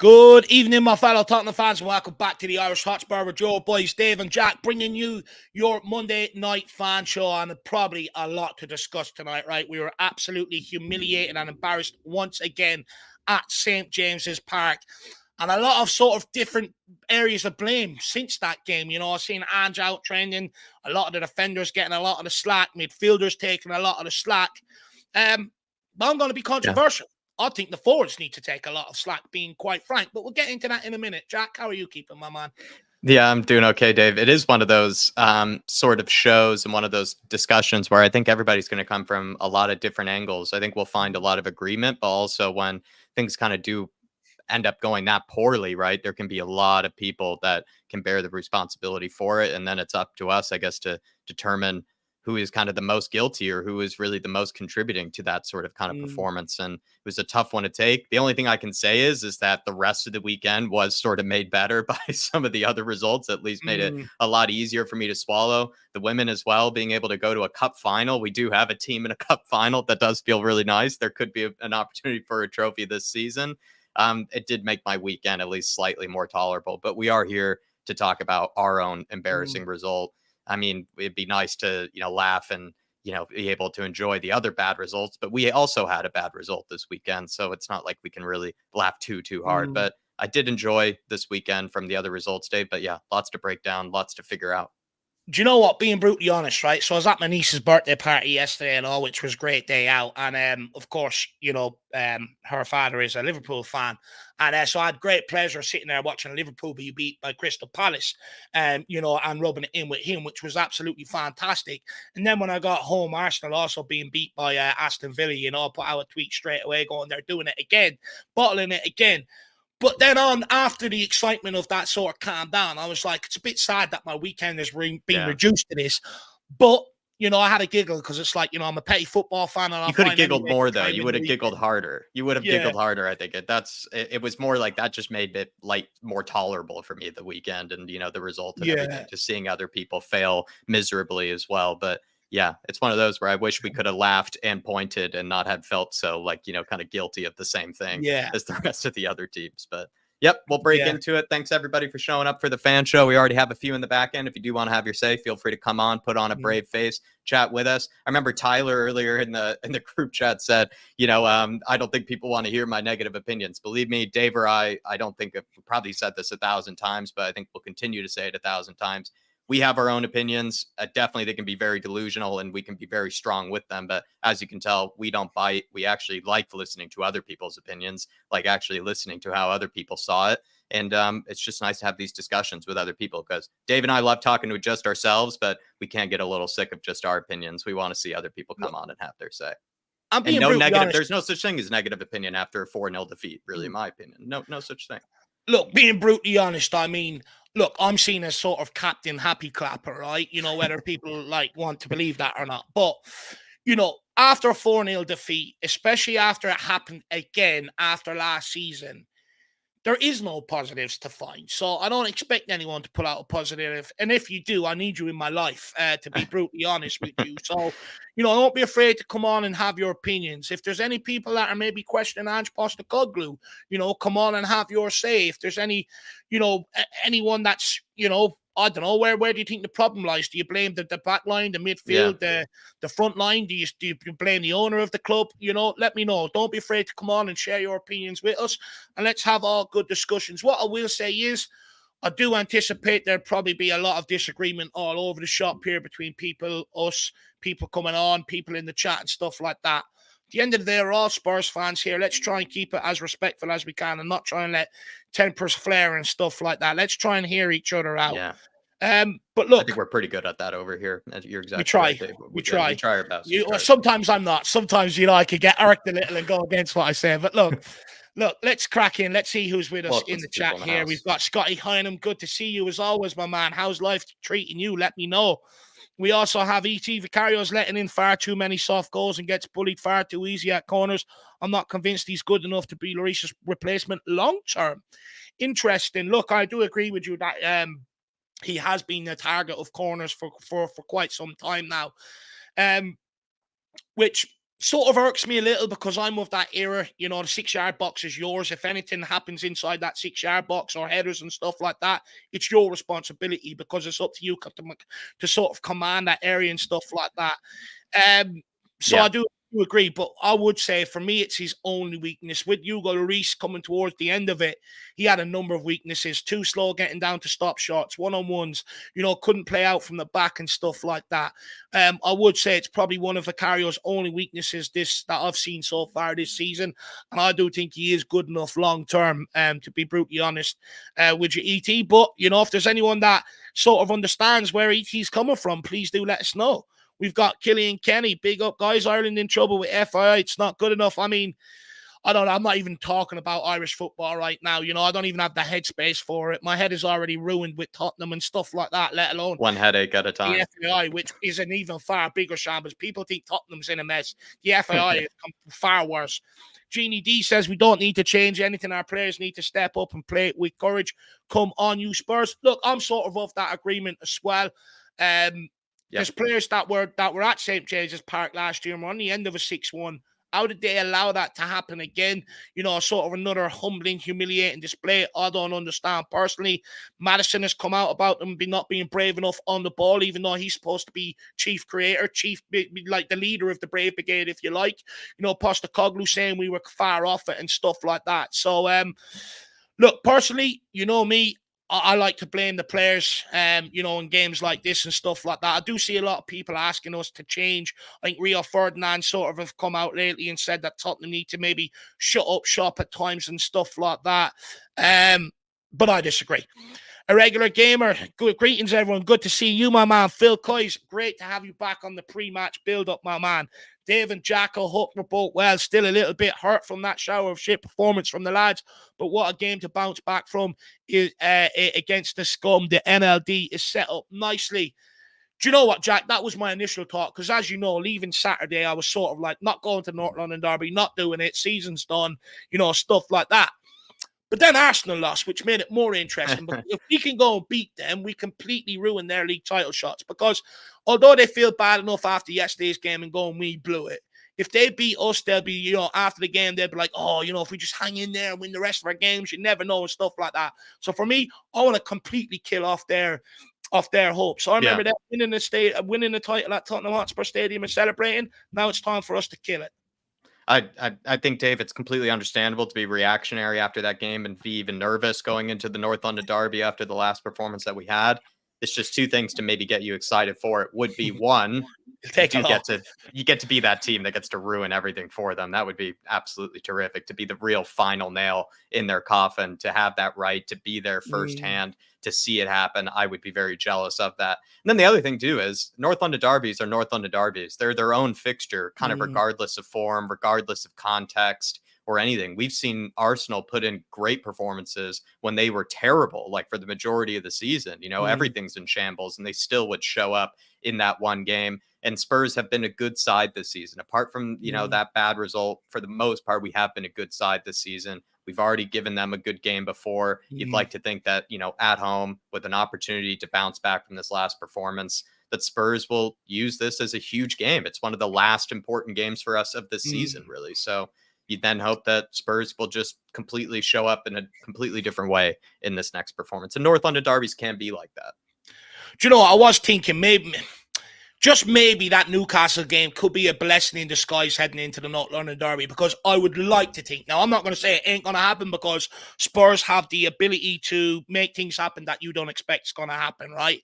Good evening, my fellow Tottenham fans, and welcome back to the Irish Hotspur with your boys, Dave and Jack, bringing you your Monday night fan show, and probably a lot to discuss tonight, right? We were absolutely humiliated and embarrassed once again at St. James's Park, and a lot of sort of different areas of blame since that game. You know, I've seen ANGE out trending, a lot of the defenders getting a lot of the slack, midfielders taking a lot of the slack. But I'm going to be controversial. I think the forwards need to take a lot of slack, being quite frank, but we'll get into that in a minute. Jack, how are you keeping, my man? Yeah, I'm doing okay, Dave. It is one of those sort of shows and one of those discussions where I think everybody's going to come from a lot of different angles. I think we'll find a lot of agreement, but also when things kind of do end up going that poorly, right, there can be a lot of people that can bear the responsibility for it. And then it's up to us, I guess, to determine who is kind of the most guilty or who is really the most contributing to that sort of kind of performance. And it was a tough one to take. The only thing I can say is that the rest of the weekend was sort of made better by some of the other results, at least made it a lot easier for me to swallow. The women as well, being able to go to a cup final. We do have a team in a cup final. That does feel really nice. There could be an opportunity for a trophy this season. It did make my weekend at least slightly more tolerable, but we are here to talk about our own embarrassing result. I mean, it'd be nice to, laugh and, be able to enjoy the other bad results, but we also had a bad result this weekend. So it's not like we can really laugh too hard, but I did enjoy this weekend from the other results, Dave. But yeah, lots to break down, lots to figure out. Do you know what? Being brutally honest, right? So I was at my niece's birthday party yesterday and all, which was a great day out. And of course, her father is a Liverpool fan. And so I had great pleasure sitting there watching Liverpool be beat by Crystal Palace, and rubbing it in with him, which was absolutely fantastic. And then when I got home, Arsenal also being beat by Aston Villa, I put out a tweet straight away going, they're doing it again, bottling it again. But then after the excitement of that sort of calmed down, I was like, it's a bit sad that my weekend has been reduced to this. But, I had a giggle because it's like, I'm a petty football fan. And you could have giggled more, though. You would have giggled harder. You would have giggled harder, I think. It was more like that just made it more tolerable for me the weekend and, the result of everything, just seeing other people fail miserably as well. But yeah, it's one of those where I wish we could have laughed and pointed and not had felt so kind of guilty of the same thing as the rest of the other teams. But yep, we'll break into it. Thanks everybody for showing up for the fan show. We already have a few in the back end. If you do want to have your say, feel free to come on, put on a brave face, chat with us. I remember Tyler earlier in the group chat said, I don't think people want to hear my negative opinions. Believe me, Dave or I don't think I've probably said this 1,000 times, but I think we'll continue to say it 1,000 times. We have our own opinions. Definitely, they can be very delusional and we can be very strong with them. But as you can tell, we don't bite. We actually like listening to other people's opinions, like actually listening to how other people saw it. And it's just nice to have these discussions with other people because Dave and I love talking to just ourselves, but we can't get a little sick of just our opinions. We want to see other people come on and have their say. I'm being There's no such thing as negative opinion after a 4-0 defeat, really, in my opinion. No such thing. Look, being brutally honest, I mean, look, I'm seen as sort of Captain Happy Clapper, right? Whether people want to believe that or not. But, after a 4-0 defeat, especially after it happened again after last season, there is no positives to find. So I don't expect anyone to pull out a positive. And if you do, I need you in my life, to be brutally honest with you. So, don't be afraid to come on and have your opinions. If there's any people that are maybe questioning Ange Postecoglou, come on and have your say. If there's any, anyone that's, I don't know, where do you think the problem lies? Do you blame the back line, the midfield, the front line? Do you blame the owner of the club? Let me know. Don't be afraid to come on and share your opinions with us, and let's have all good discussions. What I will say is, I do anticipate there'll probably be a lot of disagreement all over the shop here between people, us, people coming on, people in the chat and stuff like that. At the end of the day, we're all Spurs fans here. Let's try and keep it as respectful as we can and not try and let tempers flare and stuff like that. Let's try and hear each other out. Yeah. But look, I think we're pretty good at that over here. You're exactly we try. Right, Dave. We try. We try our best. Sometimes I'm not. Sometimes, I could get irked a little and go against what I say. But look, let's crack in. Let's see who's with us in the chat here. We've got Scotty Hynam. Good to see you as always, my man. How's life treating you? Let me know. We also have E.T. Vicario's letting in far too many soft goals and gets bullied far too easy at corners. I'm not convinced he's good enough to be Larissa's replacement long term. Interesting. Look, I do agree with you that he has been the target of corners for quite some time now, which sort of irks me a little because I'm of that era. You know, the 6-yard box is yours. If anything happens inside that 6-yard box or headers and stuff like that, it's your responsibility because it's up to you to sort of command that area and stuff like that. So Yeah. I do agree, but I would say for me, it's his only weakness. With Hugo Lloris coming towards the end of it, he had a number of weaknesses. Too slow getting down to stop shots, one-on-ones, you know, couldn't play out from the back and stuff like that. I would say it's probably one of Vicario's only weaknesses that I've seen so far this season. And I do think he is good enough long-term, to be brutally honest, with your ET. But, you know, if there's anyone that sort of understands where ET's coming from, please do let us know. We've got Killian Kenny. Big up, guys. Ireland in trouble with FII. It's not good enough. I mean, I don't know. I'm not even talking about Irish football right now. You know, I don't even have the headspace for it. My head is already ruined with Tottenham and stuff like that, let alone one headache at a time. The FAI, which is an even far bigger shambles. People think Tottenham's in a mess. The FAI is far worse. Jeannie D says we don't need to change anything. Our players need to step up and play it with courage. Come on, you Spurs. Look, I'm sort of that agreement as well. There's players that were at St. James's Park last year and were on the end of a 6-1. How did they allow that to happen again? You know, sort of another humbling, humiliating display. I don't understand personally. Maddison has come out about them not being brave enough on the ball, even though he's supposed to be chief creator, like the leader of the Brave Brigade, if you like. You know, Postecoglou saying we were far off it and stuff like that. So, look, personally, you know me, I like to blame the players, you know, in games like this and stuff like that. I do see a lot of people asking us to change. I think Rio Ferdinand sort of have come out lately and said that Tottenham need to maybe shut up shop at times and stuff like that. But I disagree. Irregular Gamer, good greetings, everyone. Good to see you, my man. Phil Coyce, great to have you back on the pre-match build-up, my man. Dave and Jacko Hook were both well, still a little bit hurt from that shower of shit performance from the lads, but what a game to bounce back from is against the scum. The NLD is set up nicely. Do you know what, Jack? That was my initial thought, because as you know, leaving Saturday, I was sort of like not going to North London Derby, not doing it, season's done, you know, stuff like that. But then Arsenal lost, which made it more interesting. But if we can go and beat them, we completely ruin their league title shots. Because although they feel bad enough after yesterday's game and going, we blew it. If they beat us, they'll be, you know, after the game, they'll be like, oh, you know, if we just hang in there and win the rest of our games, you never know and stuff like that. So for me, I want to completely kill off their hopes. So I remember that winning the title at Tottenham Hotspur Stadium and celebrating. Now it's time for us to kill it. I think, Dave, it's completely understandable to be reactionary after that game and be even nervous going into the North London Derby after the last performance that we had. It's just two things to maybe get you excited for. It would be one, you get to be that team that gets to ruin everything for them. That would be absolutely terrific, to be the real final nail in their coffin, to have that right, to be there firsthand, to see it happen. I would be very jealous of that. And then the other thing too is North London Derbies are North London Derbies. They're their own fixture, kind of regardless of form, regardless of context or anything. We've seen Arsenal put in great performances when they were terrible, like for the majority of the season. You know, everything's in shambles and they still would show up in that one game. And Spurs have been a good side this season. Apart from, you know, that bad result, for the most part, we have been a good side this season. We've already given them a good game before. You'd like to think that, you know, at home with an opportunity to bounce back from this last performance, that Spurs will use this as a huge game. It's one of the last important games for us of this season, really. So you then hope that Spurs will just completely show up in a completely different way in this next performance. And North London derbies can be like that. Do you know, I was thinking just maybe that Newcastle game could be a blessing in disguise heading into the North London Derby, because I would like to think, now I'm not going to say it ain't going to happen, because Spurs have the ability to make things happen that you don't expect is going to happen, right?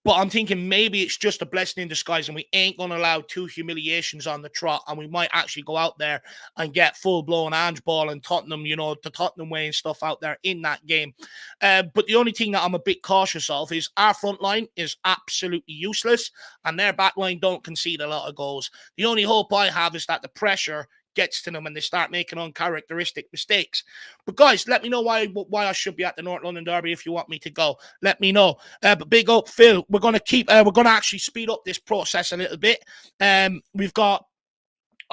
But I'm thinking maybe it's just a blessing in disguise and we ain't going to allow two humiliations on the trot, and we might actually go out there and get full-blown Angeball and Tottenham, you know, the Tottenham way and stuff out there in that game. But the only thing that I'm a bit cautious of is our front line is absolutely useless and their back line don't concede a lot of goals. The only hope I have is that the pressure gets to them and they start making uncharacteristic mistakes. But guys, let me know why I should be at the North London Derby if you want me to go. Let me know. But big up, Phil. We're going to actually speed up this process a little bit. We've got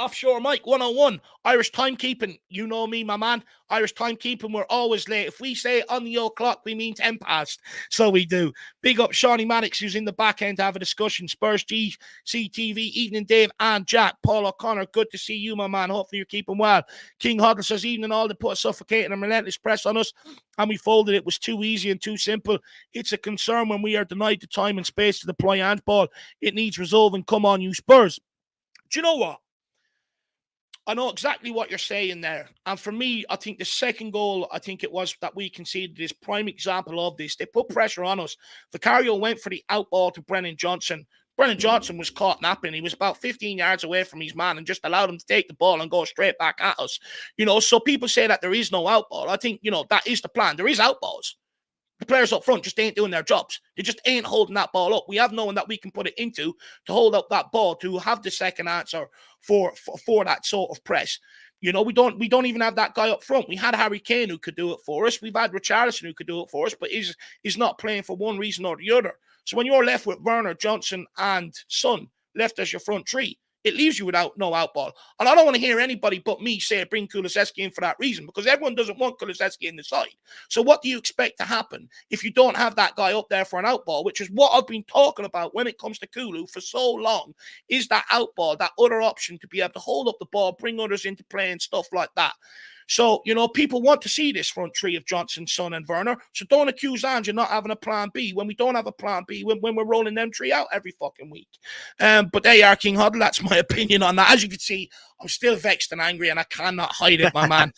Offshore Mike 101. Irish timekeeping. You know me, my man. Irish timekeeping, we're always late. If we say on the old clock, we mean 10 past. So we do. Big up Shawnee Maddox, who's in the back end to have a discussion. Spurs GCTV, Evening Dave and Jack. Paul O'Connor, good to see you, my man. Hopefully you're keeping well. King Huddle says, evening all, to put a suffocating and relentless press on us, and we folded. It was too easy and too simple. It's a concern when we are denied the time and space to deploy Angeball. It needs resolving. Come on, you Spurs. Do you know what? I know exactly what you're saying there. And for me, I think the second goal, I think it was that we conceded, is prime example of this. They put pressure on us. Vicario went for the out ball to Brennan Johnson. Brennan Johnson was caught napping. He was about 15 yards away from his man and just allowed him to take the ball and go straight back at us. So people say that there is no out ball. I think, that is the plan. There is out balls. The players up front just ain't doing their jobs. They just ain't holding that ball up. We have no one that we can put it into to hold up that ball, to have the second answer for that sort of press. We don't even have that guy up front. We had Harry Kane who could do it for us. We've had Richarlison who could do it for us, but is not playing for one reason or the other. So when you're left with Werner, Johnson, and Son left as your front three, it leaves you without no out ball. And I don't want to hear anybody but me say bring Kulusevski in for that reason, because everyone doesn't want Kulusevski in the side. So what do you expect to happen if you don't have that guy up there for an out ball, which is what I've been talking about when it comes to Kulu for so long, is that out ball, that other option to be able to hold up the ball, bring others into play and stuff like that. So, people want to see this front three of Johnson, Son, and Werner. So don't accuse Ange of not having a plan B when we don't have a plan B, when we're rolling them three out every fucking week. But there you are, King Huddle. That's my opinion on that. As you can see, I'm still vexed and angry, and I cannot hide it, my man.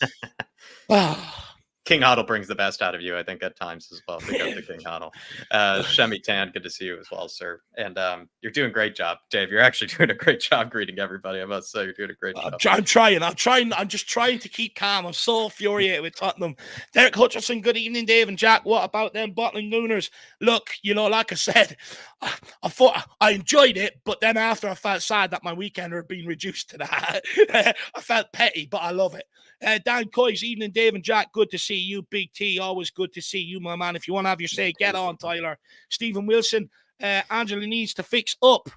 King Huddle brings the best out of you, I think, at times as well. Big up to King Huddle. Shemi Tan, good to see you as well, sir. And you're doing a great job, Dave. You're actually doing a great job greeting everybody. I must say, you're doing a great job. I'm trying. I'm just trying to keep calm. I'm so infuriated with Tottenham. Derek Hutcherson, good evening, Dave and Jack. What about them bottling Gooners? Look, like I said, I thought I enjoyed it, but then after I felt sad that my weekend had been reduced to that. I felt petty, but I love it. Dan Coy's evening, Dave and Jack. Good to see you. Big T, always good to see you, my man. If you want to have your say, get on, Tyler. Stephen Wilson, Angela needs to fix up.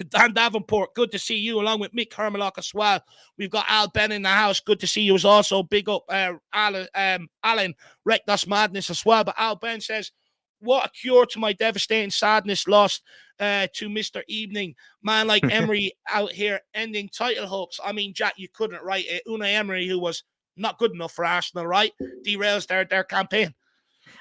Dan Davenport, good to see you, along with Mick Hermalock as well. We've got Al Ben in the house. Good to see you as also. Big up Alan, Wreck That's Madness as well. But Al Ben says, what a cure to my devastating sadness lost to Mr. Evening. Man like Emery out here ending title hopes. I mean, Jack, you couldn't write it. Unai Emery, who was not good enough for Arsenal, right? Derails their campaign.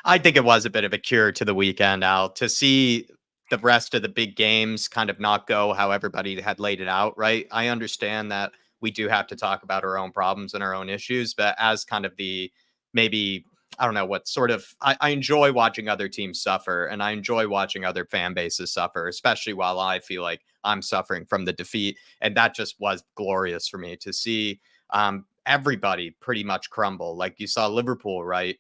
I think it was a bit of a cure to the weekend, Al, to see the rest of the big games kind of not go how everybody had laid it out, right? I understand that we do have to talk about our own problems and our own issues, but as kind of the maybe, I don't know what sort of, I enjoy watching other teams suffer, and I enjoy watching other fan bases suffer, especially while I feel like I'm suffering from the defeat. And that just was glorious for me to see everybody pretty much crumble. Like you saw Liverpool, right?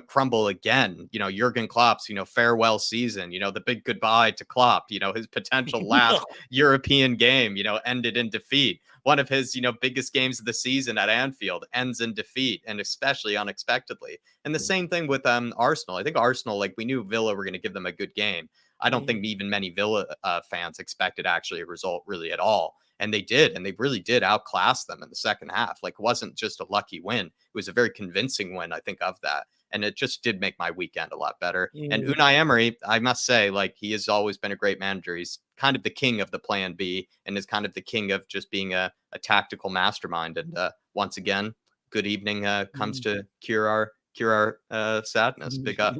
Crumble again. Jurgen Klopp's, farewell season, the big goodbye to Klopp, his potential last European game, ended in defeat. One of his, biggest games of the season at Anfield ends in defeat, and especially unexpectedly. And the same thing with Arsenal. I think Arsenal, we knew Villa were going to give them a good game. I don't think even many Villa fans expected actually a result really at all. And they did, and they really did outclass them in the second half. It wasn't just a lucky win. It was a very convincing win, I think, of that. And it just did make my weekend a lot better. And Unai Emery, I must say, he has always been a great manager. He's kind of the king of the plan B, and is kind of the king of just being a tactical mastermind. And once again, good evening comes to cure our sadness. Big up.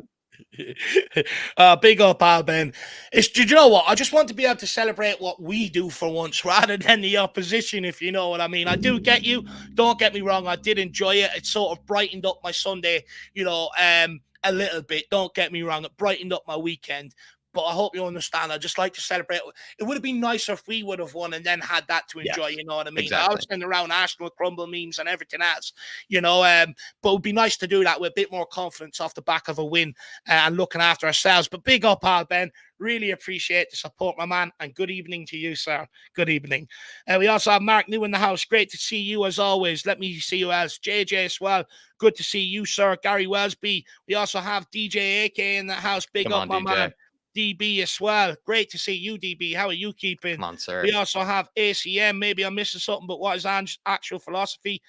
Big up, Al Ben. Do you know what? I just want to be able to celebrate what we do for once rather than the opposition, if you know what I mean. I do get you. Don't get me wrong. I did enjoy it. It sort of brightened up my Sunday, a little bit. Don't get me wrong. It brightened up my weekend. But I hope you understand. I just like to celebrate. It would have been nicer if we would have won and then had that to enjoy. You know what I mean? Exactly. I was sending around Arsenal crumble memes and everything else. But it would be nice to do that with a bit more confidence off the back of a win and looking after ourselves. But big up, Al Ben. Really appreciate the support, my man. And good evening to you, sir. Good evening. We also have Mark New in the house. Great to see you as always. Let me see you as JJ as well. Good to see you, sir. Gary Wellsby. We also have DJ AK in the house. Big up, my man. DB as well. Great to see you, DB. How are you keeping? Come on, sir. We also have ACM. Maybe I'm missing something, but what is Ange's actual philosophy?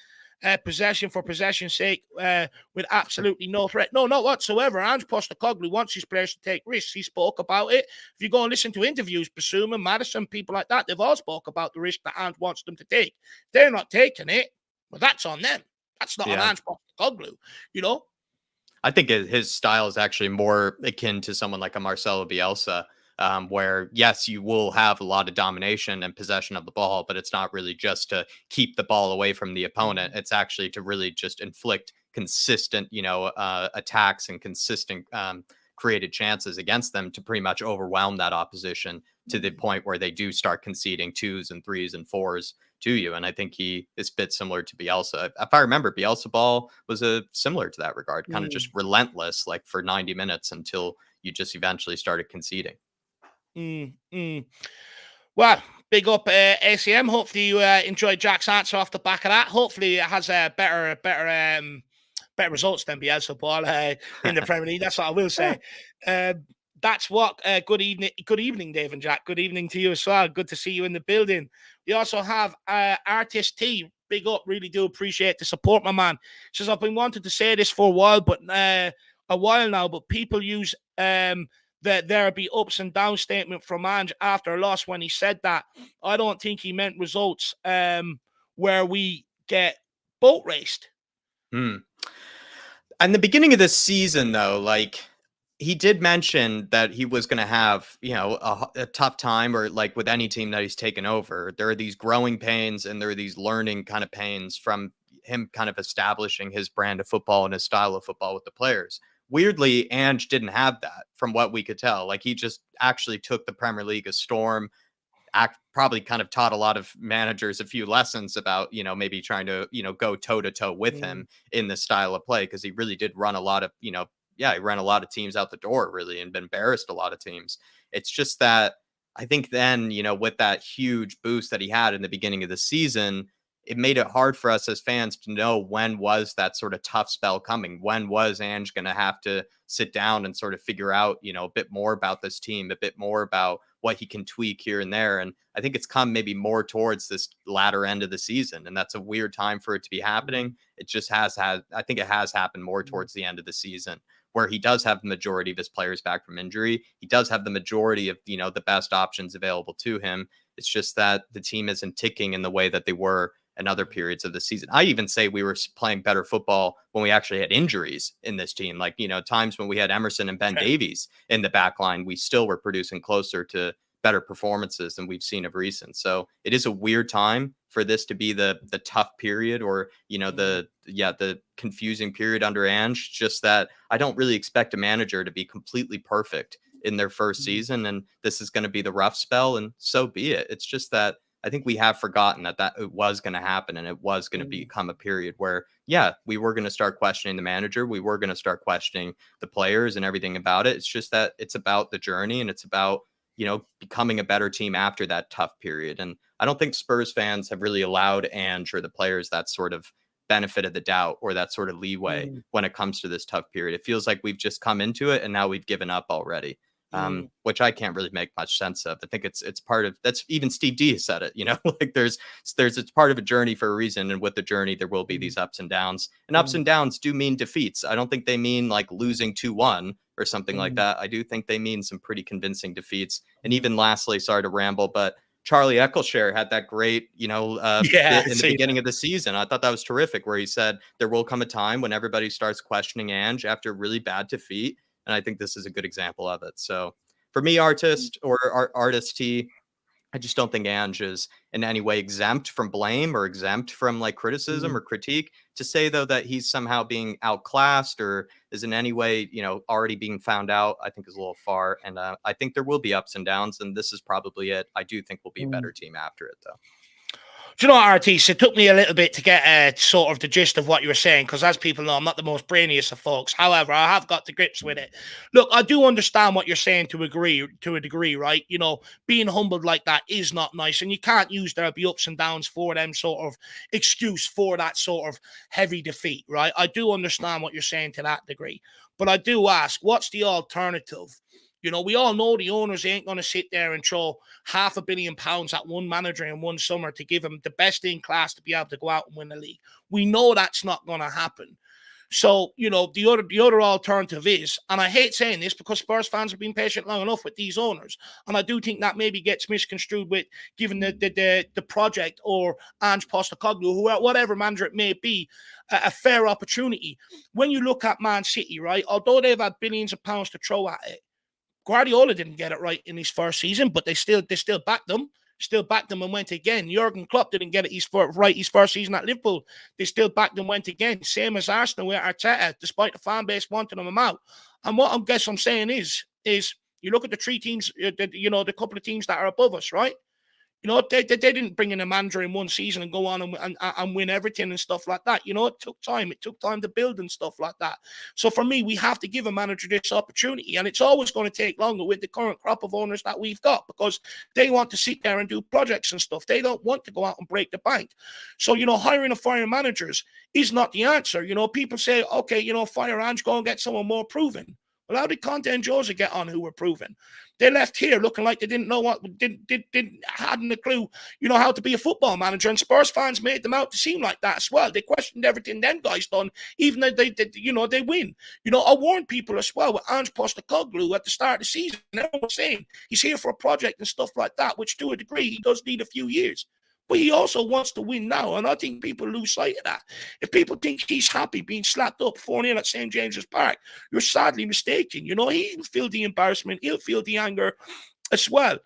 Possession for possession's sake, with absolutely no threat. No, not whatsoever. Ange Postecoglou wants his players to take risks. He spoke about it. If you go and listen to interviews, Basuma, Madison, people like that, they've all spoke about the risk that Ange wants them to take. They're not taking it, well, that's on them. That's not on Ange Postecoglou, you know? I think his style is actually more akin to someone like a Marcelo Bielsa, where, yes, you will have a lot of domination and possession of the ball, but it's not really just to keep the ball away from the opponent. It's actually to really just inflict consistent, attacks and consistent created chances against them to pretty much overwhelm that opposition to the point where they do start conceding 2s and 3s and 4s to you. And I think he is a bit similar to Bielsa. If I remember, Bielsa ball was similar to that regard, kind of just relentless, like for 90 minutes until you just eventually started conceding. Well, big up ACM. Hopefully you enjoyed Jack's answer off the back of that. Hopefully it has better results than Bielsa ball in the Premier League. That's what I will say. That's what. Good evening, Dave and Jack. Good evening to you as well. Good to see you in the building. We also have Artist T. Big up. Really do appreciate the support, my man. Says I've been wanting to say this for a while, but people use that there'll be ups and downs statement from Ange after a loss when he said that. I don't think he meant results where we get boat raced. In the beginning of this season, though, like, he did mention that he was going to have, a tough time, or like with any team that he's taken over, there are these growing pains and there are these learning kind of pains from him kind of establishing his brand of football and his style of football with the players. Weirdly, Ange didn't have that from what we could tell. Like, he just actually took the Premier League a storm, probably kind of taught a lot of managers a few lessons about, maybe trying to, go toe to toe with him in this style of play. Cause he really did run a lot of, he ran a lot of teams out the door, really, and embarrassed a lot of teams. It's just that I think then, with that huge boost that he had in the beginning of the season, it made it hard for us as fans to know when was that sort of tough spell coming. When was Ange going to have to sit down and sort of figure out, a bit more about this team, a bit more about what he can tweak here and there. And I think it's come maybe more towards this latter end of the season. And that's a weird time for it to be happening. It just I think it has happened more towards the end of the season, where he does have the majority of his players back from injury. He does have the majority of, the best options available to him. It's just that the team isn't ticking in the way that they were in other periods of the season. I even say we were playing better football when we actually had injuries in this team. Like, times when we had Emerson and Ben Davies in the back line, we still were producing closer to better performances than we've seen of recent. So it is a weird time for this to be the tough period, or, the confusing period under Ange. Just that I don't really expect a manager to be completely perfect in their first season. And this is going to be the rough spell, and so be it. It's just that I think we have forgotten that it was going to happen, and it was going to become a period where, we were going to start questioning the manager. We were going to start questioning the players and everything about it. It's just that it's about the journey, and it's about, becoming a better team after that tough period. And I don't think Spurs fans have really allowed Ange or the players that sort of benefit of the doubt or that sort of leeway when it comes to this tough period. It feels like we've just come into it and now we've given up already. Which I can't really make much sense of. I think it's part of that's. Even Steve D has said it, like there's it's part of a journey for a reason. And with the journey, there will be these ups and downs, and ups and downs do mean defeats. I don't think they mean like losing 2-1 or something like that. I do think they mean some pretty convincing defeats. And even lastly, sorry to ramble, but Charlie Eccleshare had that great, bit in the beginning of the season. I thought that was terrific, where he said there will come a time when everybody starts questioning Ange after a really bad defeat. And I think this is a good example of it. So for me, Artist T, I just don't think Ange is in any way exempt from blame or exempt from like criticism or critique. To say, though, that he's somehow being outclassed or is in any way, already being found out, I think is a little far. And I think there will be ups and downs, and this is probably it. I do think we'll be a better team after it, though. Do you know what, Artis? It took me a little bit to get sort of the gist of what you were saying, because as people know, I'm not the most brainiest of folks. However, I have got to grips with it. Look, I do understand what you're saying to a degree, right? Being humbled like that is not nice, and you can't use there'll be ups and downs for them sort of excuse for that sort of heavy defeat, right? I do understand what you're saying to that degree, but I do ask, what's the alternative? You know, we all know the owners ain't going to sit there and throw £500 million at one manager in one summer to give him the best in class to be able to go out and win the league. We know that's not going to happen. So, you know, the other alternative is, and I hate saying this because Spurs fans have been patient long enough with these owners, and I do think that maybe gets misconstrued with giving the project or Ange Postecoglou, whatever manager it may be, a fair opportunity. When you look at Man City, right, although they've had billions of pounds to throw at it, Guardiola didn't get it right in his first season, but they still backed them. Still backed them and went again. Jurgen Klopp didn't get it his first season at Liverpool. They still backed and went again. Same as Arsenal with Arteta, despite the fan base wanting them out. And what I guess I'm saying is you look at the three teams, the couple of teams that are above us, right? You know, they didn't bring in a manager in one season and go on and win everything and stuff like that. You know, it took time. It took time to build and stuff like that. So for me, we have to give a manager this opportunity. And it's always going to take longer with the current crop of owners that we've got because they want to sit there and do projects and stuff. They don't want to go out and break the bank. So, you know, hiring and firing managers is not the answer. You know, people say, okay, you know, fire Ange, go and get someone more proven. Well, how did Conte and Jose get on who were proven? They left here looking like they didn't know hadn't a clue, you know, how to be a football manager. And Spurs fans made them out to seem like that as well. They questioned everything them guys done, even though they win. You know, I warned people as well with Ange Postecoglou at the start of the season. Everyone was saying he's here for a project and stuff like that, which to a degree he does need a few years. But he also wants to win now, and I think people lose sight of that. If people think he's happy being slapped up 4-0 at St. James's Park, you're sadly mistaken. You know, he'll feel the embarrassment, he'll feel the anger as well.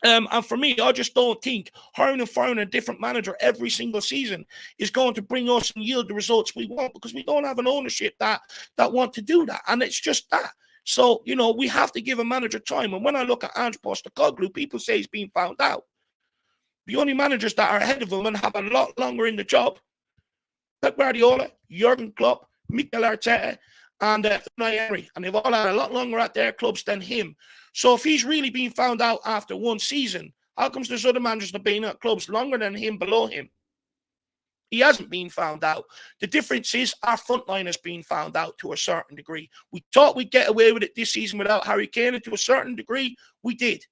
And for me, I just don't think hiring and firing a different manager every single season is going to bring us and yield the results we want because we don't have an ownership that want to do that. And it's just that. So, you know, we have to give a manager time. And when I look at Ange Postecoglou, people say he's been found out. The only managers that are ahead of him and have a lot longer in the job, Pep Guardiola, Jurgen Klopp, Mikel Arteta, and Unai Emery. And they've all had a lot longer at their clubs than him. So if he's really been found out after one season, how comes there's other managers that have been at clubs longer than him, below him? He hasn't been found out. The difference is our front line has been found out to a certain degree. We thought we'd get away with it this season without Harry Kane, and to a certain degree, we did.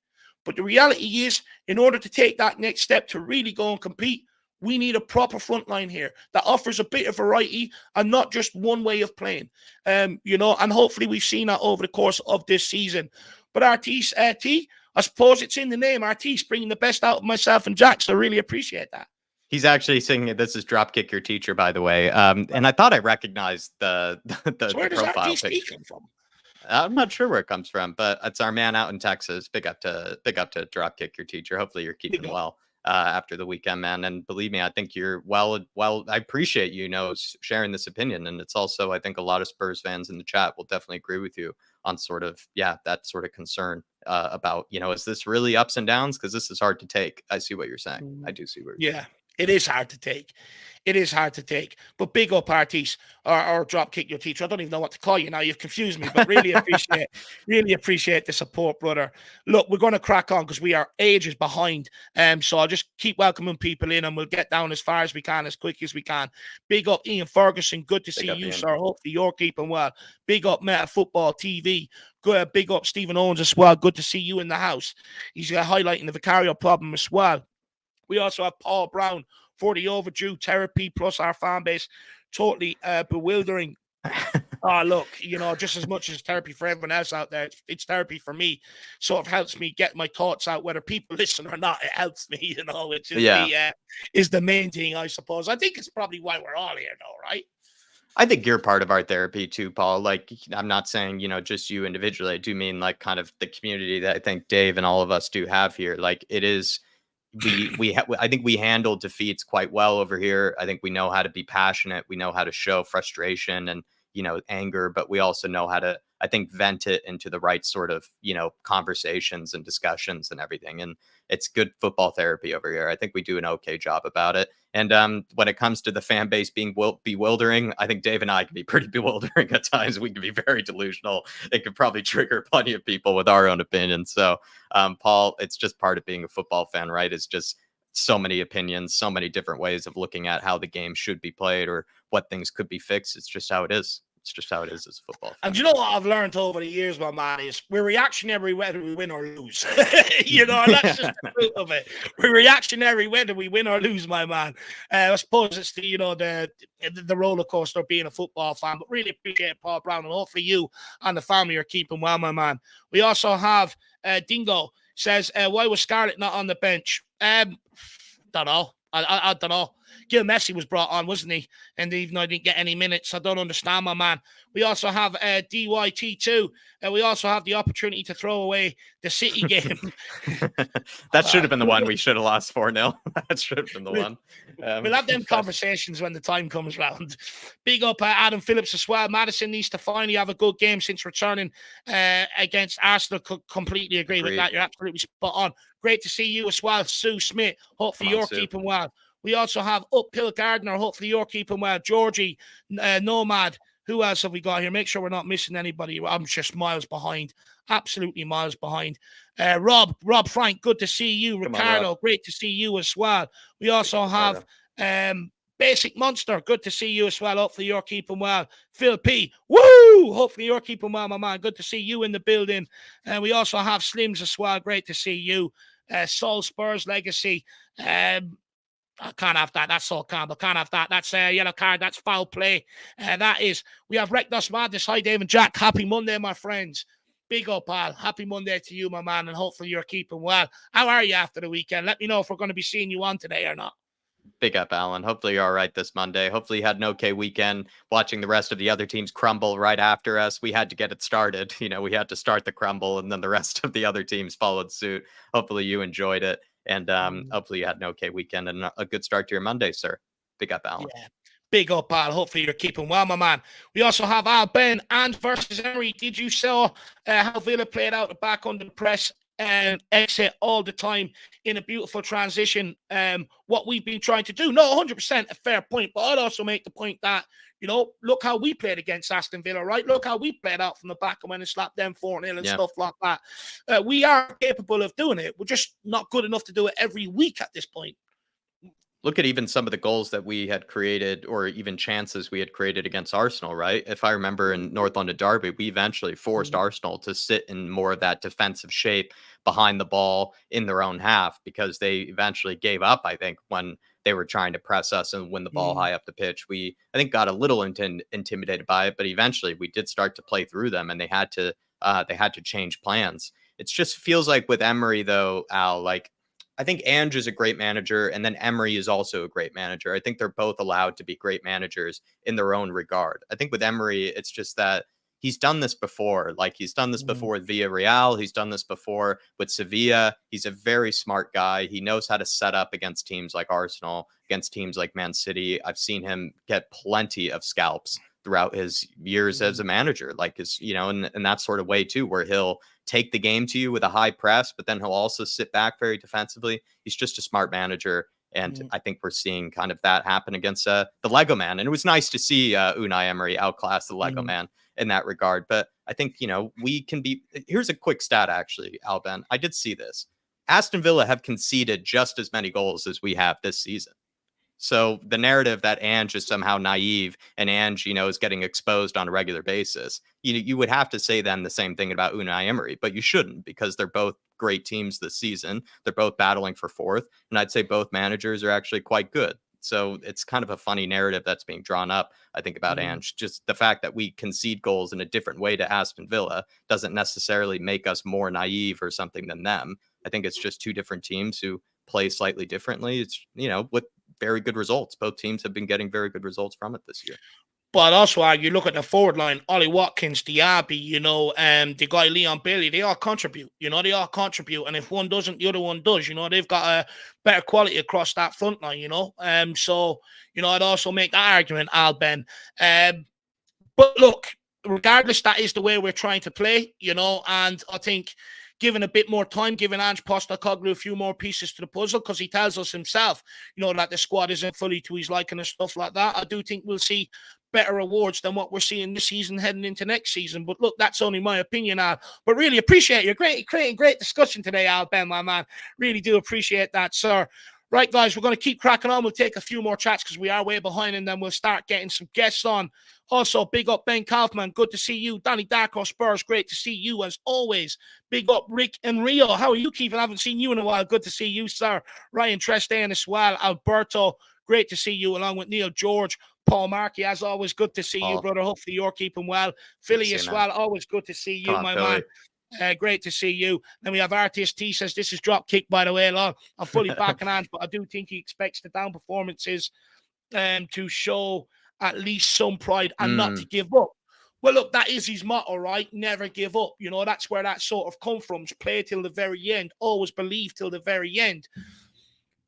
But the reality is, in order to take that next step to really go and compete, we need a proper front line here that offers a bit of variety and not just one way of playing. You know, and hopefully we've seen that over the course of this season. But Artiste, I suppose it's in the name, Artiste, bringing the best out of myself and Jack, so I really appreciate that. He's actually singing. This is Dropkick Your Teacher, by the way. And I thought I recognized the so where does profile Artiste picture. come from? I'm not sure where it comes from, but it's our man out in Texas. Big up to Dropkick Your Teacher. Hopefully you're keeping well after the weekend, man. And believe me, I think you're well. I appreciate you know sharing this opinion, and it's also I think a lot of Spurs fans in the chat will definitely agree with you on sort of that sort of concern about is this really ups and downs, because this is hard to take. I see what you're saying. I do see where you're saying. It is hard to take. It is hard to take. But big up Artiste or drop kick your teacher. I don't even know what to call you now. You've confused me, but really appreciate the support, brother. Look, we're going to crack on because we are ages behind. So I'll just keep welcoming people in and we'll get down as far as we can, as quick as we can. Big up Ian Ferguson. Good to see you, sir. Hopefully you're keeping well. Big up Meta Football TV. Good. Big up Stephen Owens as well. Good to see you in the house. He's highlighting the Vicario problem as well. We also have Paul Brown for the overdue therapy plus our fan base. Totally bewildering. Look, just as much as therapy for everyone else out there, it's therapy for me. Sort of helps me get my thoughts out, whether people listen or not. It helps me, It's just is the main thing, I suppose. I think it's probably why we're all here, though, right? I think you're part of our therapy too, Paul. Like, I'm not saying, just you individually. I do mean like kind of the community that I think Dave and all of us do have here. Like it is. I think we handle defeats quite well over here. I think we know how to be passionate. We know how to show frustration and, anger, but we also know how to, I think, vent it into the right sort of, conversations and discussions and everything. And it's good football therapy over here. I think we do an okay job about it. And when it comes to the fan base being bewildering, I think Dave and I can be pretty bewildering at times. We can be very delusional. It could probably trigger plenty of people with our own opinions. So, Paul, it's just part of being a football fan, right? It's just so many opinions, so many different ways of looking at how the game should be played or what things could be fixed. It's just how it is. It's just how it is as a football fan. And you know what I've learned over the years, my man, is we're reactionary whether we win or lose. You know, and that's just the truth of it. We're reactionary whether we win or lose, my man. I suppose it's the, you know, the roller coaster of being a football fan, but really appreciate it, Paul Brown, and hopefully you and the family are keeping well, my man. We also have Dingo says, why was Scarlett not on the bench? Don't know. I don't know. Gil Messi was brought on, wasn't he? And even though I didn't get any minutes, I don't understand, my man. We also have DYT2. We also have the opportunity to throw away the City game. That should have been the one we should have lost 4-0. That should have been the one. We'll have them conversations when the time comes round. Big up Adam Phillips as well. Madison needs to finally have a good game since returning against Arsenal. Completely agree with that. You're absolutely spot on. Great to see you as well, Sue Smith. Hopefully you're keeping well. We also have Uphill Gardner. Hopefully you're keeping well. Georgie, Nomad. Who else have we got here? Make sure we're not missing anybody. I'm just miles behind. Absolutely miles behind. Rob Frank, good to see you. Ricardo, great to see you as well. We also have Basic Monster. Good to see you as well. Hopefully you're keeping well. Phil P. Woo! Hopefully you're keeping well, my man. Good to see you in the building. And we also have Slims as well. Great to see you. Soul Spurs Legacy. I can't have that. That's Saul Campbell. Can't have that. That's a yellow card. That's foul play. We have Reckless Madness. Hi, Dave and Jack. Happy Monday, my friends. Big up, pal. Happy Monday to you, my man, and hopefully you're keeping well. How are you after the weekend? Let me know if we're going to be seeing you on today or not. Big up, Alan. Hopefully you're all right this Monday. Hopefully you had an okay weekend watching the rest of the other teams crumble right after us. We had to get it started. You know, we had to start the crumble, and then the rest of the other teams followed suit. Hopefully you enjoyed it. And hopefully you had an okay weekend and a good start to your Monday, sir. Big up, Alan. Yeah. Big up, Al. Hopefully you're keeping well, my man. We also have Al Ben and versus Emery. Did you saw how Villa played out the back under the press and exit all the time in a beautiful transition? What we've been trying to do. No, 100% a fair point. But I'd also make the point that, you know, look how we played against Aston Villa, right? Look how we played out from the back and went and slapped them 4-0 and stuff like that. We are capable of doing it. We're just not good enough to do it every week at this point. Look at even some of the goals that we had created, or even chances we had created against Arsenal, right? If I remember in North London Derby, we eventually forced Arsenal to sit in more of that defensive shape behind the ball in their own half, because they eventually gave up, I think, when they were trying to press us and win the ball high up the pitch. We, I think, got a little intimidated by it, but eventually we did start to play through them, and they had to change plans. It just feels like with Emery, though, Al, like, I think Ange is a great manager, and then Emery is also a great manager. I think they're both allowed to be great managers in their own regard. I think with Emery, it's just that he's done this before. Like, he's done this before with Villarreal. He's done this before with Sevilla. He's a very smart guy. He knows how to set up against teams like Arsenal, against teams like Man City. I've seen him get plenty of scalps throughout his years as a manager, like, his, you know, in that sort of way too, where he'll take the game to you with a high press, but then he'll also sit back very defensively. He's just a smart manager. And I think we're seeing kind of that happen against the Lego Man. And it was nice to see Unai Emery outclass the Lego Man in that regard. But I think, you know, we can be, here's a quick stat, actually, Alben. I did see this. Aston Villa have conceded just as many goals as we have this season. So the narrative that Ange is somehow naive and Ange, you know, is getting exposed on a regular basis, you would have to say then the same thing about Unai Emery, but you shouldn't, because they're both great teams this season. They're both battling for fourth, and I'd say both managers are actually quite good. So it's kind of a funny narrative that's being drawn up, I think, about Ange. Just the fact that we concede goals in a different way to Aston Villa doesn't necessarily make us more naive or something than them. I think it's just two different teams who play slightly differently. It's, you know, with very good results. Both teams have been getting very good results from it this year. But also, you look at the forward line, Ollie Watkins, Diaby, you know, the guy Leon Bailey, they all contribute, you know, they all contribute. And if one doesn't, the other one does, you know, they've got a better quality across that front line, you know. So, you know, I'd also make that argument, Al Ben. But look, regardless, that is the way we're trying to play, you know, and I think given a bit more time, giving Ange Postecoglou a few more pieces to the puzzle, because he tells us himself, you know, that the squad isn't fully to his liking and stuff like that. I do think we'll see better awards than what we're seeing this season heading into next season. But look, that's only my opinion, Al. But really appreciate your creating great discussion today, Al Ben, my man. Really do appreciate that, sir. Right, guys, we're going to keep cracking on. We'll take a few more chats because we are way behind, and then we'll start getting some guests on. Also, big up Ben Kaufman. Good to see you. Danny Darko Spurs. Great to see you as always. Big up Rick and Rio. How are you keeping? I haven't seen you in a while. Good to see you, sir. Ryan Trestan as well. Alberto. Great to see you along with Neil George. Paul Markey, as always, good to see you, brother. Hopefully you're keeping well. Philly as well. Always good to see you, my man. Great to see you. Then we have Artist T says, this is drop kick, by the way. I'm fully backing Ange, but I do think he expects the down performances to show at least some pride and not to give up. Well, look, that is his motto, right? Never give up. You know, that's where that sort of come from. Play till the very end. Always believe till the very end.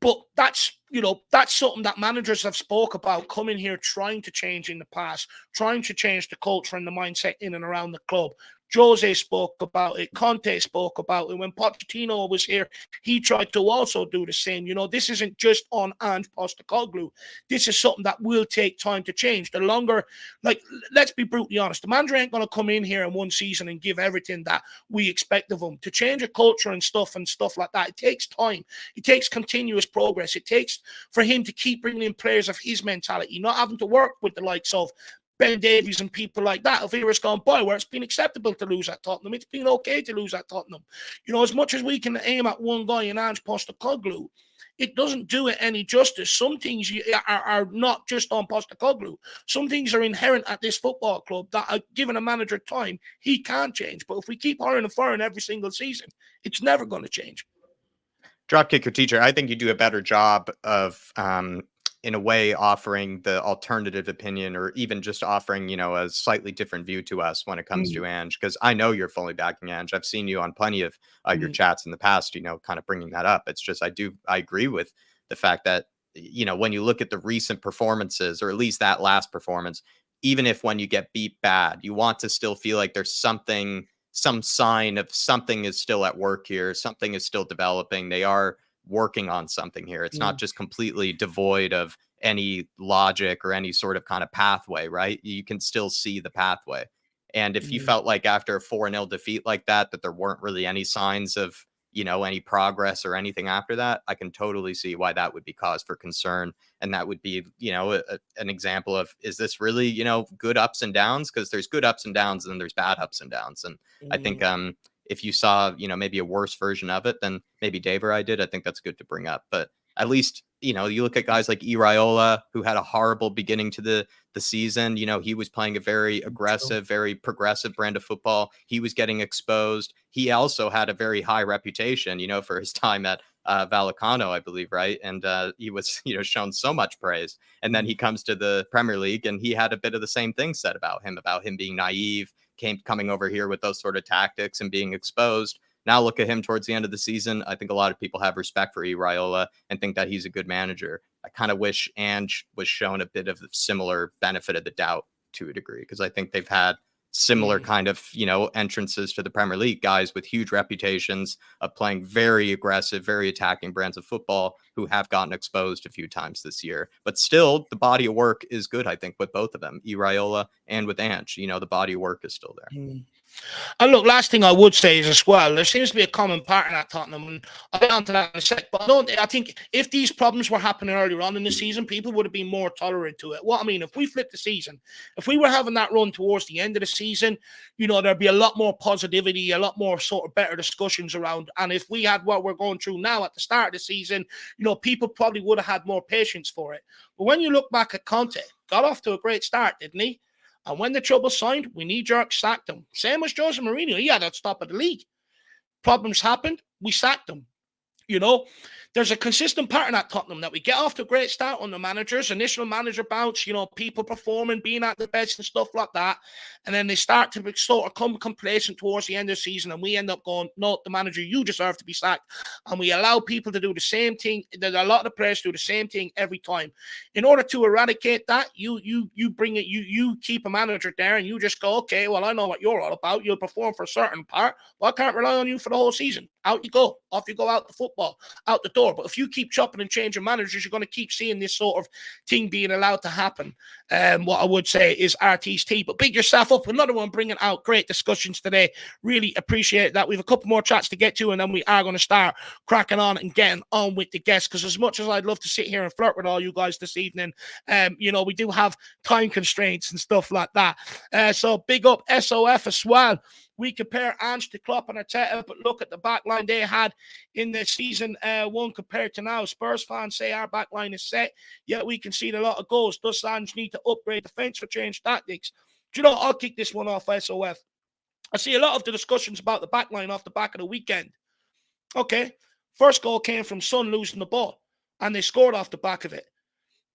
But that's, you know, that's something that managers have spoke about coming here, trying to change in the past, trying to change the culture and the mindset in and around the club. Jose spoke about it. Conte spoke about it. When Pochettino was here, he tried to also do the same. You know, this isn't just on Ange Postecoglou. This is something that will take time to change. The longer, like, let's be brutally honest, the manager ain't going to come in here in one season and give everything that we expect of him. To change a culture and stuff like that, it takes time. It takes continuous progress. It takes for him to keep bringing in players of his mentality, not having to work with the likes of Ben Davies and people like that of eras gone by, where it's been acceptable to lose at Tottenham. It's been okay to lose at Tottenham. You know, as much as we can aim at one guy in Ange Postecoglou, it doesn't do it any justice. Some things are not just on Postecoglou. Some things are inherent at this football club that are given a manager time, he can't change. But if we keep hiring and firing every single season, it's never going to change. Dropkick your teacher. I think you do a better job of, in a way, offering the alternative opinion, or even just offering, you know, a slightly different view to us when it comes to Ange. Because I know you're fully backing Ange. I've seen you on plenty of your chats in the past, you know, kind of bringing that up. It's just, I agree with the fact that, you know, when you look at the recent performances, or at least that last performance, even if when you get beat bad, you want to still feel like there's something, some sign of something is still at work here. Something is still developing. They are working on something here. It's not just completely devoid of any logic or any sort of kind of pathway, right? You can still see the pathway. And if you felt like after a 4-0 defeat like that, that there weren't really any signs of, you know, any progress or anything after that, I can totally see why that would be cause for concern. And that would be, you know, an example of, is this really, you know, good ups and downs? Because there's good ups and downs, and then there's bad ups and downs. And I think if you saw, you know, maybe a worse version of it than maybe Dave or I did, I think that's good to bring up. But at least, you know, you look at guys like Iriola, who had a horrible beginning to the season. You know, he was playing a very aggressive, very progressive brand of football. He was getting exposed. He also had a very high reputation, you know, for his time at Vallecano, I believe, right? And he was, you know, shown so much praise. And then he comes to the Premier League, and he had a bit of the same thing said about him being naive, coming over here with those sort of tactics and being exposed. Now look at him towards the end of the season. I think a lot of people have respect for Iriola and think that he's a good manager. I kind of wish Ange was shown a bit of the similar benefit of the doubt to a degree, because I think they've had similar kind of, you know, entrances to the Premier League, guys with huge reputations of playing very aggressive, very attacking brands of football, who have gotten exposed a few times this year. But still, the body of work is good, I think, with both of them, Iriola and with Ange. You know, the body of work is still there. And look, last thing I would say is as well, there seems to be a common pattern at Tottenham, and I'll get onto that in a sec, but I think if these problems were happening earlier on in the season, people would have been more tolerant to it. What I mean, if we flipped the season, if we were having that run towards the end of the season, you know, there'd be a lot more positivity, a lot more sort of better discussions around. And if we had what we're going through now at the start of the season, you know, people probably would have had more patience for it. But when you look back at Conte, got off to a great start, didn't he? And when the trouble signed, we knee-jerk sacked him. Same as Jose Mourinho. He had that top of the league. Problems happened, we sacked him. You know, there's a consistent pattern at Tottenham that we get off to a great start on the managers, initial manager bounce, you know, people performing, being at the best and stuff like that. And then they start to sort of come complacent towards the end of the season, and we end up going, no, the manager, you deserve to be sacked. And we allow people to do the same thing. A lot of the players do the same thing every time. In order to eradicate that, you bring it, you keep a manager there, and you just go, okay, well, I know what you're all about. You'll perform for a certain part. Well, I can't rely on you for the whole season. Out you go. Off you go out the football, out the door. But if you keep chopping and changing managers, you're going to keep seeing this sort of thing being allowed to happen. What I would say is RT's tea. But big yourself up. Another one bringing out great discussions today. Really appreciate that. We have a couple more chats to get to, and then we are going to start cracking on and getting on with the guests. Because as much as I'd love to sit here and flirt with all you guys this evening, we do have time constraints and stuff like that. So big up SOF as well. We compare Ange to Klopp and Arteta, but look at the backline they had in the season one compared to now. Spurs fans say our backline is set, yet we concede a lot of goals. Does Ange need to upgrade defence or change tactics? Do you know, I'll kick this one off, SOF. I see a lot of the discussions about the backline off the back of the weekend. Okay, first goal came from Son losing the ball, and they scored off the back of it.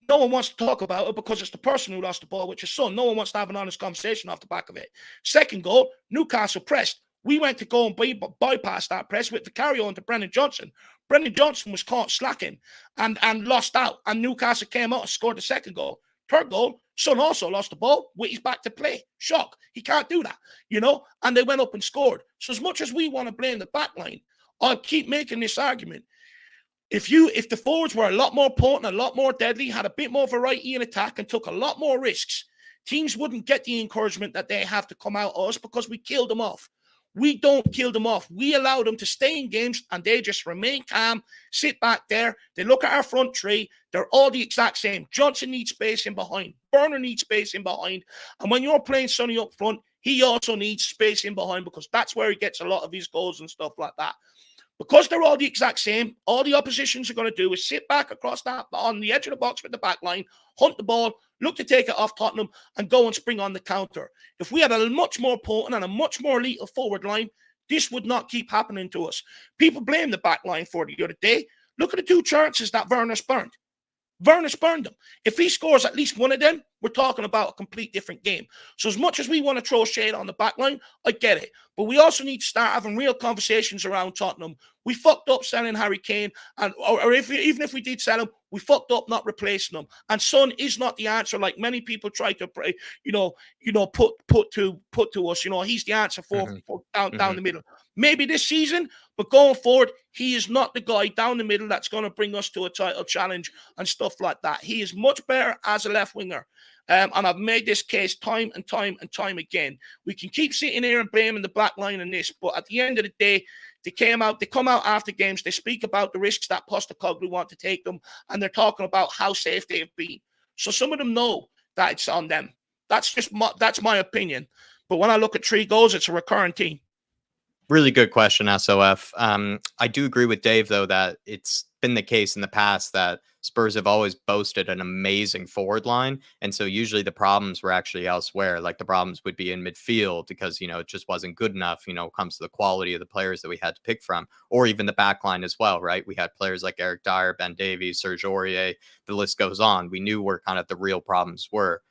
No one wants to talk about it because it's the person who lost the ball, which is Son. No one wants to have an honest conversation off the back of it. Second goal, Newcastle pressed. We went to go and bypass that press with Vicario into Brennan Johnson. Brennan Johnson was caught slacking and lost out, and Newcastle came out and scored the second goal. Third goal, Son also lost the ball with his back to play. Shock. He can't do that, and they went up and scored. So as much as we want to blame the backline, I'll keep making this argument. If the forwards were a lot more potent, a lot more deadly, had a bit more variety in attack and took a lot more risks, teams wouldn't get the encouragement that they have to come out of us because we killed them off. We don't kill them off. We allow them to stay in games and they just remain calm, sit back there. They look at our front three. They're all the exact same. Johnson needs space in behind. Burner needs space in behind. And when you're playing Sonny up front, he also needs space in behind because that's where he gets a lot of his goals and stuff like that. Because they're all the exact same, all the oppositions are going to do is sit back across that on the edge of the box with the back line, hunt the ball, look to take it off Tottenham, and go and spring on the counter. If we had a much more potent and a much more lethal forward line, this would not keep happening to us. People blame the back line for the other day. Look at the two chances that Werner spurned. Werner spurned them. If he scores at least one of them, we're talking about a complete different game. So as much as we want to throw shade on the back line, I get it. But we also need to start having real conversations around Tottenham. We fucked up selling Harry Kane, or even if we did sell him, we fucked up not replacing him. And Son is not the answer, like many people try to, put to us. He's the answer for down the middle. Maybe this season, but going forward, he is not the guy down the middle that's going to bring us to a title challenge and stuff like that. He is much better as a left winger. And I've made this case time and time again. We can keep sitting here and blaming the back line on this, but at the end of the day, they come out after games, they speak about the risks that Postecoglou want to take them, and they're talking about how safe they've been. So some of them know that it's on them. That's my opinion. But when I look at 3 goals, it's a recurring theme. Really good question, SOF. I do agree with Dave, though, that it's been the case in the past that Spurs have always boasted an amazing forward line. And so usually the problems were actually elsewhere. Like the problems would be in midfield because, it just wasn't good enough, when it comes to the quality of the players that we had to pick from, or even the back line as well, right? We had players like Eric Dyer, Ben Davies, Serge Aurier, the list goes on. We knew where kind of the real problems were.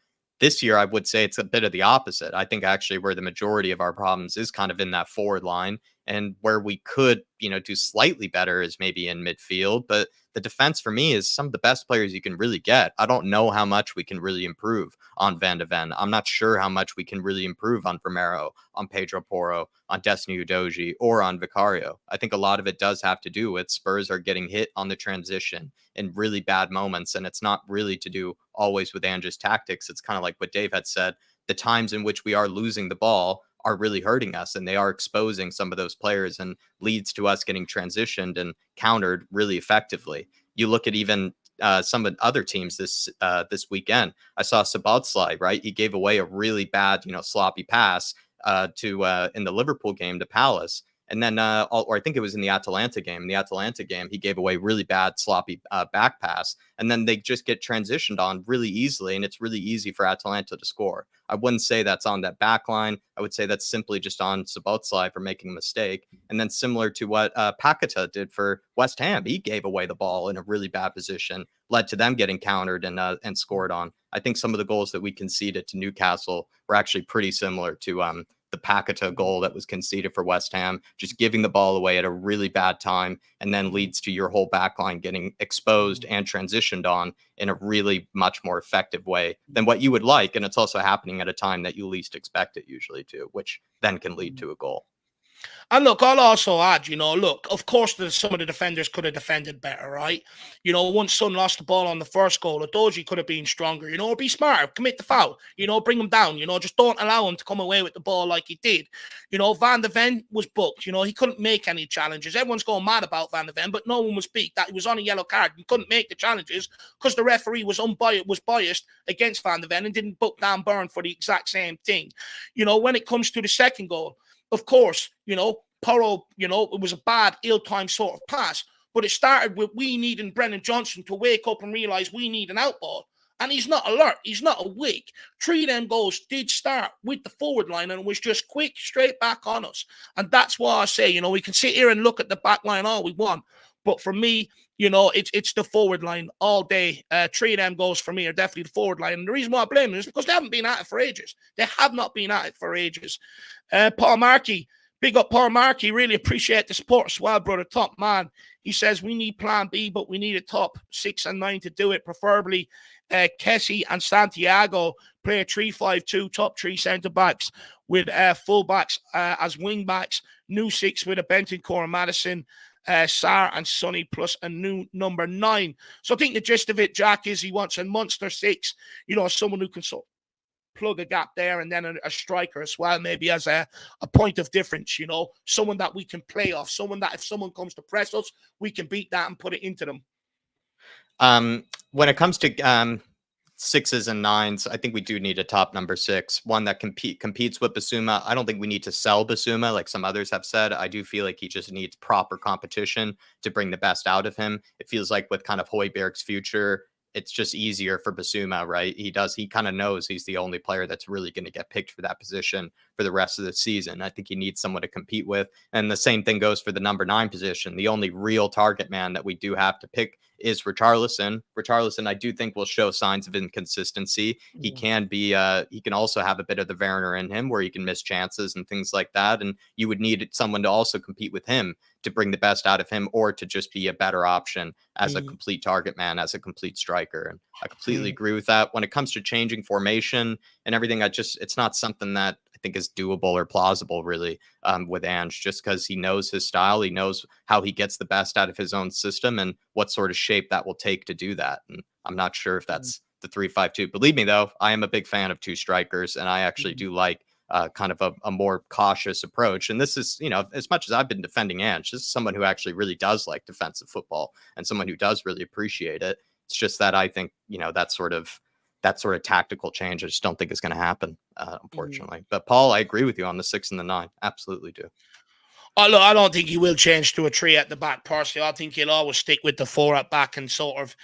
This year, I would say it's a bit of the opposite. I think actually where the majority of our problems is kind of in that forward line, and where we could, do slightly better is maybe in midfield. But the defense for me is some of the best players you can really get. I don't know how much we can really improve on Van de Ven. I'm not sure how much we can really improve on Romero, on Pedro Porro, on Destiny Udogie, or on Vicario. I think a lot of it does have to do with Spurs are getting hit on the transition in really bad moments. And it's not really to do always with Ange's tactics. It's kind of like what Dave had said. The times in which we are losing the ball are really hurting us, and they are exposing some of those players and leads to us getting transitioned and countered really effectively. You look at even some of other teams this weekend. I saw Sabotslai, right? He gave away a really bad, sloppy pass to in the Liverpool game to Palace. And then, or I think it was in the Atalanta game. In the Atalanta game, he gave away really bad, sloppy back pass. And then they just get transitioned on really easily. And it's really easy for Atalanta to score. I wouldn't say that's on that back line. I would say that's simply just on Sabotslai for making a mistake. And then similar to what Paqueta did for West Ham, he gave away the ball in a really bad position, led to them getting countered and scored on. I think some of the goals that we conceded to Newcastle were actually pretty similar to the Paqueta goal that was conceded for West Ham, just giving the ball away at a really bad time, and then leads to your whole backline getting exposed and transitioned on in a really much more effective way than what you would like. And it's also happening at a time that you least expect it usually to, which then can lead to a goal. And look, I'll also add, look, of course, some of the defenders could have defended better, right? Once Son lost the ball on the first goal, Doji could have been stronger, or be smarter, commit the foul, bring him down, just don't allow him to come away with the ball like he did. Van de Ven was booked, he couldn't make any challenges. Everyone's going mad about Van de Ven, but no one will speak that he was on a yellow card. He couldn't make the challenges because the referee was biased against Van de Ven and didn't book Dan Burn for the exact same thing. When it comes to the second goal, of course, Porro, it was a bad, ill-timed sort of pass, but it started with we needing Brennan Johnson to wake up and realise we need an outball. And he's not alert. He's not awake. 3 of them goals did start with the forward line and it was just quick, straight back on us. And that's why I say, we can sit here and look at the back line all we want. But for me, it's the forward line all day. 3 of them goals for me are definitely the forward line. And the reason why I blame them is because they haven't been at it for ages. They have not been at it for ages. Paul Markey, big up Paul Markey. Really appreciate the support as well, brother. Top man. He says we need plan B, but we need a top 6 and 9 to do it. Preferably Kessie and Santiago play a 3-5-2, top 3 centre-backs with full-backs as wing-backs. New 6 with a Bentancur and Madison. Sarr and Sonny plus a new number 9. So I think the gist of it, Jack, is he wants a monster 6, someone who can sort plug a gap there, and then a striker as well, maybe as a point of difference, someone that we can play off, someone that if someone comes to press us, we can beat that and put it into them. When it comes to 6s and 9s, I think we do need a top number 6, one that competes with Bissouma. I don't think we need to sell Bissouma like some others have said. I do feel like he just needs proper competition to bring the best out of him. It feels like with kind of Højbjerg's future, it's just easier for Bissouma, right? He kind of knows he's the only player that's really going to get picked for that position for the rest of the season. I think he needs someone to compete with. And the same thing goes for the number 9 position. The only real target man that we do have to pick is Richarlison. Richarlison, I do think will show signs of inconsistency. He can be, he can also have a bit of the Werner in him where he can miss chances and things like that. And you would need someone to also compete with him to bring the best out of him, or to just be a better option as a complete target man, as a complete striker. And I completely agree with that. When it comes to changing formation and everything, it's not something that I think is doable or plausible really with Ange, just because he knows his style. He knows how he gets the best out of his own system and what sort of shape that will take to do that. And I'm not sure if that's the 3-5-2. Believe me, though, I am a big fan of 2 strikers, and I actually do like kind of a more cautious approach. And this is, as much as I've been defending Ange, this is someone who actually really does like defensive football and someone who does really appreciate it. It's just that I think, that sort of tactical change, I just don't think is going to happen, unfortunately. But Paul, I agree with you on the 6 and the 9. Absolutely do. Look, I don't think he will change to a 3 at the back personally. I think he'll always stick with the 4 at back and sort of,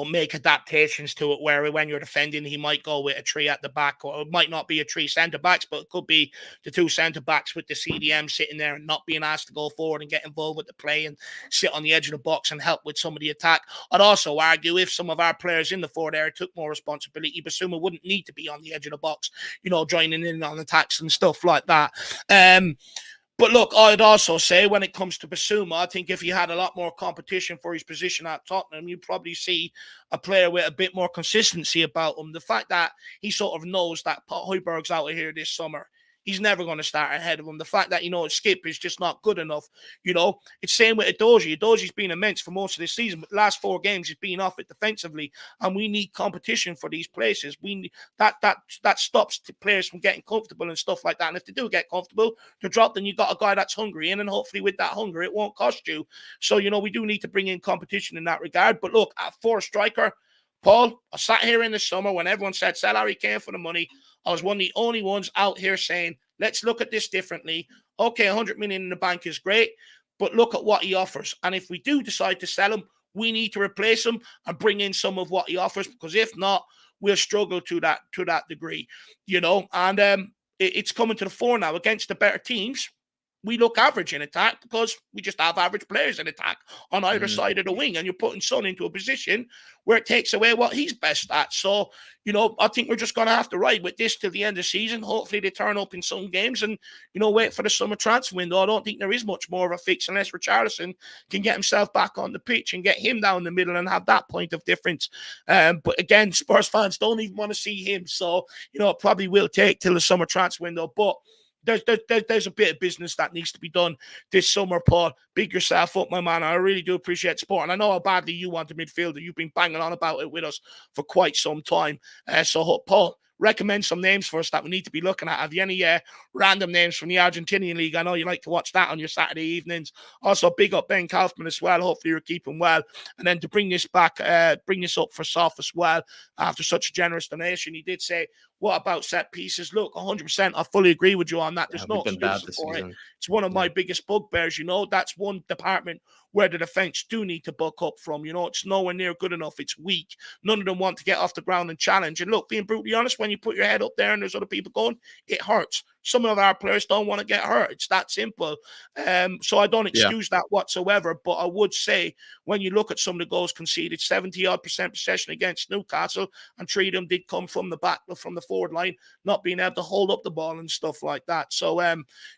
make adaptations to it, where when you're defending, he might go with a 3 at the back, or it might not be a 3 centre-backs, but it could be the 2 centre-backs with the CDM sitting there and not being asked to go forward and get involved with the play and sit on the edge of the box and help with some of the attack. I'd also argue if some of our players in the forward area took more responsibility, Bissouma wouldn't need to be on the edge of the box, joining in on attacks and stuff like that. But look, I'd also say when it comes to Bissouma, I think if he had a lot more competition for his position at Tottenham, you'd probably see a player with a bit more consistency about him. The fact that he sort of knows that Højbjerg's out of here this summer, he's never going to start ahead of him. The fact that, Skip is just not good enough, It's same with Edozie. Edozie's been immense for most of this season, but the last 4 games he's been off it defensively, and we need competition for these places. We need, that stops players from getting comfortable and stuff like that. And if they do get comfortable, they're dropped, then you got a guy that's hungry in, and hopefully with that hunger, it won't cost you. So, we do need to bring in competition in that regard. But look, for a striker, Paul, I sat here in the summer when everyone said sell Harry Kane for the money. I was one of the only ones out here saying, let's look at this differently. Okay, 100 million in the bank is great, but look at what he offers. And if we do decide to sell him, we need to replace him and bring in some of what he offers, because if not, we'll struggle to that degree, And it's coming to the fore now against the better teams. We look average in attack because we just have average players in attack on either side of the wing, and you're putting Son into a position where it takes away what he's best at. So, I think we're just going to have to ride with this till the end of the season. Hopefully they turn up in some games and, wait for the summer transfer window. I don't think there is much more of a fix unless Richarlison can get himself back on the pitch and get him down the middle and have that point of difference. But again, Spurs fans don't even want to see him. So, it probably will take till the summer transfer window. But there's a bit of business that needs to be done this summer, Paul. Big yourself up, my man. I really do appreciate support. And I know how badly you want a midfielder. You've been banging on about it with us for quite some time. So, Paul, recommend some names for us that we need to be looking at. Have you any random names from the Argentinian league? I know you like to watch that on your Saturday evenings. Also, big up Ben Kaufman as well. Hopefully you're keeping well. And then to bring this back, bring this up for Soft as well, after such a generous donation, he did say, what about set pieces? Look, 100%, I fully agree with you on that. There's no excuses for it. It's one of my biggest bugbears, That's one department where the defense do need to buck up from. It's nowhere near good enough. It's weak. None of them want to get off the ground and challenge. And look, being brutally honest, when you put your head up there and there's other people going, it hurts. Some of our players don't want to get hurt. It's that simple. So I don't excuse that whatsoever. But I would say, when you look at some of the goals conceded, 70-odd% possession against Newcastle, and 3 of them did come from the back, from the forward line, not being able to hold up the ball and stuff like that. So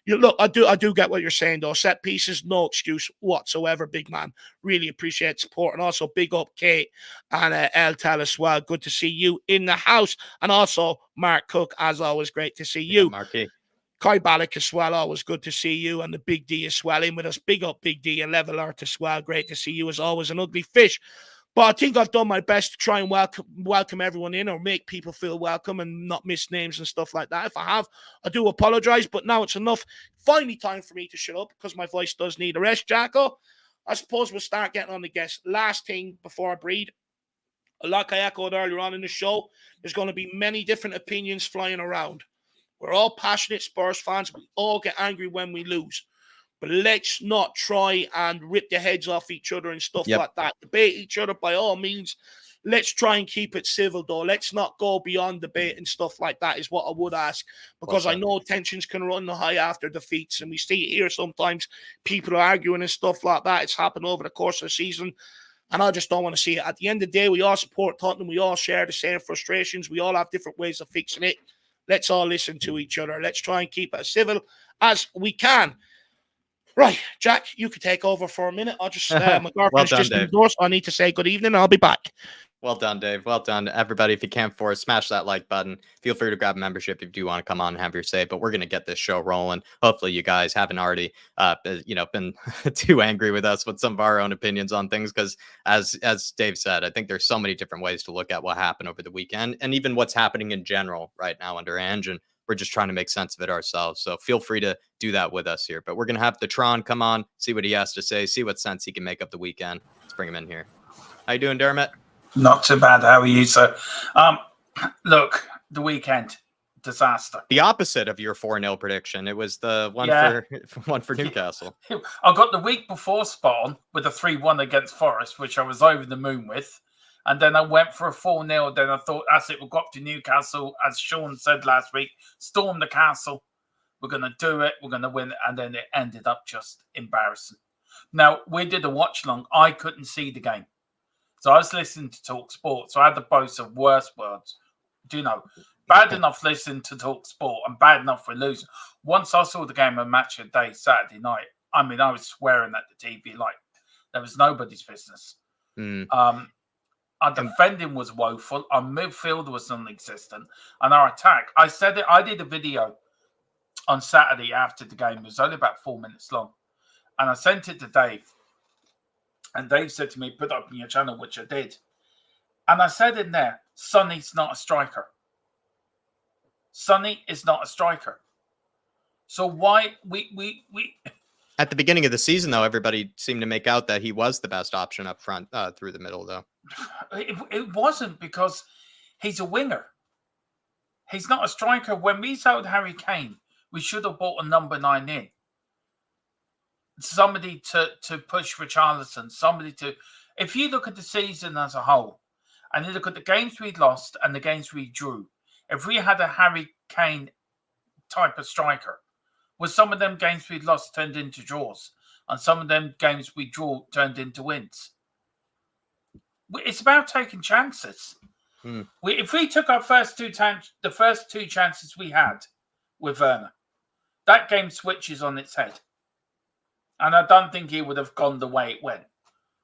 look, I do get what you're saying, though. Set pieces, no excuse whatsoever, big man. Really appreciate support. And also big up Kate and Eltel as well. Good to see you in the house. And also Mark Cook, as always, great to see you. Marky. Kai Ballack as well, always good to see you. And the Big D as well in with us. Big up Big D and Level Art as well. Great to see you as always. An ugly fish. But I think I've done my best to try and welcome everyone in, or make people feel welcome and not miss names and stuff like that. If I have, I do apologize, but now it's enough. Finally time for me to shut up, because my voice does need a rest, Jacko. I suppose we'll start getting on the guests. Last thing before I breathe, like I echoed earlier on in the show, there's going to be many different opinions flying around. We're all passionate Spurs fans. We all get angry when we lose. But let's not try and rip the heads off each other and stuff like that. Debate each other by all means. Let's try and keep it civil, though. Let's not go beyond debate and stuff like that, is what I would ask. Because I know tensions can run high after defeats. And we see it here sometimes. People are arguing and stuff like that. It's happened over the course of the season. And I just don't want to see it. At the end of the day, we all support Tottenham. We all share the same frustrations. We all have different ways of fixing it. Let's all listen to each other. Let's try and keep it as civil as we can. Right, Jack, you could take over for a minute. I'll just, my girlfriend's just indoors, so I need to say good evening. I'll be back. Well done, Dave. Well done, everybody. If you can't afford, smash that like button. Feel free to grab a membership if you do want to come on and have your say. But we're going to get this show rolling. Hopefully, you guys haven't already, been too angry with us with some of our own opinions on things. Because as Dave said, I think there's so many different ways to look at what happened over the weekend, and even what's happening in general right now under ANGE. And we're just trying to make sense of it ourselves. So feel free to do that with us here. But we're going to have the Tron come on, see what he has to say, see what sense he can make of the weekend. Let's bring him in here. How you doing, Dermot? Not too bad. How are you, sir? Look, the weekend, disaster. The opposite of your 4-0 prediction. It was the one for Newcastle. I got the week before spot on with a 3-1 against Forest, which I was over the moon with. And then I went for a 4-0. Then I thought, that's it. We'll go up to Newcastle, as Sean said last week, storm the castle. We're going to do it. We're going to win. And then it ended up just embarrassing. Now, we did a watch long. I couldn't see the game. So I was listening to Talk Sport. So I had the boast of worse words. Bad enough listening to Talk Sport and bad enough for losing. Once I saw the game on Match of the Day Saturday night, I mean, I was swearing at the TV like there was nobody's business. Our defending was woeful. Our midfield was non-existent. And our attack, I said it, I did a video on Saturday after the game. It was only about 4 minutes long. And I sent it to Dave. And Dave said to me, put up on your channel, which I did. And I said in there, Sonny's not a striker. Sonny is not a striker. So why we At the beginning of the season, though, everybody seemed to make out that he was the best option up front through the middle, though. It wasn't, because he's a winger. He's not a striker. When we sold Harry Kane, we should have bought a number 9 in. Somebody to push Richarlison. Somebody to... If you look at the season as a whole, and you look at the games we lost and the games we drew, if we had a Harry Kane type of striker, was some of them games we lost turned into draws, and some of them games we draw turned into wins. It's about taking chances. If we took our the first two chances we had with Werner, that game switches on its head. And I don't think he would have gone the way it went.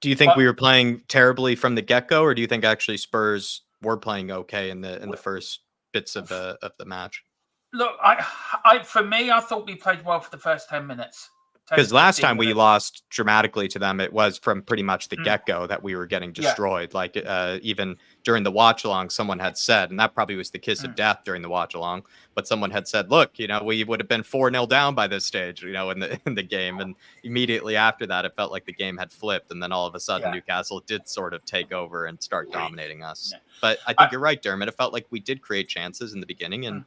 Do you think we were playing terribly from the get-go, or do you think actually Spurs were playing okay in the first bits of the match? Look, for me, I thought we played well for the first 10 minutes. Because last time we lost dramatically to them, it was from pretty much the get-go that we were getting destroyed. Yeah. Like even during the watch-along, someone had said, and that probably was the kiss of death during the watch-along, but someone had said, look, you know, we would have been 4-0 down by this stage, you know, in the game. And immediately after that, it felt like the game had flipped. And then all of a sudden, Newcastle did sort of take over and start dominating us. Yeah. But I think you're right, Dermot. It felt like we did create chances in the beginning, and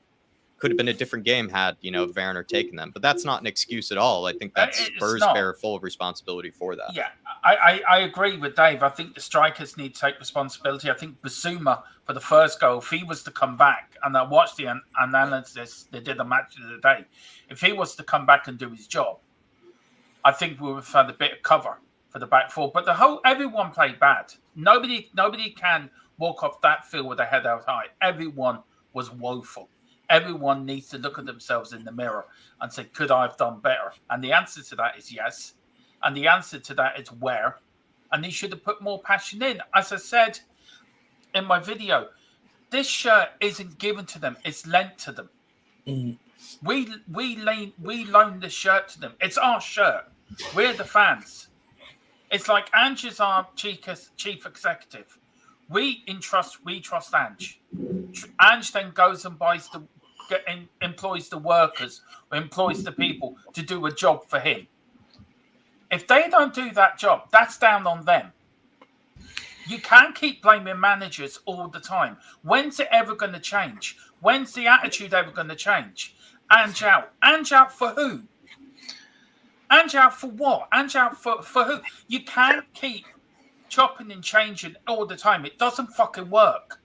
could have been a different game had, you know, Werner taken them. But that's not an excuse at all. I think that Spurs bear full responsibility for that. Yeah, I agree with Dave. I think the strikers need to take responsibility. I think Basuma, for the first goal, if he was to come back, and I watched the analysis, they did the match of the day, if he was to come back and do his job, I think we would have had a bit of cover for the back four. But everyone played bad. Nobody can walk off that field with their head out high. Everyone was woeful. Everyone needs to look at themselves in the mirror and say, could I have done better? And the answer to that is yes. And the answer to that is where. And they should have put more passion in. As I said in my video, this shirt isn't given to them. It's lent to them. We loan this shirt to them. It's our shirt. We're the fans. It's like Ange is our chief executive. We trust Ange. Ange then goes and employs the workers or employs the people to do a job for him. If they don't do that job, that's down on them. You can't keep blaming managers all the time. When's it ever going to change? When's the attitude ever going to change? Ange out. Ange out for who? Ange out for what? Ange out for who? You can't keep chopping and changing all the time. It doesn't fucking work.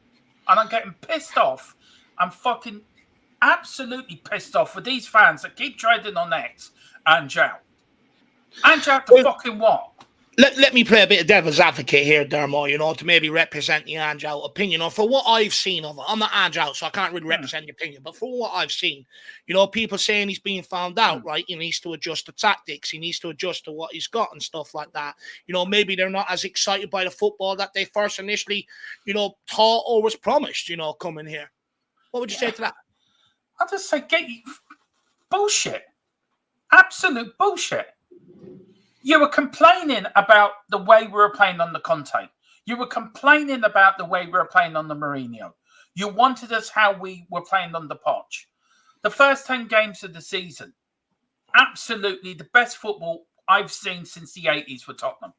And I'm getting pissed off. I'm fucking absolutely pissed off with these fans that keep trading on X. Ange out. Ange out to fucking what? Let me play a bit of devil's advocate here, Dermot, you know, to maybe represent the Ange out opinion. Or for what I've seen of it, I'm not Ange out, so I can't really represent the opinion. But for what I've seen, you know, people saying he's being found out, right? He needs to adjust the tactics. He needs to adjust to what he's got and stuff like that. You know, maybe they're not as excited by the football that they first initially, you know, thought or was promised, you know, coming here. What would you say to that? I'll just say, bullshit. Absolute bullshit. You were complaining about the way we were playing on the Conte. You were complaining about the way we were playing on the Mourinho. You wanted us how we were playing on the Poch. The first 10 games of the season, absolutely the best football I've seen since the 80s for Tottenham.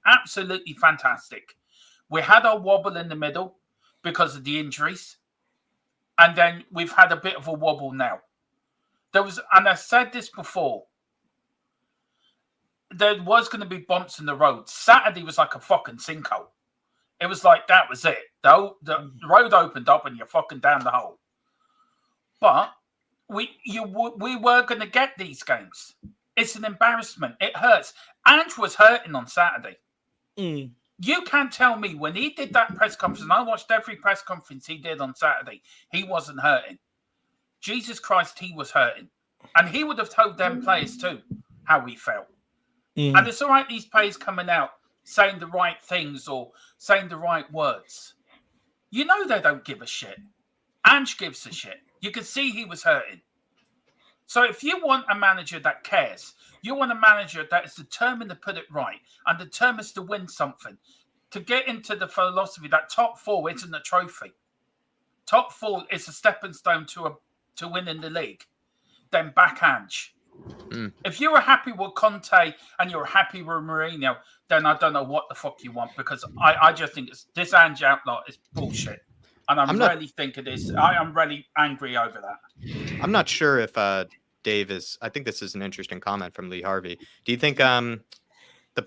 Absolutely fantastic. We had our wobble in the middle because of the injuries. And then we've had a bit of a wobble now. And I said this before, there was going to be bumps in the road. Saturday was like a fucking sinkhole. It was like, that was it. The road opened up and you're fucking down the hole. But we were going to get these games. It's an embarrassment. It hurts. Ange was hurting on Saturday. You can't tell me when he did that press conference, and I watched every press conference he did on Saturday, he wasn't hurting. Jesus Christ, he was hurting. And he would have told them players too how he felt. And it's all right, these players coming out saying the right things or saying the right words. You know they don't give a shit. Ange gives a shit. You could see he was hurting. So if you want a manager that cares, you want a manager that is determined to put it right and determined to win something, to get into the philosophy that top four isn't a trophy. Top four is a stepping stone to winning the league. Then back Ange. If you were happy with Conte and you're happy with Mourinho, then I don't know what the fuck you want, because I just think this Ange outlaw is bullshit. And I am really angry over that. I'm not sure if Dave is, I think this is an interesting comment from Lee Harvey. Do you think the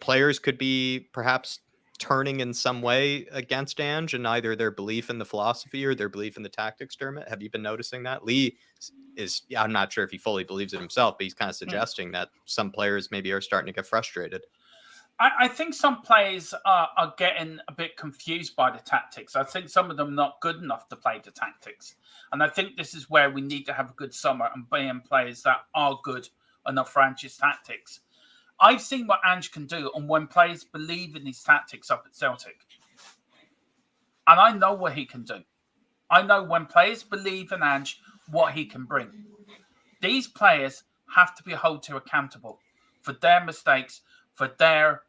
players could be perhaps turning in some way against Ange and either their belief in the philosophy or their belief in the tactics, Dermot? Have you been noticing that? Lee is, I'm not sure if he fully believes it himself, but he's kind of suggesting that some players maybe are starting to get frustrated. I think some players are getting a bit confused by the tactics. I think some of them are not good enough to play the tactics. And I think this is where we need to have a good summer and bring in players that are good enough for Ange's tactics. I've seen what Ange can do, and when players believe in his tactics up at Celtic. And I know what he can do. I know when players believe in Ange, what he can bring. These players have to be held to accountable for their mistakes, for their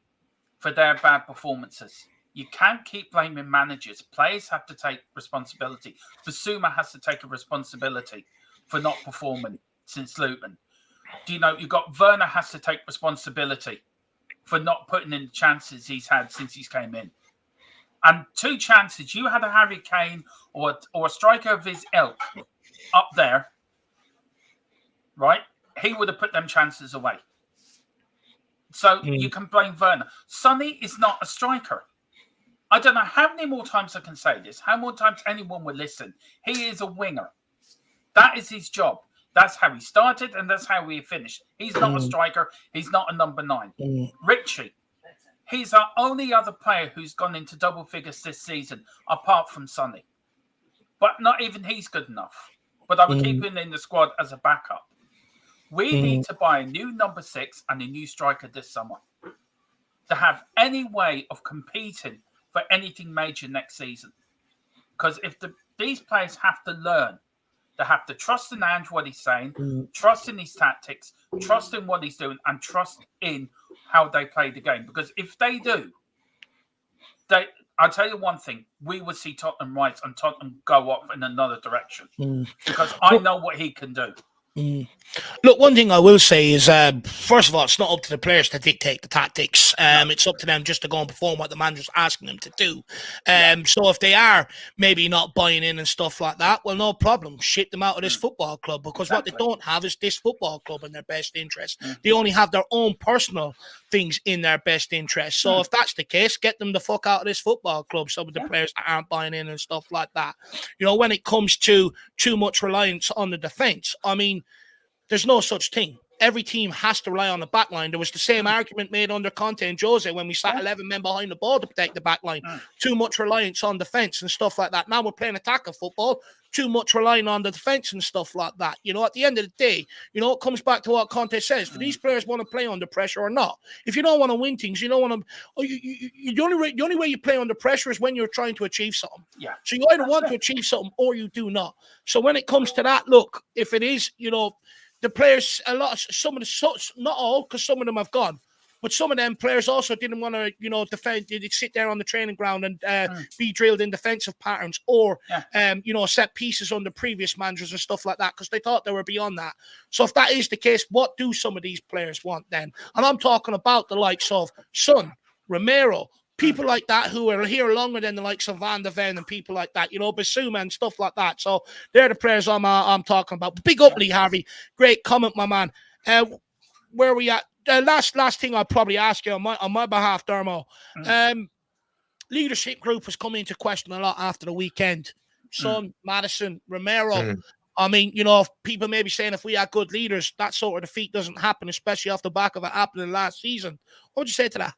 bad performances. You can't keep blaming managers. Players have to take responsibility. Basuma has to take a responsibility for not performing since Luton. You've got Werner has to take responsibility for not putting in the chances he's had since he's came in. And 2 chances, you had a Harry Kane or a striker of his ilk up there, right? He would have put them chances away. So you can blame Werner. Sonny is not a striker. I don't know how many more times I can say this, how more times anyone will listen. He is a winger. That is his job. That's how he started and that's how he finished. He's not a striker. He's not a number 9. Richie, he's our only other player who's gone into double figures this season, apart from Sonny. But not even he's good enough. But I would keep him in the squad as a backup. We need to buy a new number 6 and a new striker this summer to have any way of competing for anything major next season. Because if these players have to learn, they have to trust in Ange, what he's saying, trust in his tactics, trust in what he's doing, and trust in how they play the game. Because if they do, I'll tell you one thing, we will see Tottenham rise and Tottenham go off in another direction. Because I know what he can do. Look, one thing I will say is, first of all, it's not up to the players to dictate the tactics. It's up to them just to go and perform what the manager's asking them to do. So if they are maybe not buying in and stuff like that, well, no problem. Ship them out of this football club, because what they don't have is this football club in their best interest. They only have their own personal things in their best interest. So if that's the case, get them the fuck out of this football club. Some of the players that aren't buying in and stuff like that. When it comes to too much reliance on the defence, I mean, there's no such thing. Every team has to rely on the back line. There was the same argument made under Conte and Jose when we sat 11 men behind the ball to protect the back line. Too much reliance on defence and stuff like that. Now we're playing attacking football. Too much relying on the defence and stuff like that. At the end of the day, it comes back to what Conte says. Do these players want to play under pressure or not? If you don't want to win things, you don't want to. The only way you play under pressure is when you're trying to achieve something. Yeah. So you either want to achieve something or you do not. So when it comes to that, look, if it is, the players, not all, because some of them have gone, but some of them players also didn't want to, defend. They'd sit there on the training ground and be drilled in defensive patterns or, set pieces under previous managers and stuff like that because they thought they were beyond that. So if that is the case, what do some of these players want then? And I'm talking about the likes of Son, Romero, people like that who are here longer than the likes of Van de Ven and people like that, Basuma and stuff like that. So they're the players I'm talking about. But big up, Lee Harvey. Great comment, my man. Where are we at? Last thing I'll probably ask you on my behalf, Dermot. Leadership group has come into question a lot after the weekend. Son, Maddison, Romero. I mean, people may be saying if we had good leaders, that sort of defeat doesn't happen, especially off the back of it happening last season. What would you say to that?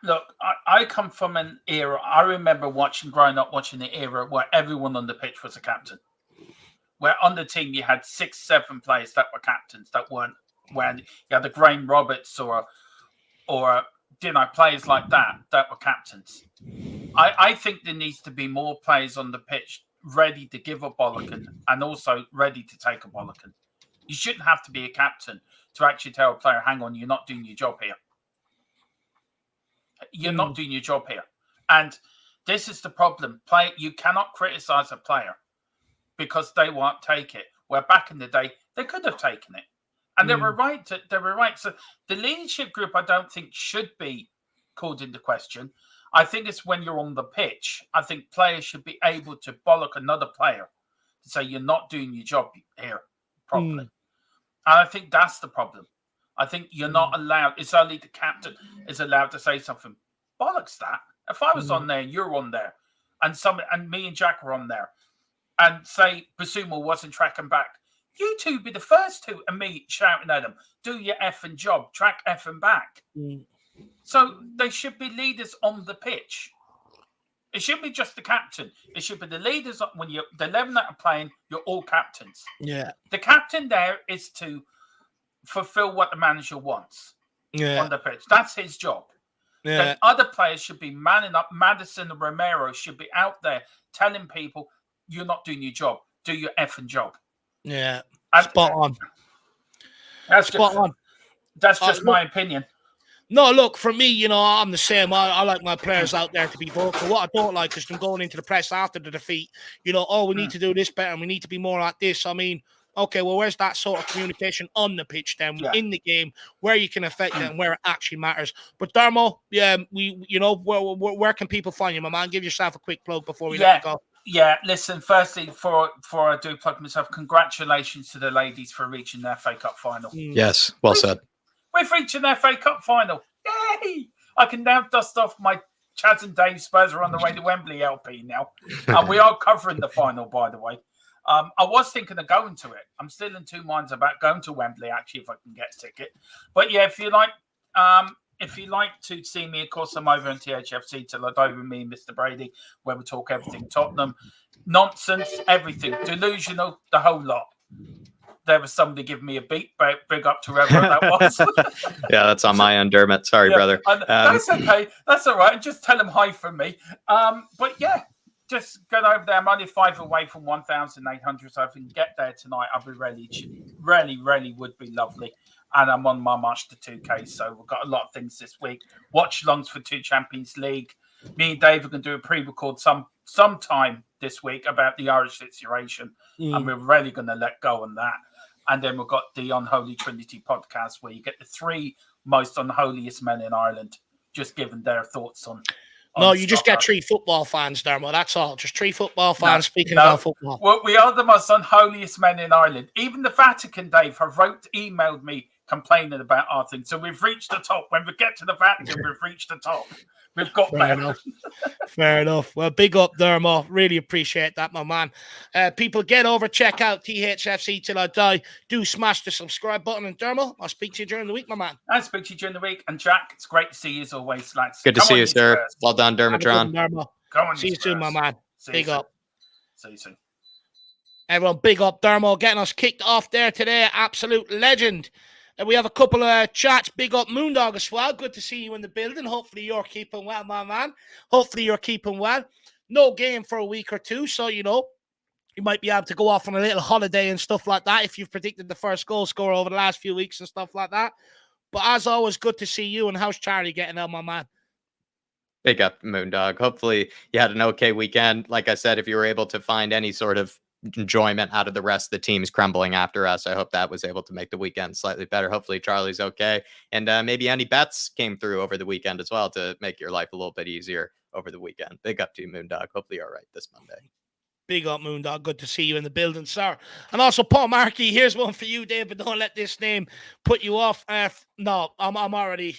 Look, I come from an era. I remember growing up watching the era where everyone on the pitch was a captain. Where on the team you had 6, 7 players that were captains that weren't. When you had the Graham Roberts or players like that were captains. I think there needs to be more players on the pitch ready to give a bollocking and also ready to take a bollocking. You shouldn't have to be a captain to actually tell a player, hang on, you're not doing your job here. You're not doing your job here. And this is the problem. You cannot criticize a player because they won't take it. Where back in the day, they could have taken it. And they were right. So the leadership group, I don't think, should be called into question. I think it's when you're on the pitch. I think players should be able to bollock another player to say you're not doing your job here properly. And I think that's the problem. I think you're not allowed. It's only the captain is allowed to say something. Bollocks that. If I was on there and you're on there, and me and Jack were on there, and say Basuma wasn't tracking back, you two be the first two, and me shouting at them, "Do your effing job, track effing back." So they should be leaders on the pitch. It should be just the captain. It should be the leaders when the 11 that are playing. You're all captains. Yeah. The captain there is to fulfill what the manager wants on the pitch. That's his job. Yeah. Then other players should be manning up. Maddison and Romero should be out there telling people you're not doing your job. do your effing job. Yeah, And spot on. That's Spot just, on. That's just my opinion. No, look, for me, you know, I'm the same. I like my players out there to be vocal. What I don't like is them going into the press after the defeat, you know, oh, we need to do this better and we need to be more like this. I mean, okay, well, where's that sort of communication on the pitch then, in the game, where you can affect it and where it actually matters? But Dermot, where can people find you, my man? Give yourself a quick plug before we let you go. Yeah, listen, firstly, before I do plug myself, congratulations to the ladies for reaching their FA Cup final. Yes, well said. We've reached an FA Cup final. Yay! I can now dust off my Chaz and Dave Spurs are on the way to Wembley LP now. And we are covering the final, by the way. I was thinking of going to it. I'm still in two minds about going to Wembley, actually, if I can get a ticket. But yeah, if you like to see me, of course, I'm over in THFC till I die with me and Mr. Brady, where we talk everything Tottenham. Nonsense, everything. Delusional, the whole lot. There was somebody giving me a beat, but big up to whoever that was. Yeah, that's on my end, Dermot. Sorry, brother. That's okay. That's all right. Just tell them hi from me. But yeah, just get over there. I'm only 5 away from 1,800, so if we can get there tonight, I'll be really would be lovely. And I'm on my march to 2K, so we've got a lot of things this week. Watch longs for 2 Champions League. Me and Dave are going to do a pre-record sometime this week about the Irish situation, and we're really going to let go on that. And then we've got the Unholy Trinity podcast, where you get the 3 most unholiest men in Ireland just giving their thoughts on. No, you just get 3 football fans, Dermot. That's all. Just 3 football fans speaking about football. Well, we are the most unholiest men in Ireland. Even the Vatican, Dave, have emailed me complaining about our thing. So we've reached the top. When we get to the Vatican, we've reached the top. We've got Fair enough. Well, big up, Dermot. Really appreciate that, my man. People, get over, check out THFC Till I Die. Do smash the subscribe button. And Dermot, I'll speak to you during the week, my man. I'll speak to you during the week. And Jack, it's great to see you as always, lads. Good to see you, sir. Well done, Dermatron. Come on, see you soon, my man. Big up. See you soon. Everyone, big up, Dermot, getting us kicked off there today. Absolute legend. And we have a couple of chats. Big up Moondog as well. Good to see you in the building. Hopefully you're keeping well, my man. Hopefully you're keeping well. No game for a week or two, so, you know, you might be able to go off on a little holiday and stuff like that if you've predicted the first goal scorer over the last few weeks and stuff like that. But as always, good to see you. And how's Charlie getting on, my man? Big up, Moondog. Hopefully you had an okay weekend. Like I said, if you were able to find any sort of enjoyment out of the rest of the teams crumbling after us, I hope that was able to make the weekend slightly better. Hopefully Charlie's okay, and maybe any bets came through over the weekend as well to make your life a little bit easier over the weekend. Big up to you, Moondog. Hopefully you're all right this Monday. Big up, Moondog. Good to see you in the building, sir. And also, Paul Markey, here's one for you, Dave, but don't let this name put you off. No, I'm already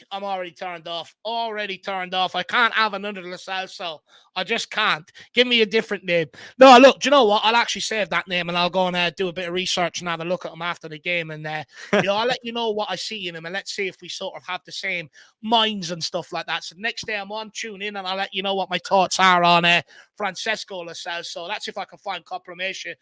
turned off. Already turned off. I can't have another LaSalle, so I just can't. Give me a different name. No, look, do you know what? I'll actually save that name, and I'll go and do a bit of research and have a look at him after the game. And, I'll let you know what I see in him, and let's see if we sort of have the same minds and stuff like that. So next day I'm on, tune in, and I'll let you know what my thoughts are on Francesco LaSalle. So that's if I can find compilations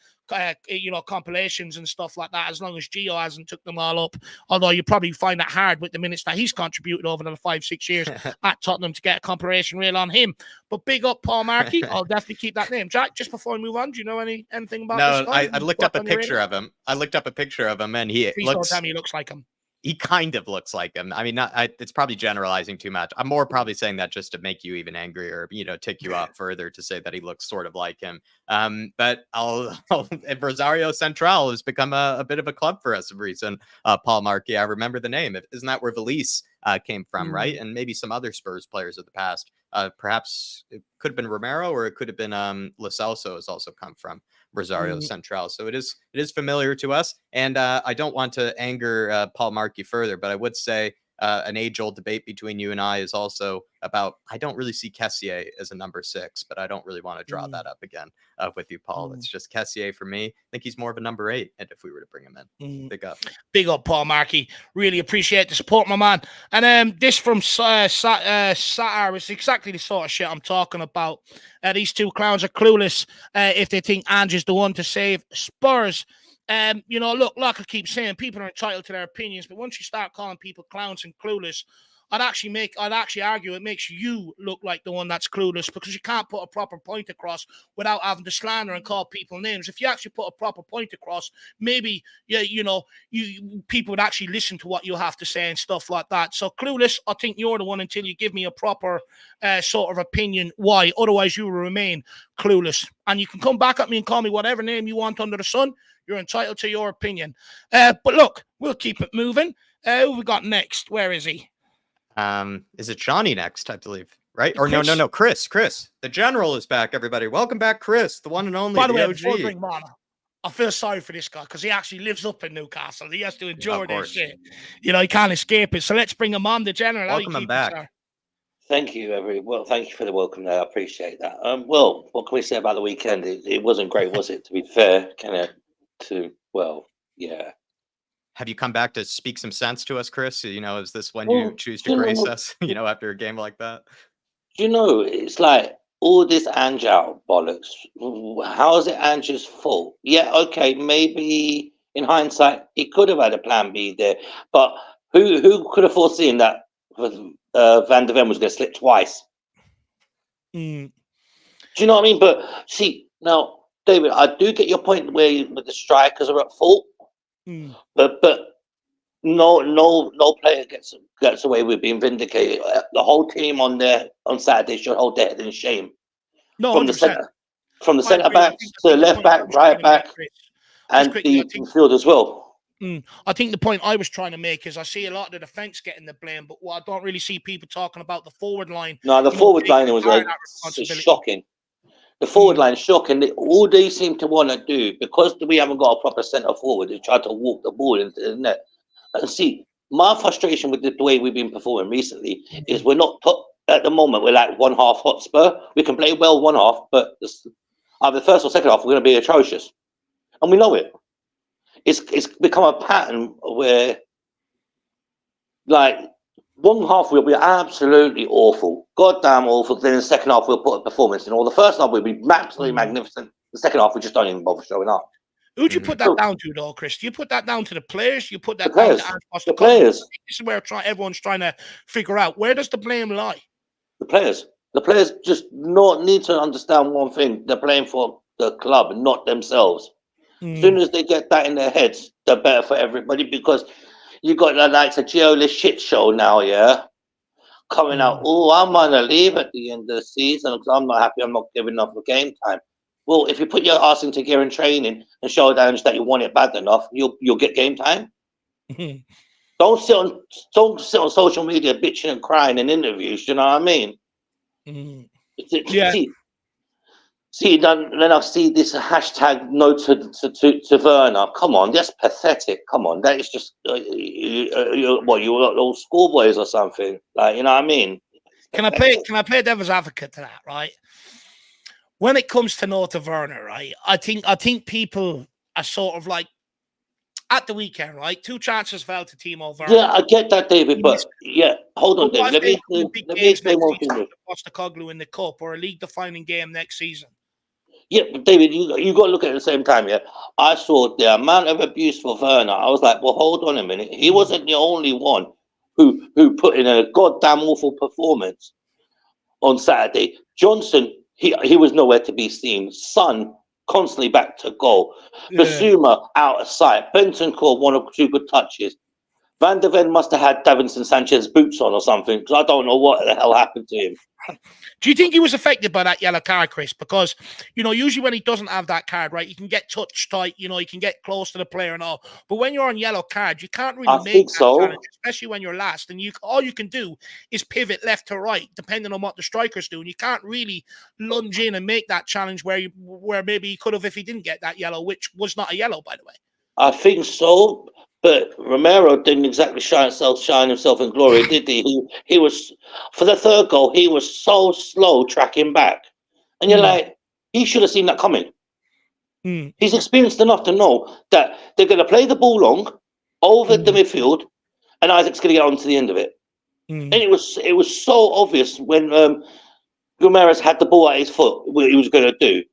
and stuff like that, as long as Gio hasn't took them all up. Although you probably find it hard with the minutes that he's contributed over the 5-6 years at Tottenham to get a compilation reel on him. But big up Paul Markey. I'll definitely keep that name. Jack, just before we move on, do you know anything about this guy? No, I looked up a picture of him. And he Please don't tell me he looks like him. He kind of looks like him. I mean, it's probably generalizing too much. I'm more probably saying that just to make you even angrier, tick you off further to say that he looks sort of like him. But Rosario Central has become a bit of a club for us of recent. Paul Markey, I remember the name. Isn't that where Valise came from, right? And maybe some other Spurs players of the past. Perhaps it could have been Romero, or it could have been Lo Celso has also come from Rosario Central. So it is familiar to us. And I don't want to anger Paul Markey further, but I would say an age-old debate between you and I is also about, I don't really see Kessié as a number 6, but I don't really want to draw that up again with you, Paul. It's just Kessié for me. I think he's more of a number 8, and if we were to bring him in. Big up Paul Markey. Really appreciate the support, my man. And this from Satar is exactly the sort of shit I'm talking about. These two clowns are clueless if they think Ange is the one to save Spurs. Look, like I keep saying, people are entitled to their opinions, but once you start calling people clowns and clueless, I'd actually argue it makes you look like the one that's clueless, because you can't put a proper point across without having to slander and call people names. If you actually put a proper point across, maybe people would actually listen to what you have to say and stuff like that. So clueless, I think you're the one until you give me a proper sort of opinion why. Otherwise, you will remain clueless. And you can come back at me and call me whatever name you want under the sun. You're entitled to your opinion. But look, we'll keep it moving. Who we got next? Where is he? Is it Johnny next, I believe, right? It's Or Chris. no, Chris. The General is back, everybody. Welcome back, Chris, the one and only, By the way, OG. before I bring him on, I feel sorry for this guy because he actually lives up in Newcastle. He has to endure this shit. You know, he can't escape it. So let's bring him on, the General. Welcome him back. Sir? Thank you, everyone. Well, thank you for the welcome there. I appreciate that. Well, what can we say about the weekend? It wasn't great, was it? To be fair, yeah. Have you come back to speak some sense to us, Chris? You know, is this when you choose to grace us, you know, after a game like that? You know, it's like all this ANGE bollocks. How is it ANGE's fault? Yeah, okay, maybe in hindsight, he could have had a plan B there. But who could have foreseen that Van der Ven was going to slip twice? Mm. Do you know what I mean? But see, now, David, I do get your point where with the strikers are at fault. Mm. But no player gets away with being vindicated. The whole team on Saturday should hold their head in shame. No, from 100%. the centre back to the left back, right back, and the midfield as well. I think the point I was trying to make is I see a lot of the defence getting the blame, but I don't really see people talking about the forward line. No, the forward line was shocking. The forward line is shocking. All they seem to want to do, because we haven't got a proper centre forward, is try to walk the ball into the net. And see, my frustration with the way we've been performing recently is we're not at the moment. We're like one half Hotspur. We can play well one half, but either the first or second half we're going to be atrocious, and we know it. It's become a pattern where, like, one half we'll be absolutely awful, goddamn awful. Then in the second half we'll put a performance in. Or the first half we'll be absolutely magnificent. The second half we just don't even bother showing up. Who do you put that down to, though, Chris? Do you put that down to the players? You put that down to the players. This is where everyone's trying to figure out, where does the blame lie? The players. The players just need to understand one thing: they're playing for the club, not themselves. As soon as they get that in their heads, they're better for everybody, because you got the likes of Giolis shit show now, yeah, coming out. Oh, I'm gonna leave at the end of the season because I'm not happy. I'm not giving enough for game time. Well, if you put your ass into gear and training and show down that you want it bad enough, you'll get game time. Don't sit on social media bitching and crying in interviews. You know what I mean? Yeah. See, then I see this hashtag no to Werner. Come on, that's pathetic. Come on, that is just you old schoolboys or something. Like, you know what I mean? Can I play devil's advocate to that, right? When it comes to no to Werner, right? I think people are sort of like, at the weekend, right? 2 chances fell to Timo Werner. Yeah, I get that, David, but yeah, hold on, David. Let me explain one thing. Postecoglou in the cup or a league-defining game next season. Yeah, but David, you got to look at it at the same time. Yeah, I saw the amount of abuse for Werner. I was like, well, hold on a minute. He wasn't the only one who put in a goddamn awful performance on Saturday. Johnson, he was nowhere to be seen. Son constantly back to goal. Basuma out of sight. Bentancur 1 or 2 good touches. Van der Ven must have had Davinson Sanchez boots on or something, because I don't know what the hell happened to him. Do you think he was affected by that yellow card, Chris? Because, you know, usually when he doesn't have that card, right, you can get touch tight, you know, you can get close to the player and all. But when you're on yellow card, you can't really make that challenge, especially when you're last. And all you can do is pivot left to right, depending on what the striker's doing. You can't really lunge in and make that challenge where maybe he could have if he didn't get that yellow, which was not a yellow, by the way. I think so. But Romero didn't exactly shine himself in glory, did he? He was, for the third goal, he was so slow tracking back. And you're like, he should have seen that coming. He's experienced enough to know that they're going to play the ball long over the midfield, and Isaac's going to get on to the end of it. And it was so obvious when Romero's had the ball at his foot, what he was going to do.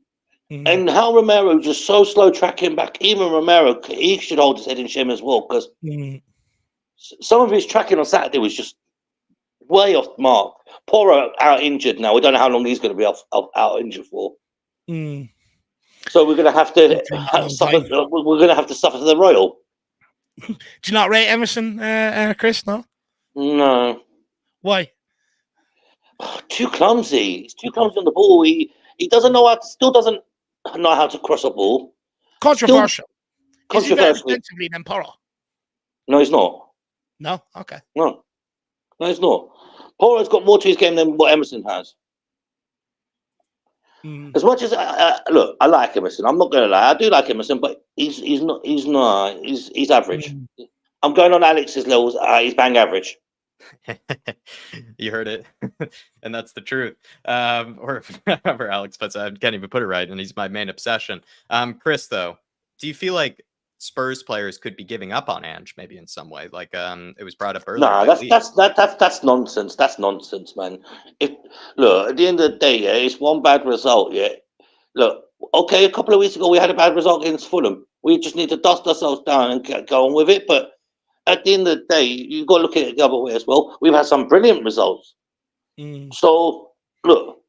And how Romero was just so slow tracking back. Even Romero, he should hold his head in shame as well, because some of his tracking on Saturday was just Way off mark. Pora out injured now. We don't know how long he's going to be out injured for. Mm. So we're going to have to suffer. Time. We're going to have to suffer to the royal. Do you not rate Emerson, Chris? No. No. Why? Too clumsy. He's too clumsy on the ball. He doesn't know how. Still doesn't know how to cross a ball. Controversial. Is he better Controversial. defensively than Pora? No, he's not. No. Okay. No, he's not. Pora's got more to his game than what Emerson has. Mm. As much as look, I like Emerson. I'm not going to lie. I do like Emerson, but he's average. Mm. I'm going on Alex's levels. He's bang average. You heard it. And that's the truth. Or however Alex puts it, I can't even put it right, and he's my main obsession. Chris, though, do you feel like Spurs players could be giving up on Ange maybe in some way? Like it was brought up earlier. Nah, that's nonsense. That's nonsense, man. Look, at the end of the day, yeah, it's one bad result, yeah. Look, okay, a couple of weeks ago we had a bad result against Fulham. We just need to dust ourselves down and get going with it. But at the end of the day, you've got to look at it the other way as well. We've had some brilliant results. Mm. So look,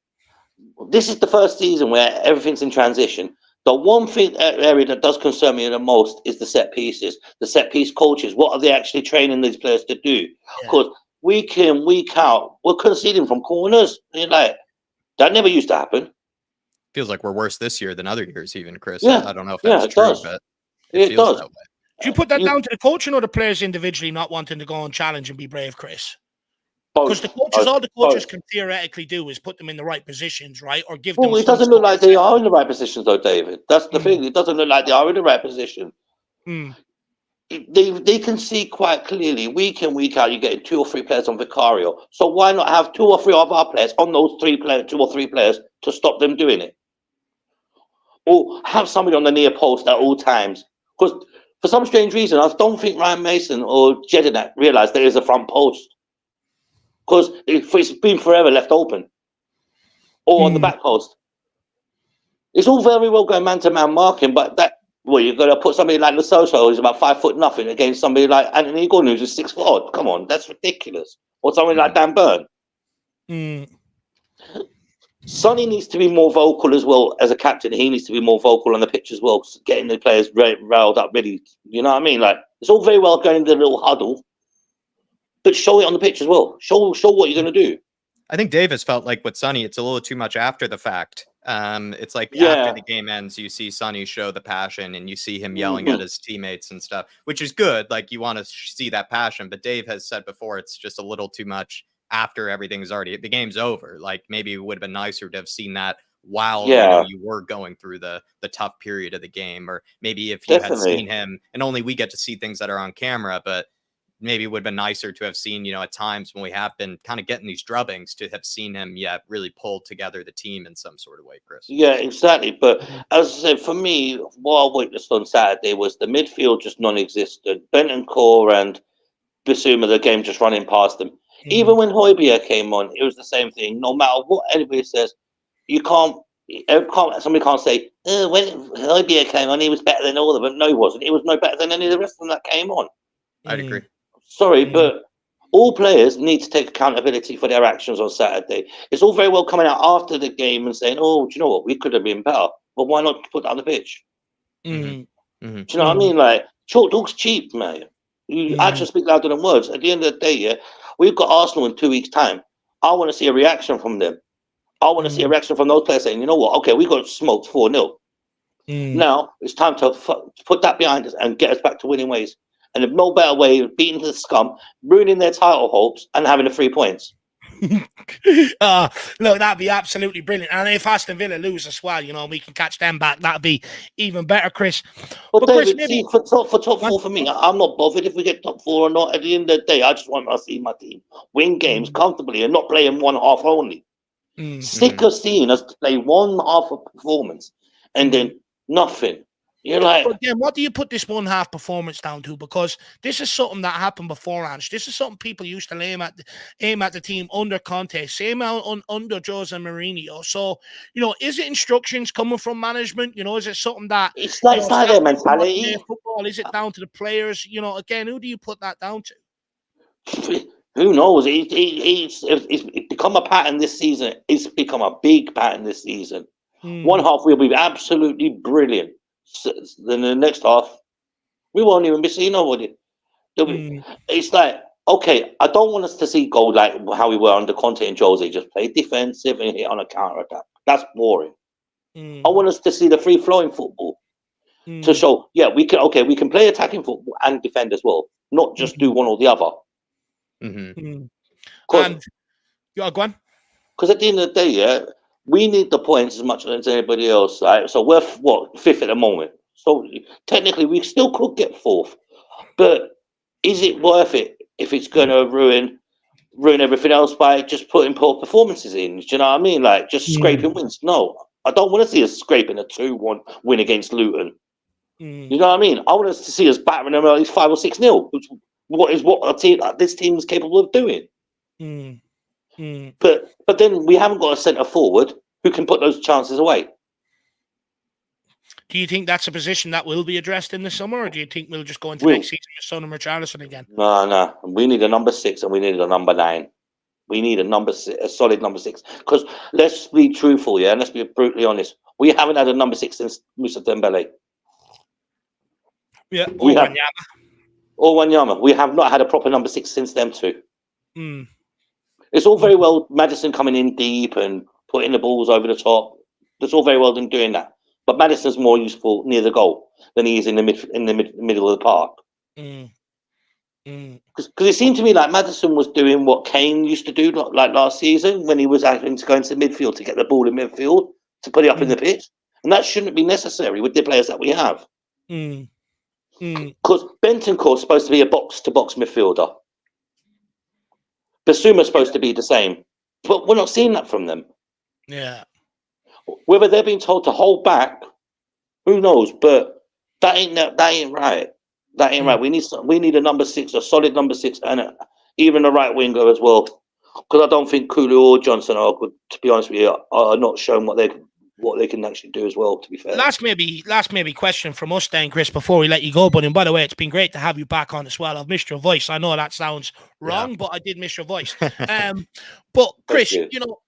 this is the first season where everything's in transition. The one thing area that does concern me the most is the set pieces, the set piece coaches. What are they actually training these players to do? Because week in, week out, we're conceding from corners. And like, that never used to happen. Feels like we're worse this year than other years, even, Chris. Yeah. I don't know if that's true, does. but it feels does. that way. Do you put that down to the coaching or the players individually not wanting to go and challenge and be brave, Chris? Because the coaches, all the coaches can theoretically do is put them in the right positions, right? Or give them. Well, it doesn't look like they are in the right positions, though, David. That's the thing. It doesn't look like they are in the right position. Mm. They can see quite clearly, week in, week out, you're getting 2 or 3 players on Vicario. So why not have 2 or 3 of our players on those 2 or 3 players to stop them doing it? Or have somebody on the near post at all times. Because for some strange reason, I don't think Ryan Mason or Jedinak realised there is a front post. Because it's been forever left open. Or on the back post. It's all very well going man-to-man marking, but you've got to put somebody like Lesotho who's about 5 foot nothing against somebody like Anthony Gordon who's 6 foot odd. Come on, that's ridiculous. Or somebody like Dan Burn. Mm. Sonny needs to be more vocal as well as a captain. He needs to be more vocal on the pitch as well, getting the players riled up, ready. You know what I mean? Like, it's all very well going into the little huddle, but show it on the pitch as well. Show what you're going to do. I think Dave has felt like with Sonny, it's a little too much after the fact. It's like after the game ends, you see Sonny show the passion and you see him yelling at his teammates and stuff, which is good. Like, you want to see that passion, but Dave has said before, it's just a little too much after everything's already, the game's over. Like, maybe it would have been nicer to have seen that while you were going through the tough period of the game, or maybe if you had seen him, and only we get to see things that are on camera, but maybe it would have been nicer to have seen, at times when we have been kind of getting these drubbings, to have seen him, really pull together the team in some sort of way, Chris. Yeah, exactly. But as I said, for me, what I witnessed on Saturday was the midfield just non-existent. Bentancur and Bissouma, the game just running past them. Even when Højbjerg came on, it was the same thing. No matter what anybody says, somebody can't say, when Højbjerg came on, he was better than all of them. No, he wasn't. He was no better than any of the rest of them that came on. I'd agree. Sorry, but all players need to take accountability for their actions on Saturday. It's all very well coming out after the game and saying, "Oh, do you know what? We could have been better." But why not put that on the pitch? Do you know what I mean? Like, short talk's cheap, man. Actions speak louder than words. At the end of the day, we've got Arsenal in 2 weeks' time. I want to see a reaction from them. I want to see a reaction from those players saying, "You know what? Okay, we got smoked 4-0. Now it's time to put that behind us and get us back to winning ways." And there's no better way of beating the scum, ruining their title hopes, and having the 3 points. Look, that'd be absolutely brilliant. And if Aston Villa lose as well, we can catch them back. That'd be even better, Chris. But David, Chris, see, for top 4 for me, I'm not bothered if we get top 4 or not. At the end of the day, I just want to see my team win games comfortably and not play in one half only. Sick of seeing us play one half of performance and then nothing. You're like, but again, what do you put this one half performance down to? Because this is something that happened before Ange. This is something people used to aim at the team under Conte, same under Jose Mourinho. So, is it instructions coming from management? Is it something that it's like their mentality? Football, is it down to the players? Again, who do you put that down to? Who knows? It's become a pattern this season. It's become a big pattern this season. One half will be absolutely brilliant. Then the next half, we won't even be seeing nobody. It's like, okay, I don't want us to see goal like how we were under Conte and Jose, just play defensive and hit on a counter attack. That's boring. I want us to see the free flowing football to show, yeah, we can play attacking football and defend as well, not just do one or the other. And go on. Because at the end of the day, yeah, we need the points as much as anybody else. Right? So we're fifth at the moment. So technically, we still could get fourth, but is it worth it if it's going to ruin everything else by just putting poor performances in? Do you know what I mean? Like just scraping wins. No, I don't want to see us scraping a 2-1 win against Luton. You know what I mean? I want us to see us battering them at least 5 or 6-0, which what a team this team is capable of doing. But then we haven't got a centre forward who can put those chances away. Do you think that's a position that will be addressed in the summer, or do you think we'll just go into next season with Son and Richarlison again? No. We need a number 6 and we need a number 9. We need a solid number 6. Because let's be truthful, yeah, and let's be brutally honest. We haven't had a number 6 since Moussa Dembele. Yeah, or Wanyama. We have not had a proper number 6 since them two. It's all very well Maddison coming in deep and putting the balls over the top. It's all very well them doing that. But Maddison's more useful near the goal than he is in the middle of the park. Because it seemed to me like Maddison was doing what Kane used to do like last season when he was having to go into midfield to get the ball in midfield to put it up in the pitch. And that shouldn't be necessary with the players that we have. Because Bentancur's supposed to be a box-to-box midfielder. Basuma's supposed to be the same. But we're not seeing that from them. Yeah. Whether they're being told to hold back, who knows? But that ain't right. That ain't right. We need a number 6, a solid number 6, and even a right winger as well. Because I don't think Kulu or Johnson are good. To be honest with you, are not showing what they can actually do as well. To be fair. Last maybe question from us then, Chris, before we let you go. But by the way, it's been great to have you back on as well. I've missed your voice. I know that sounds wrong, but I did miss your voice. But Chris, you know.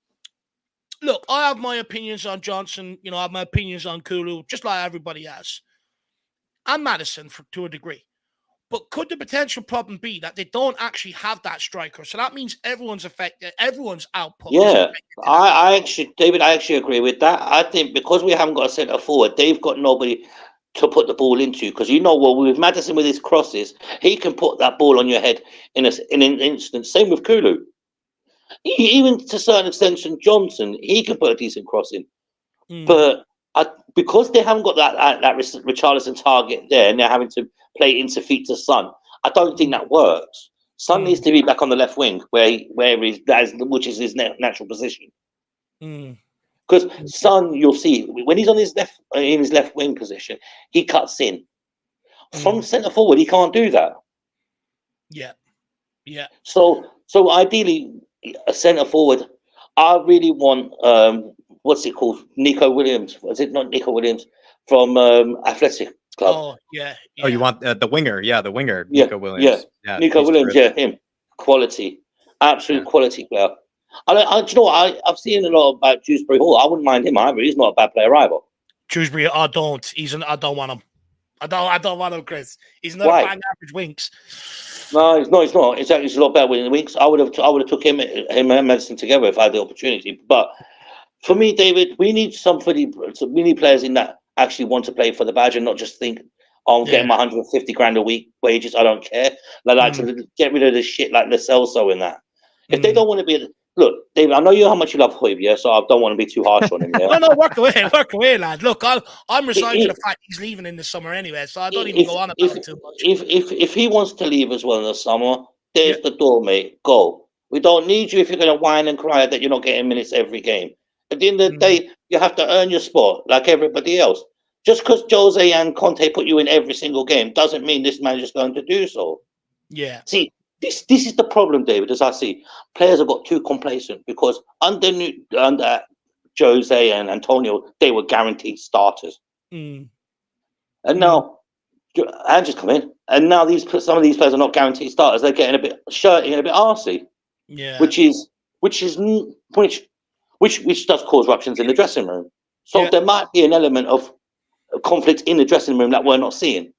Look, I have my opinions on Johnson. You know, I have my opinions on Kulu, just like everybody has. And Maddison to a degree. But could the potential problem be that they don't actually have that striker? So that means everyone's affected, everyone's output. Yeah, I actually agree with that. I think because we haven't got a centre forward, they've got nobody to put the ball into. Because with Maddison with his crosses, he can put that ball on your head in an instant. Same with Kulu. Even to a certain extent, Johnson, he can put a decent cross in. But because they haven't got that Richarlison target there, and they're having to play into feet to Son, I don't think that works. Son needs to be back on the left wing, which is his natural position. Because Son, you'll see when he's on his left wing position, he cuts in. From centre forward, he can't do that. Yeah. So ideally, a centre forward. I really want what's it called? Nico Williams. Was it not Nico Williams from Athletic Club? Oh yeah. Oh, you want the winger? Yeah, the winger. Yeah, Nico Williams. Yeah, Nico Williams. Terrific. Yeah, him. Quality, absolute quality player. Do you know what? I've seen a lot about Dewsbury Hall. I wouldn't mind him either. He's not a bad player either. Dewsbury, I don't want him. I don't want him, Chris. He's not a bang average Winks. No, he's not. It's actually a lot better with the Winks. I would have took him and Madison together if I had the opportunity. But for me, David, we need players in that actually want to play for the badge and not just think, I'm getting my 150 grand a week wages. I don't care. Like to get rid of this shit like Lo Celso and that. If they don't want to be, look, David, I know how much you love Hoyb, yeah. So I don't want to be too harsh on him. Yeah? No, work away, lad. Look, I'm resigned to the fact he's leaving in the summer anyway, so I don't even go on about it too much. If he wants to leave as well in the summer, there's the door, mate. Go. We don't need you if you're going to whine and cry that you're not getting minutes every game. At the end of the day, you have to earn your spot like everybody else. Just because Jose and Conte put you in every single game doesn't mean this manager's going to do so. Yeah. See, this is the problem, David, as I see. Players have got too complacent because under Jose and Antonio, they were guaranteed starters. And now Ange's come in, and now some of these players are not guaranteed starters. They're getting a bit shirty and a bit arsey. Yeah. Which does cause ruptions in the dressing room. So there might be an element of conflict in the dressing room that we're not seeing.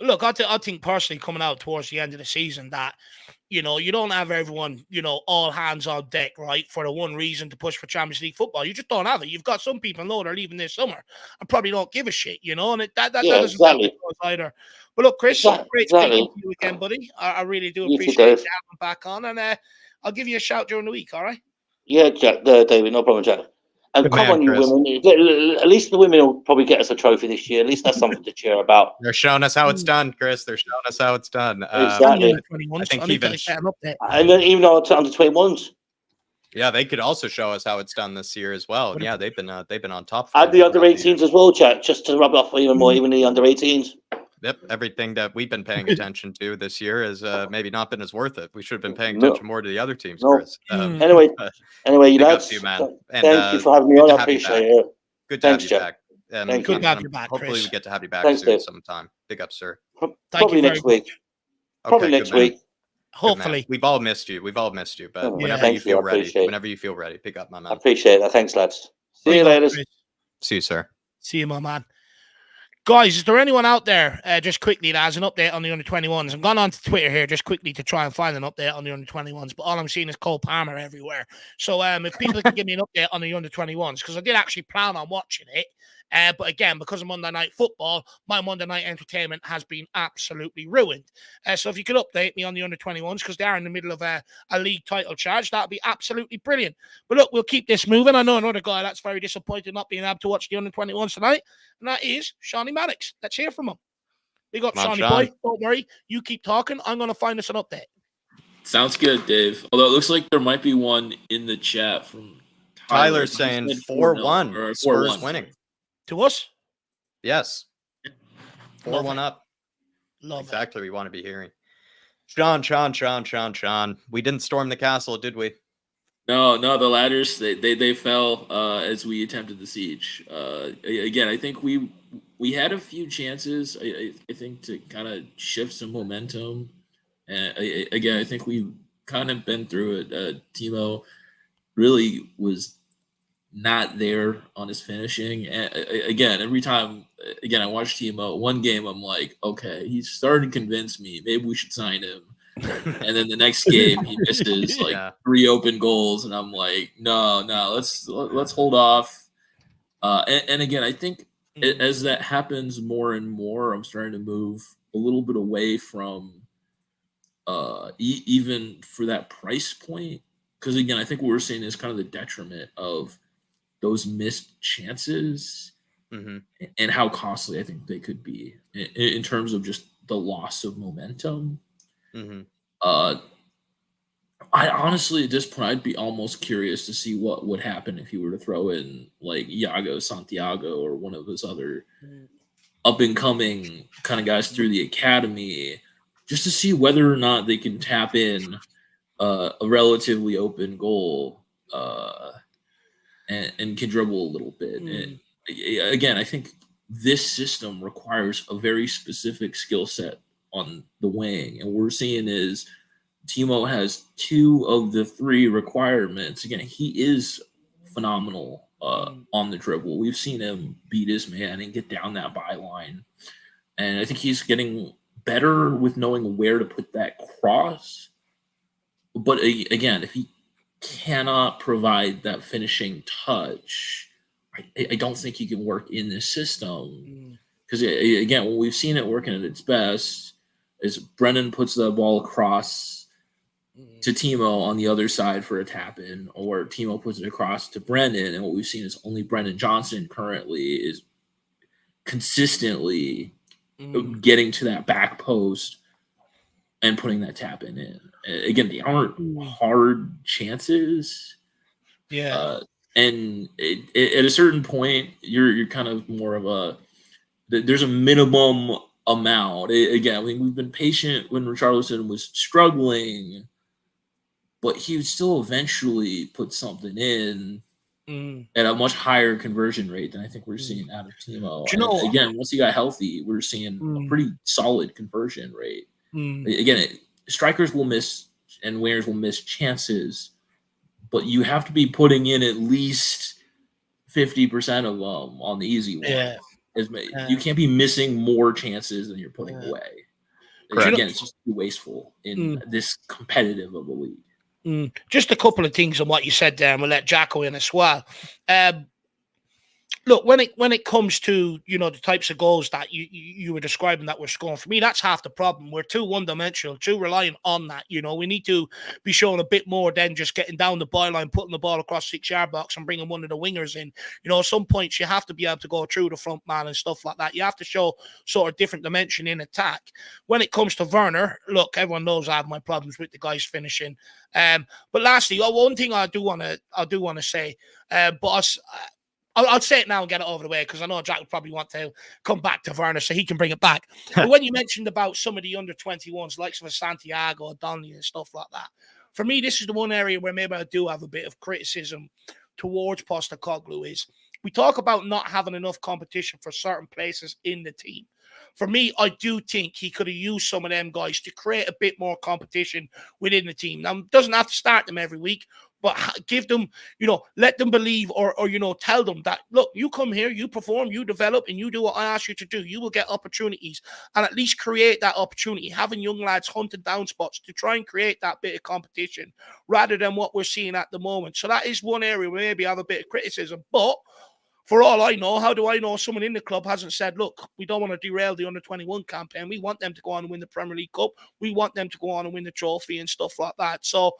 Look, I think personally, coming out towards the end of the season, that you don't have everyone, all hands on deck, right, for the one reason to push for Champions League football. You just don't have it. You've got some people know they're leaving this summer and probably don't give a shit, and that doesn't help us either. But look, Chris, great speaking to you again, buddy. I really do appreciate you having back on, and I'll give you a shout during the week. All right? Yeah, Jack, David, no problem, Jack. And Good come man, on, you Chris. women. At least the women will probably get us a trophy this year. At least that's something to cheer about. They're showing us how it's done, Chris. They're showing us how it's done. Exactly. I think even and then even though under 21s. Yeah, they could also show us how it's done this year as well. And yeah, they've been on top. And the under 18s as well, Jack, just to rub off even more, even the under 18s. Yep, everything that we've been paying attention to this year has maybe not been as worth it. We should have been paying attention more to the other teams, Chris. Anyway, you lads, you, man. And, thank you for having me on. I appreciate it. Good to have you back. Good to have you back, hopefully Chris. we get to have you back soon sometime. Big up, sir. Probably next week. Probably next week. Hopefully. We've all missed you. But whenever you feel ready, pick up, my man. I appreciate that. Thanks, lads. See you later. See you, sir. See you, my man. Guys, is there anyone out there, just quickly, that has an update on the under-21s? I'm going on to Twitter here just quickly to try and find an update on the under-21s, but all I'm seeing is Cole Palmer everywhere. So if people can give me an update on the under-21s, because I did actually plan on watching it, but again, because of Monday Night Football, my Monday night entertainment has been absolutely ruined. So if you could update me on the under-21s, because they are in the middle of a league title charge, that would be absolutely brilliant. But look, we'll keep this moving. I know another guy that's very disappointed not being able to watch the under-21s tonight, and that is Shawnee Maddox. Let's hear from him. Big up, Shawnee boy. Don't worry. You keep talking. I'm going to find us an update. Sounds good, Dave. Although it looks like there might be one in the chat from Tyler saying 4-1. Spurs winning. To us? Yes. 4-1 up. Love exactly what we want to be hearing. Sean. We didn't storm the castle, did we? No, the ladders, they fell as we attempted the siege. Again, I think we had a few chances, I think, to kind of shift some momentum. And again, I think we've kind of been through it. Timo really was not there on his finishing. And again, every time I watch Timo, one game I'm like, okay, he's starting to convince me. Maybe we should sign him. And then the next game he misses like 3 open goals, and I'm like, no, let's hold off. And again, I think as that happens more and more, I'm starting to move a little bit away from even for that price point, because again, I think what we're seeing is kind of the detriment of those missed chances and how costly I think they could be in terms of just the loss of momentum. I honestly, at this point, I'd be almost curious to see what would happen if you were to throw in like Iago Santiago or one of those other up and coming kind of guys through the academy, just to see whether or not they can tap in a relatively open goal and can dribble a little bit. And again, I think this system requires a very specific skill set on the wing. And what we're seeing is Timo has 2 of the 3 requirements. Again, he is phenomenal on the dribble. We've seen him beat his man and get down that byline. And I think he's getting better with knowing where to put that cross. But again, if he cannot provide that finishing touch, I don't think he can work in this system. Because again, when we've seen it working at its best is Brennan puts the ball across to Timo on the other side for a tap in, or Timo puts it across to Brennan, and what we've seen is only Brennan Johnson currently is consistently getting to that back post and putting that tap in. Again, they aren't hard chances. Yeah. And at a certain point, you're kind of more of there's a minimum amount. Again, I mean, we've been patient when Richarlison was struggling, but he would still eventually put something in. at a much higher conversion rate than I think we're seeing out of Timo. Do you know, again, once he got healthy, we're seeing a pretty solid conversion rate. Again, strikers will miss and wingers will miss chances, but you have to be putting in at least 50% of them on the easy one. You can't be missing more chances than you're putting away. Again, it's just too wasteful in this competitive of a league. Just a couple of things on what you said there, and we'll let Jacko in as well. Look, when it comes to, you know, the types of goals that you were describing that we're scoring, for me, that's half the problem. We're too one-dimensional, too reliant on that. You know, we need to be showing a bit more than just getting down the byline, putting the ball across 6-yard box and bringing one of the wingers in. You know, at some points you have to be able to go through the front man and stuff like that. You have to show sort of different dimension in attack. When it comes to Werner, look, everyone knows I have my problems with the guys finishing. But lastly, one thing I do want to say, but I'll say it now and get it over the way, because I know Jack would probably want to come back to Werner so he can bring it back. But when you mentioned about some of the under-21s, like some of Santiago, Donnelly and stuff like that, for me, this is the one area where maybe I do have a bit of criticism towards Postecoglou is we talk about not having enough competition for certain places in the team. For me, I do think he could have used some of them guys to create a bit more competition within the team. Now, doesn't have to start them every week, but give them, you know, let them believe or you know, tell them that, look, you come here, you perform, you develop, and you do what I ask you to do. You will get opportunities, and at least create that opportunity, having young lads hunting down spots to try and create that bit of competition rather than what we're seeing at the moment. So that is one area where maybe I have a bit of criticism, but for all I know, how do I know someone in the club hasn't said, look, we don't want to derail the under-21 campaign. We want them to go on and win the Premier League Cup. We want them to go on and win the trophy and stuff like that. So,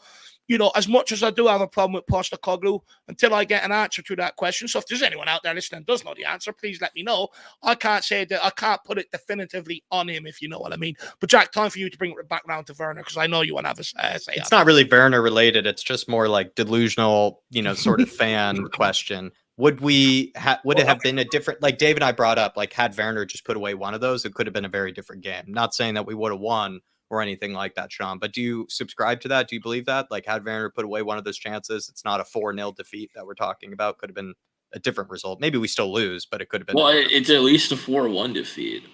you know, as much as I do have a problem with Postecoglou, until I get an answer to that question, so if there's anyone out there listening does know the answer, please let me know. I can't say that, I can't put it definitively on him, if you know what I mean. But Jack, time for you to bring it back round to Werner, because I know you want to have a say. It's not really Werner related. It's just more like delusional, you know, sort of fan question. Would it have been a different, like Dave and I brought up, like had Werner just put away one of those, it could have been a very different game. Not saying that we would have won or anything like that, Sean, but do you subscribe to that? Do you believe that? Like had Werner put away one of those chances, it's not a 4-0 defeat that we're talking about. Could have been a different result. Maybe we still lose, but it could have been. Well, it's at least a 4-1 defeat.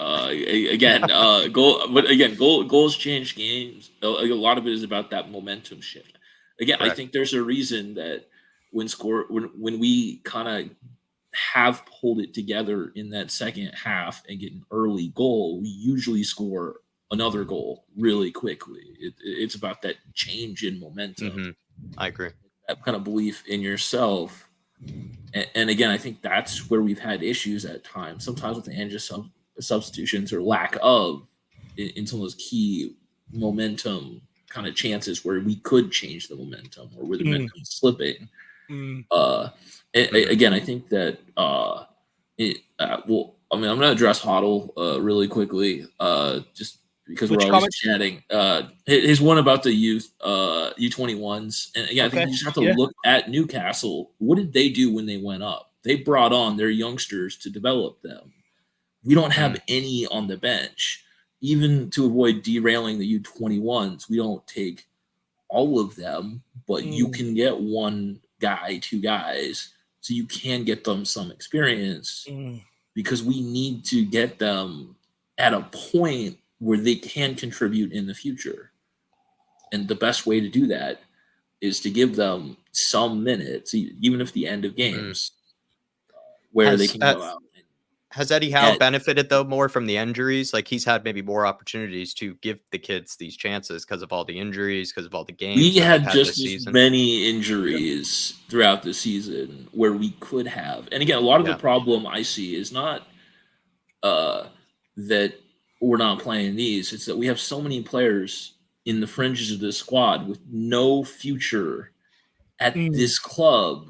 Goals change games. A lot of it is about that momentum shift. Again, correct. I think there's a reason that when we kind of have pulled it together in that second half and get an early goal, we usually score another goal really quickly. It's about that change in momentum. Mm-hmm. I agree. That kind of belief in yourself. And again, I think that's where we've had issues at times. Sometimes with the ANGE substitutions or lack of in some of those key momentum kind of chances where we could change the momentum or where the momentum is slipping. Again, I think that I'm going to address Hoddle really quickly, just because we're always chatting. His one about the youth U21s, and again, I think you just have to look at Newcastle. What did they do when they went up? They brought on their youngsters to develop them. We don't have any on the bench, even to avoid derailing the U21s. We don't take all of them, but you can get one guy, two guys, so you can get them some experience because we need to get them at a point where they can contribute in the future. And the best way to do that is to give them some minutes, even if the end of games, where they can go out. Has Eddie Howe benefited, though, more from the injuries? Like, he's had maybe more opportunities to give the kids these chances because of all the injuries, because of all the games. We had just as many injuries throughout the season where we could have. And again, a lot of the problem I see is not that we're not playing these. It's that we have so many players in the fringes of this squad with no future at this club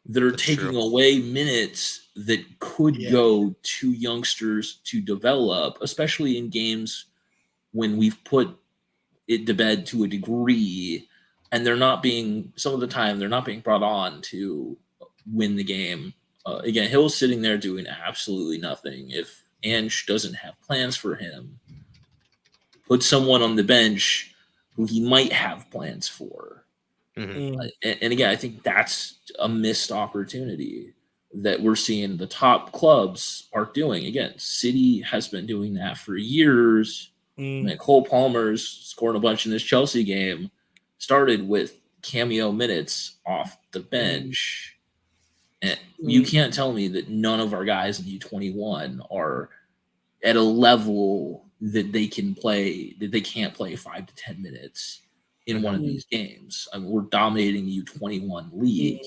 that are taking away minutes that could go to youngsters to develop, especially in games when we've put it to bed to a degree, and some of the time they're not being brought on to win the game. Again, Hill's sitting there doing absolutely nothing. If Ange doesn't have plans for him, put someone on the bench who he might have plans for. And again, I think that's a missed opportunity that we're seeing the top clubs are doing. Again, City has been doing that for years. Cole Palmer's scoring a bunch in this Chelsea game started with cameo minutes off the bench. And you can't tell me that none of our guys in U21 are at a level that they can play, that they can't play 5 to 10 minutes in one of these games. I mean, we're dominating the U21 league.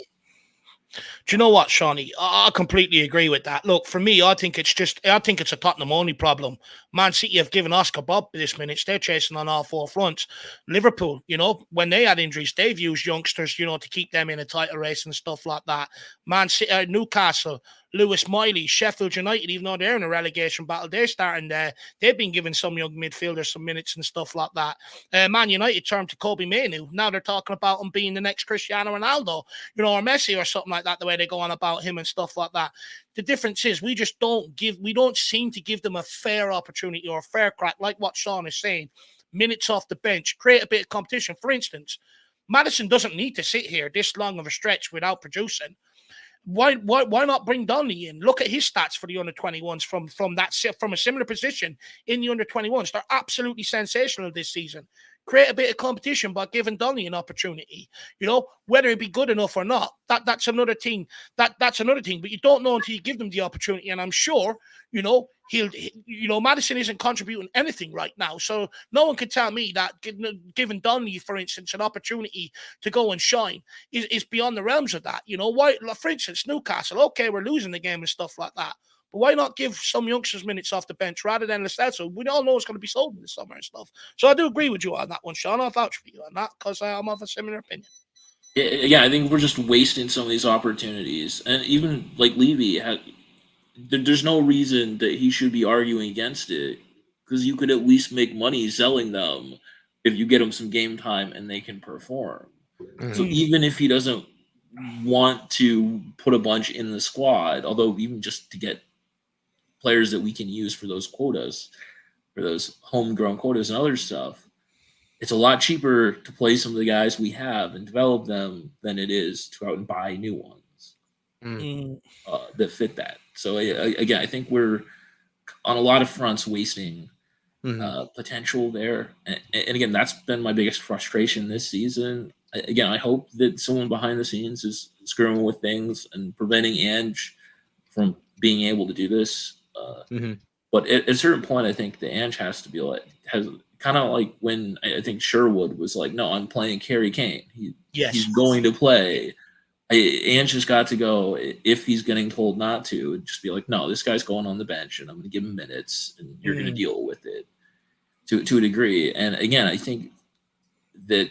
Do you know what, Shawnee? I completely agree with that. Look, for me, I think it's a Tottenham only problem. Man City have given Oscar Bob this minutes. They're chasing on all four fronts. Liverpool, when they had injuries, they've used youngsters, to keep them in a title race and stuff like that. Man City, Newcastle, Lewis Miley, Sheffield United, even though they're in a relegation battle, they're starting there. They've been giving some young midfielders some minutes and stuff like that. Man United turned to Kobe Mainoo. Now they're talking about him being the next Cristiano Ronaldo, or Messi or something like that, the way they go on about him and stuff like that. The difference is we don't seem to give them a fair opportunity or a fair crack, like what Sean is saying. Minutes off the bench, create a bit of competition. For instance, Maddison doesn't need to sit here this long of a stretch without producing. Why not bring Donnelly in? Look at his stats for the under-21s from a similar position in the under-21s. They're absolutely sensational this season. Create a bit of competition by giving Donnelly an opportunity. Whether it be good enough or not, that's another thing. That's another thing. But you don't know until you give them the opportunity. And I'm sure, Maddison isn't contributing anything right now. So no one can tell me that giving Donnelly, for instance, an opportunity to go and shine is beyond the realms of that. Why? For instance, Newcastle. Okay, we're losing the game and stuff like that. But why not give some youngsters minutes off the bench rather than Lascelles? We all know it's going to be sold in the summer and stuff. So I do agree with you on that one, Sean. I'll vouch for you on that because I'm of a similar opinion. Yeah, I think we're just wasting some of these opportunities. And even like Levy, there's no reason that he should be arguing against it because you could at least make money selling them if you get them some game time and they can perform. So even if he doesn't want to put a bunch in the squad, although even just to get players that we can use for those quotas, for those homegrown quotas and other stuff, it's a lot cheaper to play some of the guys we have and develop them than it is to go out and buy new ones that fit that. So again, I think we're on a lot of fronts wasting potential there. And again, that's been my biggest frustration this season. Again, I hope that someone behind the scenes is screwing with things and preventing Ange from being able to do this. But at a certain point, I think the Ange has to be has kind of like when I think Sherwood was like, no, I'm playing Kerry Kane. He's going to play. Ange has got to go if he's getting told not to. Just be like, no, this guy's going on the bench, and I'm going to give him minutes, and you're going to deal with it to a degree. And again, I think that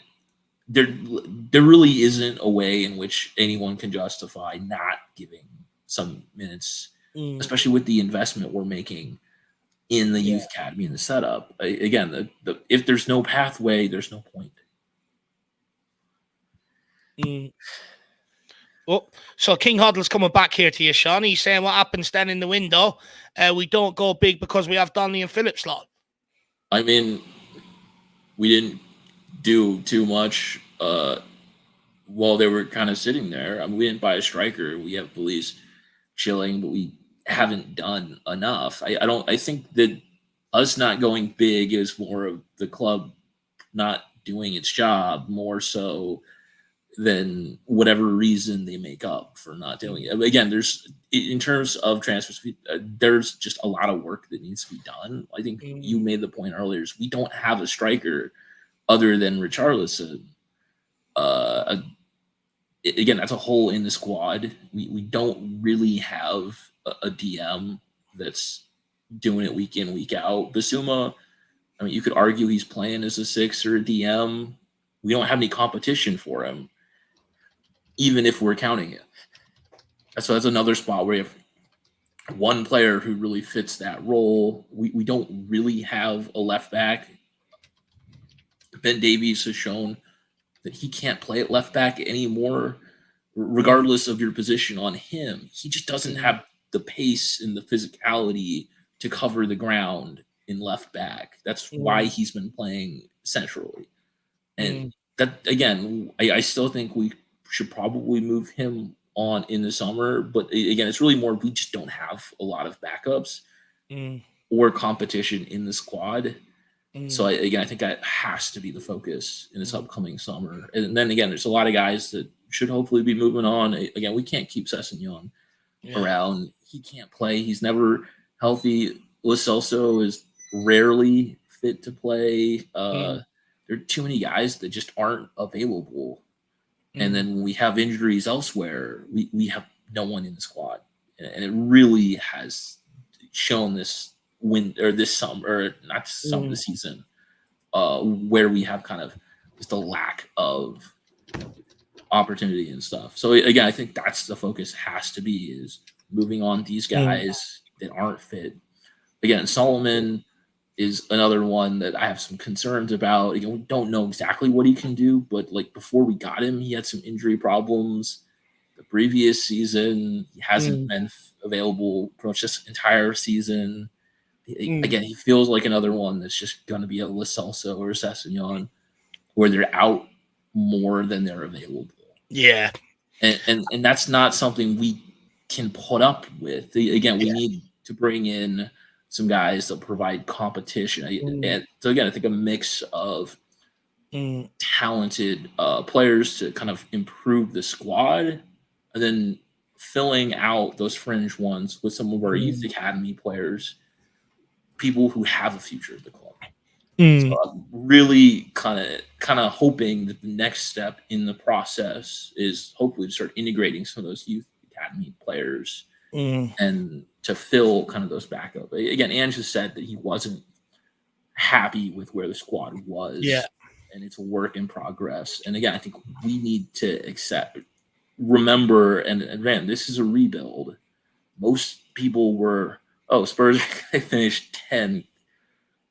there really isn't a way in which anyone can justify not giving some minutes, especially with the investment we're making in the youth academy and the setup. Again, if there's no pathway, there's no point. Well, so King Hoddle's coming back here to you, Sean. He's saying what happens then in the window. We don't go big because we have Donnelly and Phillips slot. I mean, we didn't do too much while they were kind of sitting there. I mean, we didn't buy a striker. We have Police chilling, but we haven't done enough. I think that us not going big is more of the club not doing its job more so than whatever reason they make up for not doing it. Again, there's in terms of transfers, there's just a lot of work that needs to be done. I think you made the point earlier is we don't have a striker other than Richarlison. Again, that's a hole in the squad. We don't really have a DM that's doing it week in, week out. Basuma, I mean, you could argue he's playing as a 6 or a DM. We don't have any competition for him, even if we're counting it. So that's another spot where you have one player who really fits that role. We don't really have a left back. Ben Davies has shown that he can't play at left back anymore, regardless of your position on him. He just doesn't have the pace and the physicality to cover the ground in left back. That's why he's been playing centrally. And that again, I still think we should probably move him on in the summer. But again, it's really more we just don't have a lot of backups or competition in the squad. So I think that has to be the focus in this upcoming summer. And then again, there's a lot of guys that should hopefully be moving on. Again, we can't keep Sessegnon around. He can't play. He's never healthy. Lo Celso is rarely fit to play. There are too many guys that just aren't available. And then when we have injuries elsewhere, we have no one in the squad. And it really has shown this this summer, or not summer, this season, where we have kind of just a lack of opportunity and stuff. So again, I think that's the focus has to be, is moving on these guys that aren't fit. Again, Solomon is another one that I have some concerns about. Again, we don't know exactly what he can do, but like before we got him, he had some injury problems. The previous season, he hasn't been available pretty much this entire season. Again, he feels like another one that's just going to be a Lo Celso or a Sessegnon, where they're out more than they're available. Yeah. And that's not something we can put up with. Again, we need to bring in some guys that provide competition. And so again, I think a mix of talented players to kind of improve the squad, and then filling out those fringe ones with some of our youth academy players, people who have a future at the club. So I'm really kind of hoping that the next step in the process is hopefully to start integrating some of those youth academy players and to fill kind of those backup. Again, Ange has said that he wasn't happy with where the squad was, and it's a work in progress. And again, I think we need to remember, and man, this is a rebuild. Most people were, Spurs finished 10,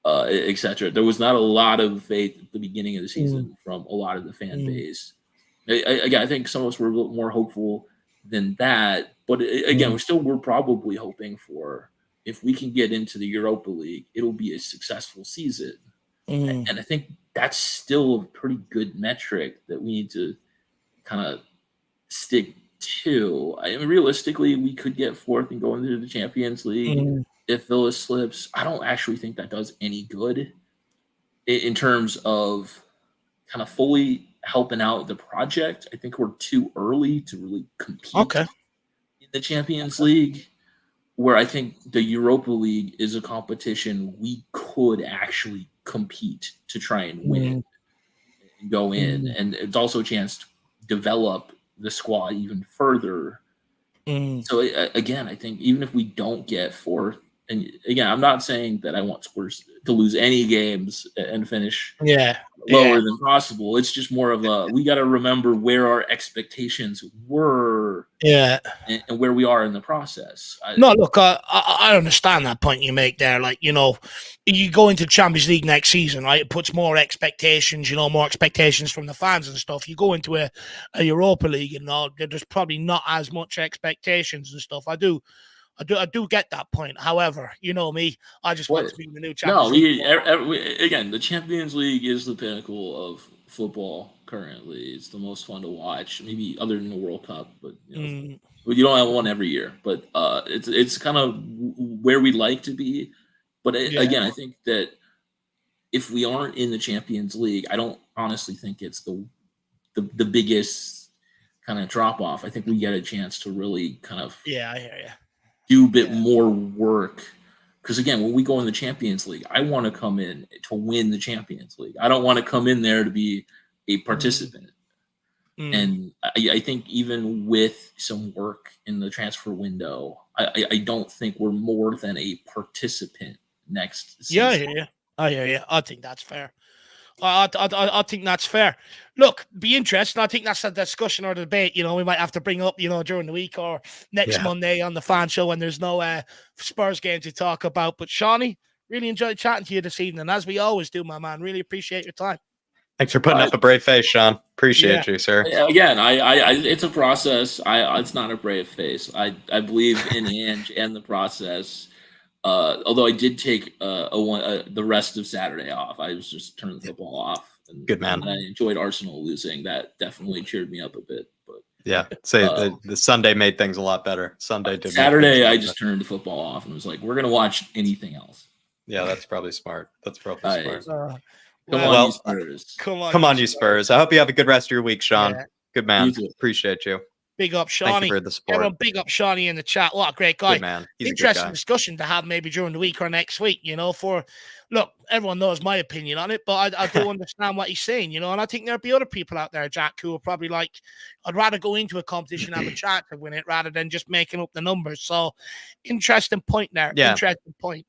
etc. There was not a lot of faith at the beginning of the season from a lot of the fan base. Again, I think some of us were a little more hopeful than that. But again, we're probably hoping for, if we can get into the Europa League, it'll be a successful season. And I think that's still a pretty good metric that we need to kind of stick to. I mean, realistically, we could get fourth and go into the Champions League. If Villa slips, I don't actually think that does any good in terms of kind of fully helping out the project. I think we're too early to really compete in the Champions League, where I think the Europa League is a competition we could actually compete to try and win and go in. And it's also a chance to develop the squad even further. So again, I think even if we don't get fourth, and again, I'm not saying that I want Spurs to lose any games and finish lower than possible. It's just more of we got to remember where our expectations were, and where we are in the process. I understand that point you make there. Like, you go into Champions League next season, right? It puts more expectations, more expectations from the fans and stuff. You go into a Europa League and all, there's probably not as much expectations and stuff. I do get that point. However, you know me, I just want to be in the new Champions League. Again, the Champions League is the pinnacle of football currently. It's the most fun to watch, maybe other than the World Cup, but you don't have one every year. But it's kind of where we'd like to be. But again, I think that if we aren't in the Champions League, I don't honestly think it's the biggest kind of drop off. I think we get a chance to really kind of I hear you. Do a bit more work, because again, when we go in the Champions League, I want to come in to win the Champions League. I don't want to come in there to be a participant. And I think even with some work in the transfer window, I don't think we're more than a participant next season. I hear you. I think that's fair. I think that's fair. Look, be interesting. I think that's a discussion or debate, we might have to bring up, during the week or next Monday on the fan show when there's no Spurs game to talk about. But Shawnee, really enjoyed chatting to you this evening, as we always do, my man. Really appreciate your time. Thanks for putting up a brave face, Sean. Appreciate you, sir. Again, I it's a process. It's not a brave face. I believe in Ange and the process. Although I did take the rest of Saturday off, I was just turning the football off And, Good man. And I enjoyed Arsenal losing. That definitely cheered me up a bit. But yeah, say the Sunday made things a lot better. Sunday did. Saturday, I just turned the football off and was like, "We're gonna watch anything else." Yeah, that's probably smart. That's probably smart. Come on, you Spurs. Come on, you Spurs. I hope you have a good rest of your week, Sean. Yeah. Good man. You too. Appreciate you. Big up, Shawnee. Thank you for the support. Everyone, big up Shawnee in the chat. What a great guy. Good man. He's interesting a good guy. discussion to have maybe during the week or next week, look, everyone knows my opinion on it, but I do understand what he's saying, and I think there'll be other people out there, Jack, who are probably like, I'd rather go into a competition and have a chance to win it rather than just making up the numbers. So interesting point there. Yeah. Interesting point.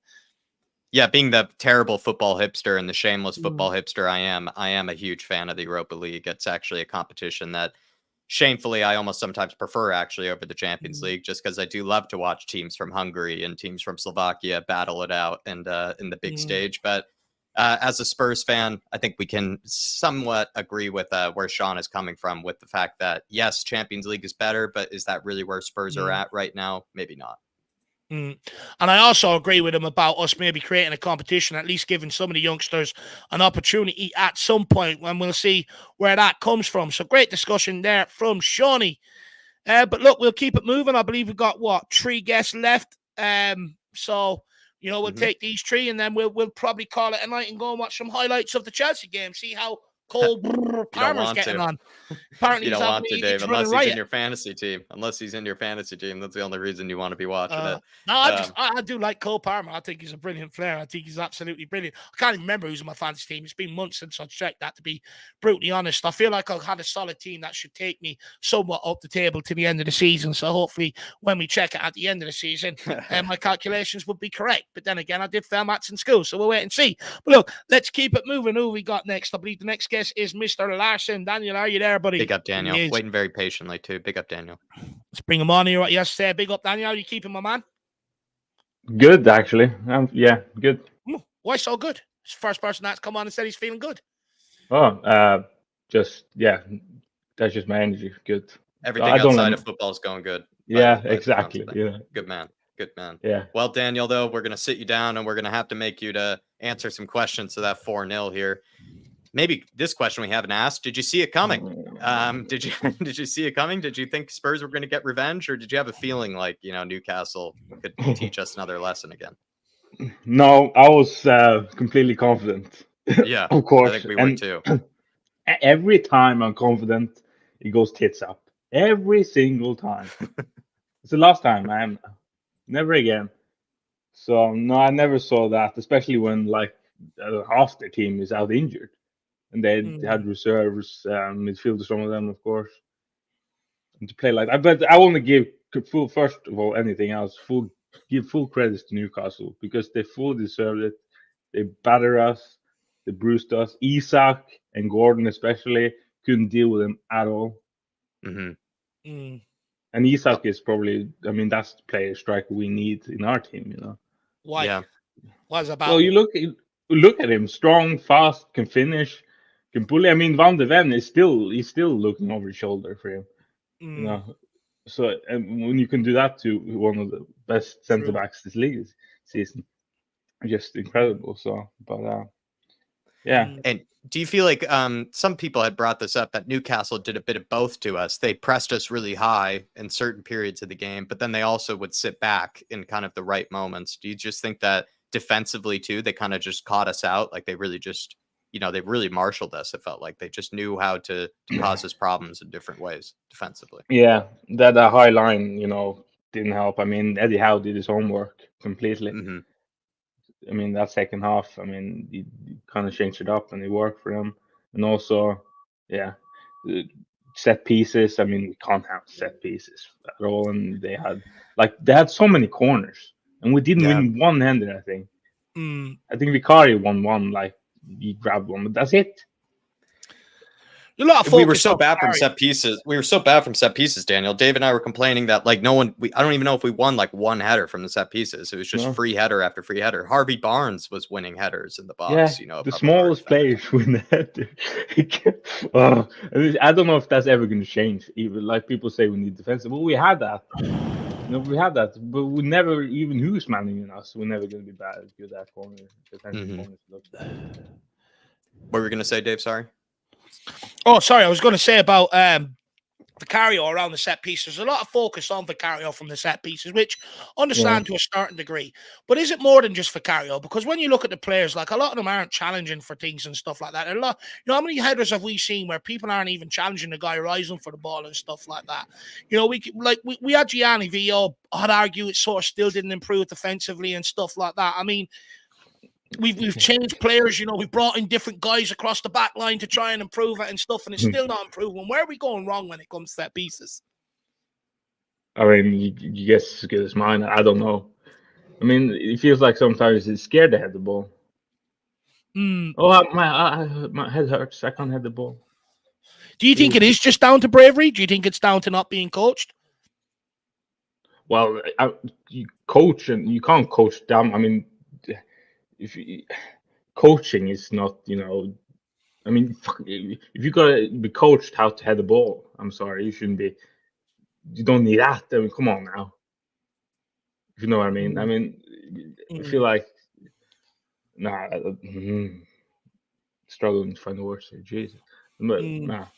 Yeah, being the terrible football hipster and the shameless football hipster I am a huge fan of the Europa League. It's actually a competition that shamefully I almost sometimes prefer actually over the Champions League, just because I do love to watch teams from Hungary and teams from Slovakia battle it out and in the big stage. But as a Spurs fan, I think we can somewhat agree with where Sean is coming from with the fact that, yes, Champions League is better, but is that really where Spurs are at right now? Maybe not. And I also agree with him about us maybe creating a competition, at least giving some of the youngsters an opportunity at some point when we'll see where that comes from. So great discussion there from Shawnee. But look, we'll keep it moving. I believe we've got, 3 guests left. So, we'll take these 3 and then we'll probably call it a night and go and watch some highlights of the Chelsea game, see how Cole Palmer's getting on. Apparently you don't want to, Dave, unless he's in your fantasy team. Unless he's in your fantasy team, that's the only reason you want to be watching it. No, I do like Cole Palmer. I think he's a brilliant player. I think he's absolutely brilliant. I can't even remember who's in my fantasy team. It's been months since I checked that, to be brutally honest. I feel like I've had a solid team that should take me somewhat up the table to the end of the season. So hopefully when we check it at the end of the season, my calculations would be correct. But then again, I did fail maths in school, so we'll wait and see. But look, let's keep it moving. Who we got next? I believe the next guest is Mr. Larson. Daniel, are you there, buddy? Big up, Daniel. Waiting very patiently, too. Big up, Daniel. Let's bring him on here. What you have to say? Big up, Daniel. How are you keeping, my man? Good, actually. Yeah, good. Why so good? It's the first person that's come on and said he's feeling good. That's just my energy. Good. Everything outside of football is going good. Yeah, exactly. Yeah. Good man. Good man. Yeah. Well, Daniel, though, we're going to sit you down and we're going to have to make you to answer some questions to that 4-0 here. Maybe this question we haven't asked. Did you see it coming? Did you see it coming? Did you think Spurs were going to get revenge, or did you have a feeling like, Newcastle could teach us another lesson again? No, I was completely confident. Yeah, of course. I think we were too. Every time I'm confident, it goes tits up. Every single time. It's the last time. I'm never again. So no, I never saw that, especially when half their team is out injured. And they had reserves, midfielders, some of them, of course, and to play like that. But I want to give first of all, anything else, give full credits to Newcastle because they fully deserved it. They battered us, they bruised us. Isak and Gordon especially couldn't deal with them at all. Mm-hmm. And Isak is probably, that's the player striker we need in our team. Why? Yeah. What's about? Well, you look at him, strong, fast, can finish. Can bully. Van de Ven is still looking over his shoulder for him. So when you can do that to one of the best centre backs this league this season, just incredible. So, but yeah. And do you feel like some people had brought this up that Newcastle did a bit of both to us? They pressed us really high in certain periods of the game, but then they also would sit back in kind of the right moments. Do you just think that defensively too, they kind of just caught us out? Like they really just, they really marshaled us. It felt like they just knew how to cause us problems in different ways defensively. Yeah, that high line, didn't help. Eddie Howe did his homework completely. Mm-hmm. That second half, he kind of changed it up and it worked for him. And also, set pieces. We can't have set pieces at all. And they had so many corners, and we didn't win one-handed. I think. I think Vicario won one. He grabbed one, but that's it. We were so bad from set pieces. Daniel. Dave and I were complaining that I don't even know if we won one header from the set pieces. It was just free header after free header. Harvey Barnes was winning headers in the box. The smallest players win the header. I don't know if that's ever going to change. Even people say we need defensive. Well, we had that. We had that, but we never, even who's manning us, we're never going to be good at corner defensive corners. What were we going to say, Dave? Sorry. Oh, sorry. I was going to say about Vicario around the set piece. There's a lot of focus on Vicario from the set pieces, which I understand to a certain degree. But is it more than just Vicario? Because when you look at the players, like a lot of them aren't challenging for things and stuff like that. And a lot, you know, how many headers have we seen where people aren't even challenging the guy rising for the ball and stuff like that? You know, we had Gianni Vio. I'd argue it sort of still didn't improve defensively and stuff like that. I mean, we've changed players, you know, we've brought in different guys across the back line to try and improve it and stuff, and it's still not improving. Where are we going wrong when it comes to set pieces? I mean, you guess as good as mine. I don't know. I mean, it feels like sometimes it's scared to head the ball. Oh, my head hurts. I can't head the ball. Do you think it is just down to bravery? Do you think it's down to not being coached? Well, you coach and you can't coach down. I mean, coaching is not, you know, I mean, if you gotta be coached how to head the ball, I'm sorry, you shouldn't be. You don't need that. I mean, come on now. If you know what I mean. I mean, I feel like, struggling to find the words here. Jesus, but I'm not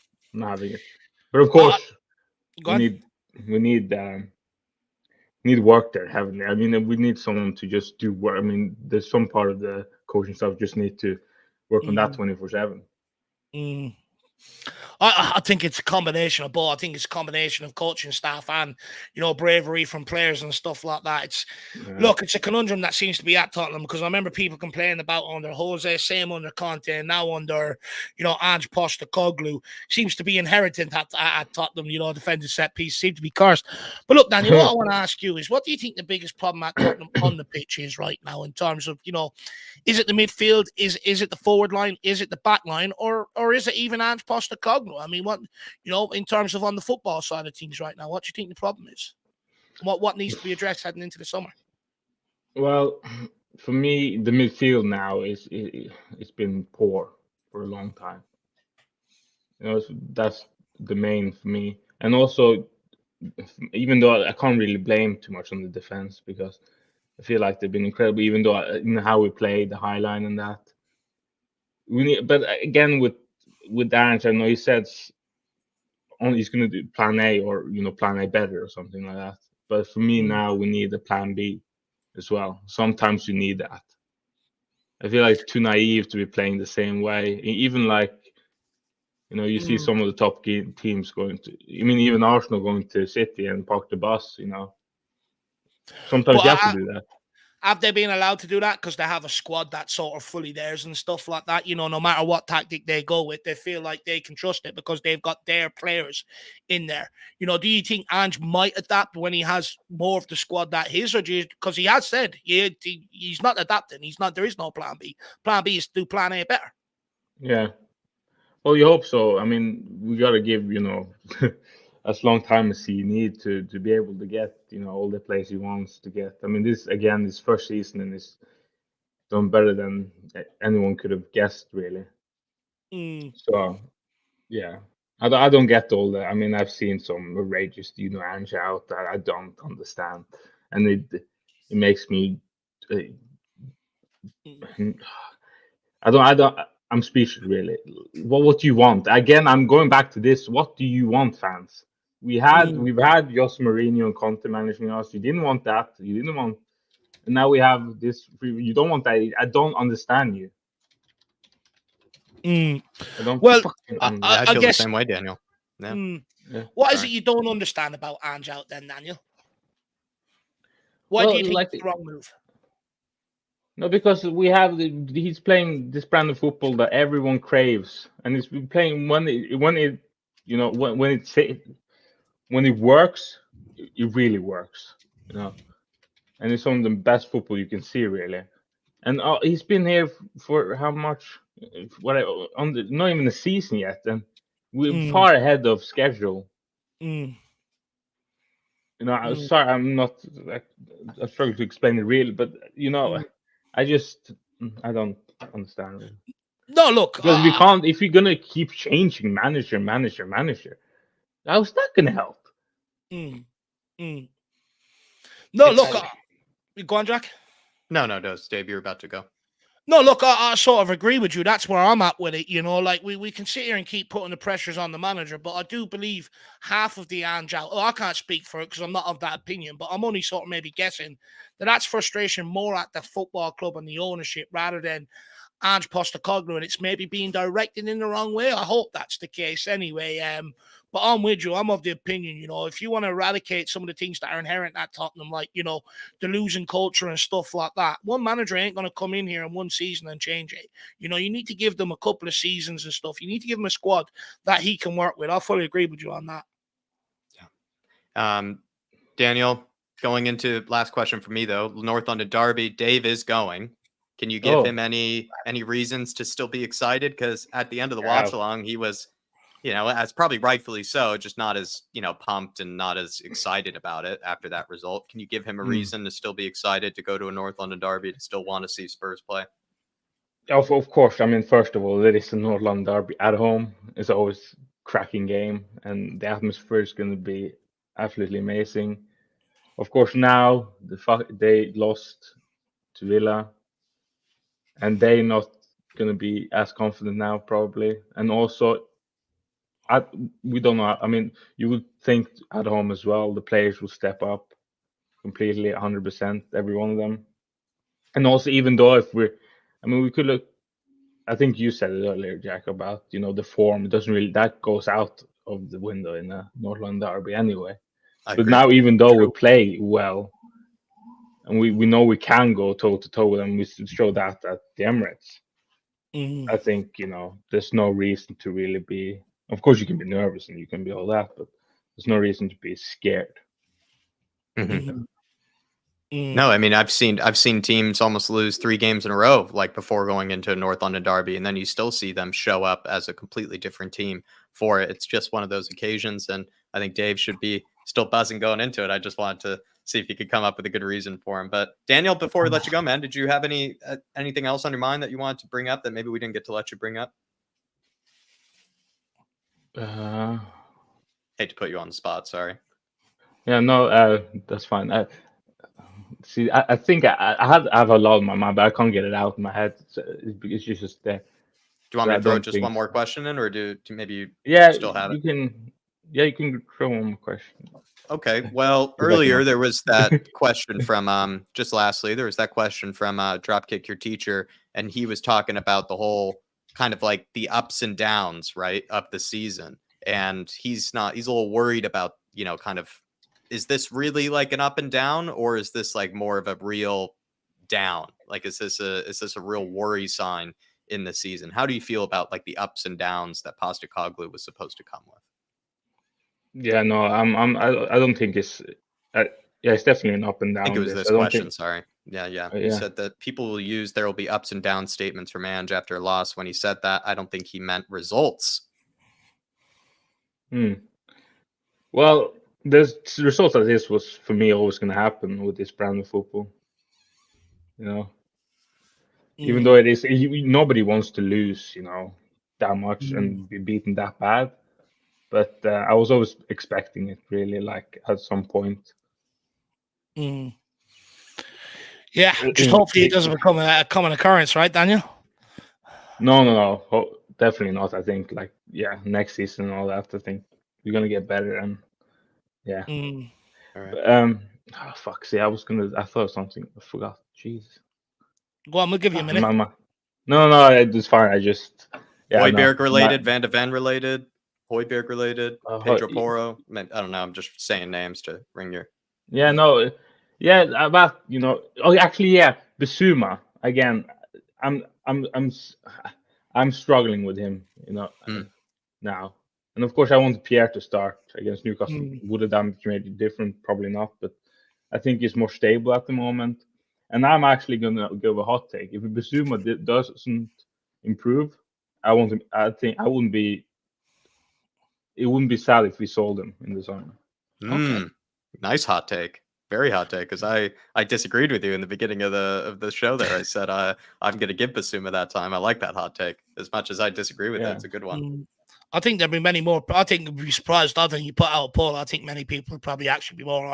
having it. But of course, we need work there, haven't we? I mean, we need someone to just do work. I mean, there's some part of the coaching stuff just need to work on that 24/7. I think it's a combination of both. I think it's a combination of coaching staff and, you know, bravery from players and stuff like that. Look, it's a conundrum that seems to be at Tottenham, because I remember people complaining about under Jose, same under Conte, and now under, you know, Ange Postecoglou. Seems to be inherited at Tottenham, you know, defending set piece seem to be cursed. But look, Daniel, what I want to ask you is, what do you think the biggest problem at Tottenham on the pitch is right now in terms of, you know, is it the midfield? Is it the forward line? Is it the back line? Or is it even Ange Postecoglou? I mean, what, you know, in terms of on the football side of things right now, what do you think the problem is? What needs to be addressed heading into the summer? Well, for me, the midfield now it's been poor for a long time. You know, that's the main for me. And also, even though I can't really blame too much on the defense, because I feel like they've been incredible, even though in how we play the high line and that. We need, but again, with Ange, I know he said only he's going to do plan A, or, you know, plan A better or something like that. But for me now, we need a plan B as well. Sometimes you need that. I feel like it's too naive to be playing the same way. Even like, you know, you see some of the top teams going to, I mean, even Arsenal going to City and park the bus, you know. Sometimes you have to do that. Have they been allowed to do that because they have a squad that's sort of fully theirs and stuff like that? You know, no matter what tactic they go with, they feel like they can trust it because they've got their players in there. You know, do you think Ange might adapt when he has more of the squad that his, or do you, because he has said he's not adapting. He's not. There is no plan B. Plan B is to do plan A better. Yeah. Well, you hope so. I mean, we got to give, you know, as long time as he need to be able to get, you know, all the players he wants to get. I mean, this again, his first season, and he's done better than anyone could have guessed, really. So, yeah, I don't get all that. I mean, I've seen some outrageous, you know, Ange out that I don't understand, and it makes me. I'm speechless, really. What do you want? Again, I'm going back to this. What do you want, fans? We've had Jose Mourinho and Conte managing us. You didn't want that. You didn't want, and now we have this. You don't want that. I don't understand you. I feel the same way, Daniel. Yeah. What is it you don't understand about Ange out then, Daniel? Why do you think it's the wrong move? No, because he's playing this brand of football that everyone craves, and he's been playing when it works, it really works, you know, and it's some of the best football you can see, really. And he's been here for how much? Not even a season yet, and we're far ahead of schedule. You know, I'm sorry, I'm not. I struggle to explain it really, but you know. I don't understand really. No, look, because we can't. If you're gonna keep changing manager, how's that gonna help? No, look, go on, Jack. No, Dave, you're about to go. No, look, I sort of agree with you. That's where I'm at with it. Like we can sit here and keep putting the pressures on the manager, but I do believe half of the ANGE out. Oh, I can't speak for it because I'm not of that opinion, but I'm only sort of maybe guessing that's frustration more at the football club and the ownership rather than Ange Postecoglou, and it's maybe being directed in the wrong way. I hope that's the case anyway. But I'm with you. I'm of the opinion, if you want to eradicate some of the things that are inherent at Tottenham, like, the losing culture and stuff like that, one manager ain't going to come in here in one season and change it. You need to give them a couple of seasons and stuff. You need to give them a squad that he can work with. I fully agree with you on that. Yeah. Daniel, going into last question for me, though, North London Derby, Dave is going. Can you give him any reasons to still be excited? Because at the end of the watch along, he was, as probably rightfully so, just not as, pumped and not as excited about it after that result. Can you give him a reason to still be excited to go to a North London Derby, to still want to see Spurs play? Of course. I mean, first of all, it is a North London Derby at home. It's always cracking game, and the atmosphere is going to be absolutely amazing. Of course, now they lost to Villa, and they're not going to be as confident now, probably. And also, we don't know. I mean, you would think at home as well, the players will step up completely, 100%, every one of them. And also, even though we could look. I think you said it earlier, Jack, about the form. It doesn't really, that goes out of the window in a North London Derby anyway. But now, even though we play well, and we know we can go toe to toe with them, we show that at the Emirates. I think there's no reason to really be. Of course, you can be nervous and you can be all that, but there's no reason to be scared. No, I mean, I've seen teams almost lose 3 games in a row, like before going into a North London Derby, and then you still see them show up as a completely different team for it. It's just one of those occasions, and I think Dave should be still buzzing going into it. I just wanted to see if you could come up with a good reason for him. But Daniel, before we let you go, man, did you have anything else on your mind that you wanted to bring up that maybe we didn't get to let you bring up? Hate to put you on the spot. Sorry. Yeah, no, that's fine. See, I think I have a lot in my mind, but I can't get it out in my head. So it's just there. Do you want me to throw just one more question in, or do maybe you still have it? You can throw one more question. Okay. Well, earlier there was that question from just lastly, there was that question from Dropkick Your Teacher, and he was talking about the whole kind of like the ups and downs, right, of the season. And he's a little worried about, kind of, is this really like an up and down, or is this like more of a real down? Like, is this a real worry sign in the season? How do you feel about like the ups and downs that Postecoglou was supposed to come with? Yeah, no, I don't think it's. It's definitely an up and down. I think it was this question. Sorry. Yeah. He said that people will use there will be ups and down statements from Ange after a loss. When he said that, I don't think he meant results. Well, the result of this was for me always going to happen with this brand of football. Even though it is, nobody wants to lose, that much and be beaten that bad. But I was always expecting it, really, like at some point. Yeah, just hopefully it doesn't become a common occurrence, right, Daniel? No, definitely not. I think, next season and all that, I think we're gonna get better, and yeah. All right. Fuck. See, I thought of something. I forgot. Jeez. Go on, we'll give you a minute. No, it's fine. I just. Højbjerg related, Van de Ven related, Højbjerg related, Pedro Porro. I don't know. I'm just saying names to ring your. Yeah, no. Yeah, about actually, yeah, Bissouma again. I'm struggling with him, now, and of course I want Pierre to start against Newcastle. Would have done made it different? Probably not, but I think he's more stable at the moment. And I'm actually gonna give a hot take. If Bissouma doesn't improve, it wouldn't be sad if we sold him in the summer. Okay. Nice hot take. Very hot take, because I disagreed with you in the beginning of the show there. I said I'm going to give Bissouma that time. I like that hot take. As much as I disagree with it, it's a good one. I think there'll be many more. I think you'd be surprised. I think you put out a poll. I think many people would probably actually be more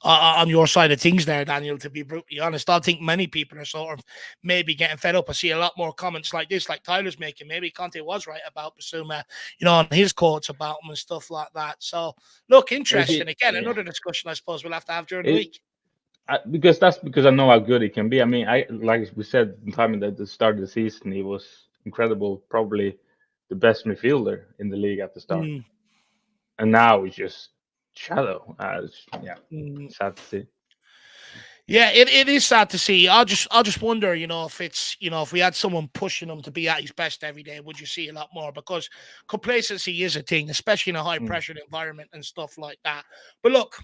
on your side of things there, Daniel, to be brutally honest. I think many people are sort of maybe getting fed up. I see a lot more comments like this, like Tyler's making. Maybe Conte was right about Basuma, on his quotes about him and stuff like that. So, look, interesting. Again, another discussion I suppose we'll have to have during the week. Because I know how good he can be. I mean, like we said in time at the start of the season, he was incredible, probably the best midfielder in the league at the start. And now he's just shadow. Sad to see. Yeah, it is sad to see. I'll just wonder, if it's, if we had someone pushing him to be at his best every day, would you see a lot more? Because complacency is a thing, especially in a high pressured environment and stuff like that. But look,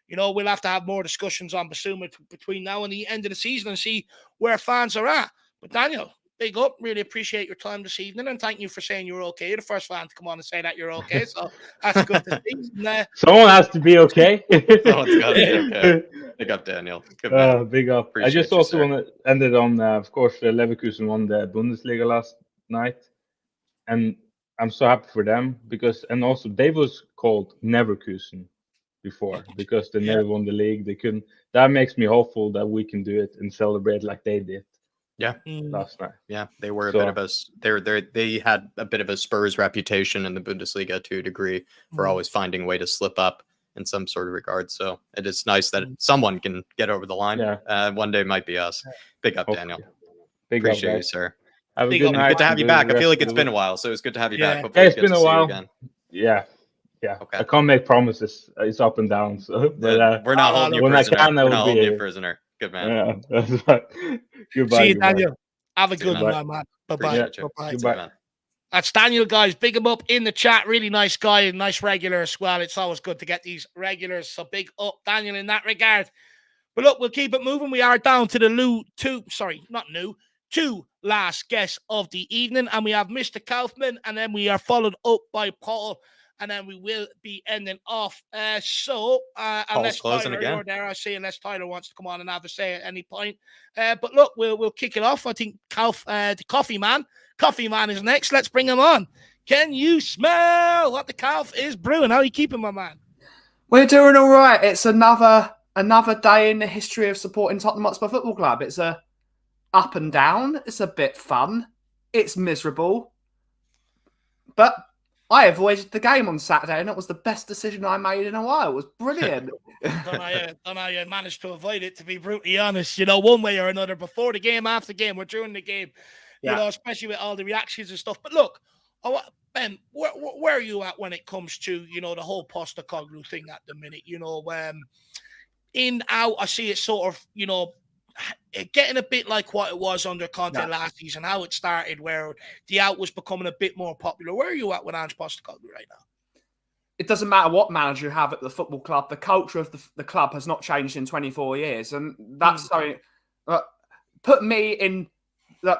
we'll have to have more discussions on Basuma between now and the end of the season and see where fans are at. But Daniel, big up. Really appreciate your time this evening, and thank you for saying you're okay. You're the first fan to come on and say that you're okay, so that's good to see. Someone has to be okay. Someone's got to be okay. Big up, Daniel. Good man. Big up. Appreciate I just also want to end it on, of course, Leverkusen won the Bundesliga last night, and I'm so happy for them and also they was called Neverkusen before because they never won the league. They couldn't. That makes me hopeful that we can do it and celebrate like they did. Yeah, last night. Yeah, they were a bit of they had a bit of a Spurs reputation in the Bundesliga to a degree for always finding a way to slip up in some sort of regard. So it is nice that someone can get over the line. Yeah. One day might be us. Big up, Daniel. Big Appreciate up, you, sir. Have a good night. Good to have you back. I feel like it's been a while, so it's good to have you back. Hopefully it's been a while. Yeah. Okay. I can't make promises. It's up and down. So, but, we're not holding you prisoner. We're not holding you prisoner. Good man. Yeah, that's right. Goodbye. See you, Daniel. Have a good one, man. Bye-bye. Goodbye. That's Daniel, guys. Big him up in the chat. Really nice guy and nice regular as well. It's always good to get these regulars. So big up, Daniel, in that regard. But look, we'll keep it moving. We are down to the two last guests of the evening. And we have Mr. Kaufman, and then we are followed up by Paul. And then we will be ending off. Unless Tyler, you're there, I see, unless Tyler wants to come on and have a say at any point. But look, we'll kick it off. I think the Coffee Man is next. Let's bring him on. Can you smell what the Calf is brewing? How are you keeping, my man? We're doing all right. It's another day in the history of supporting Tottenham Hotspur Football Club. It's a up and down. It's a bit fun. It's miserable. But I avoided the game on Saturday, and it was the best decision I made in a while. It was brilliant. don't know how you managed to avoid it, to be brutally honest. One way or another, before the game, after the game, or during the game, especially with all the reactions and stuff. But look, Ben, where are you at when it comes to, the whole Postecoglou thing at the minute? In, out, I see it sort of, getting a bit like what it was under Conte last season, how it started, where the out was becoming a bit more popular. Where are you at with Ange Postecoglou right now? It doesn't matter what manager you have at the football club. The culture of the club has not changed in 24 years. And that's something put me in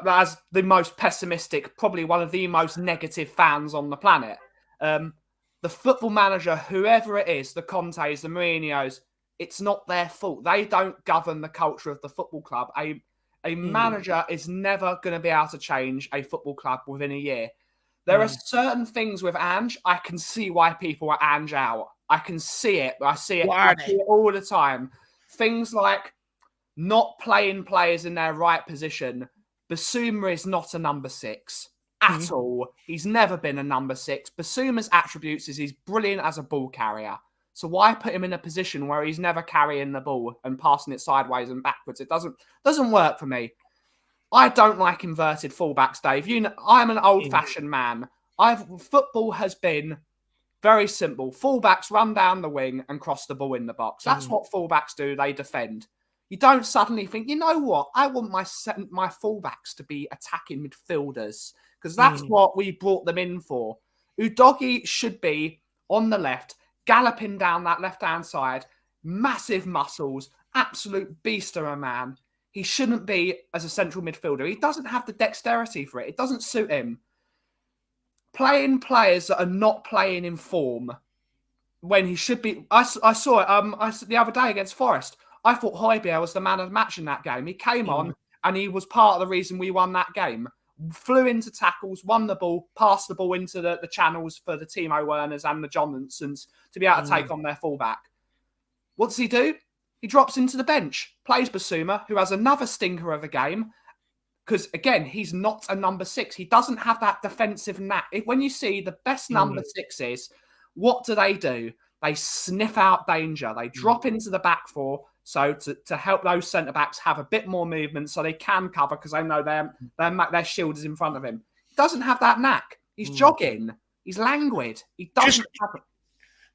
as the most pessimistic, probably one of the most negative fans on the planet. The football manager, whoever it is, the Contes, the Mourinho's, it's not their fault. They don't govern the culture of the football club. A manager is never going to be able to change a football club within a year. There are certain things with Ange. I can see why people are Ange out. I can see it. I see it all the time. Things like not playing players in their right position. Basuma is not a number 6 at all. He's never been a number 6. Basuma's attributes is he's brilliant as a ball carrier. So why put him in a position where he's never carrying the ball and passing it sideways and backwards? It doesn't work for me. I don't like inverted fullbacks, Dave. I'm an old-fashioned man. Football has been very simple. Fullbacks run down the wing and cross the ball in the box. That's what fullbacks do. They defend. You don't suddenly think, you know what? I want my fullbacks to be attacking midfielders because that's what we brought them in for. Udogie should be on the left, galloping down that left-hand side, massive muscles, absolute beast of a man. He shouldn't be as a central midfielder. He doesn't have the dexterity for it. It doesn't suit him. Playing players that are not playing in form when he should be... I saw it the other day against Forest. I thought Højbjerg was the man of the match in that game. He came on and he was part of the reason we won that game. flew into tackles, won the ball, passed the ball into the channels for the Timo Werners and the Johnsons to be able to take on their fullback. What does he do? He drops into the bench, plays Basuma, who has another stinker of a game. Because, again, he's not a number 6. He doesn't have that defensive knack. When you see the best number 6s, what do? They sniff out danger. They drop into the back four to help those centre-backs have a bit more movement so they can cover because they know their shield is in front of him. He doesn't have that knack. He's jogging. He's languid. He doesn't have it.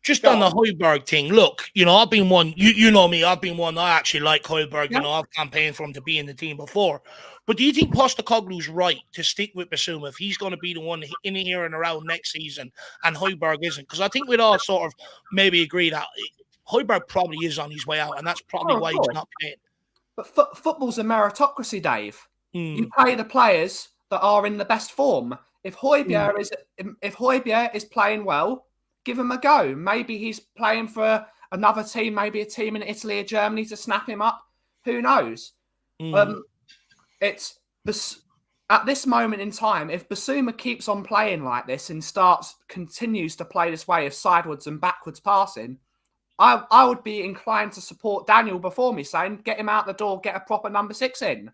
Just on the Højbjerg thing, look, I've been one, you know me, I've been one, I actually like Højbjerg, I've campaigned for him to be in the team before. But do you think Postecoglou's right to stick with Basuma if he's going to be the one in here and around next season and Højbjerg isn't? Because I think we'd all sort of maybe agree that Højbjerg probably is on his way out, and that's probably why he's not playing. But football's a meritocracy, Dave. You pay the players that are in the best form. If Højbjerg is playing well, give him a go. Maybe he's playing for another team, maybe a team in Italy or Germany to snap him up. Who knows? It's at this moment in time, if Basuma keeps on playing like this and continues to play this way of sidewards and backwards passing, I would be inclined to support Daniel before me, saying get him out the door, get a proper number 6 in,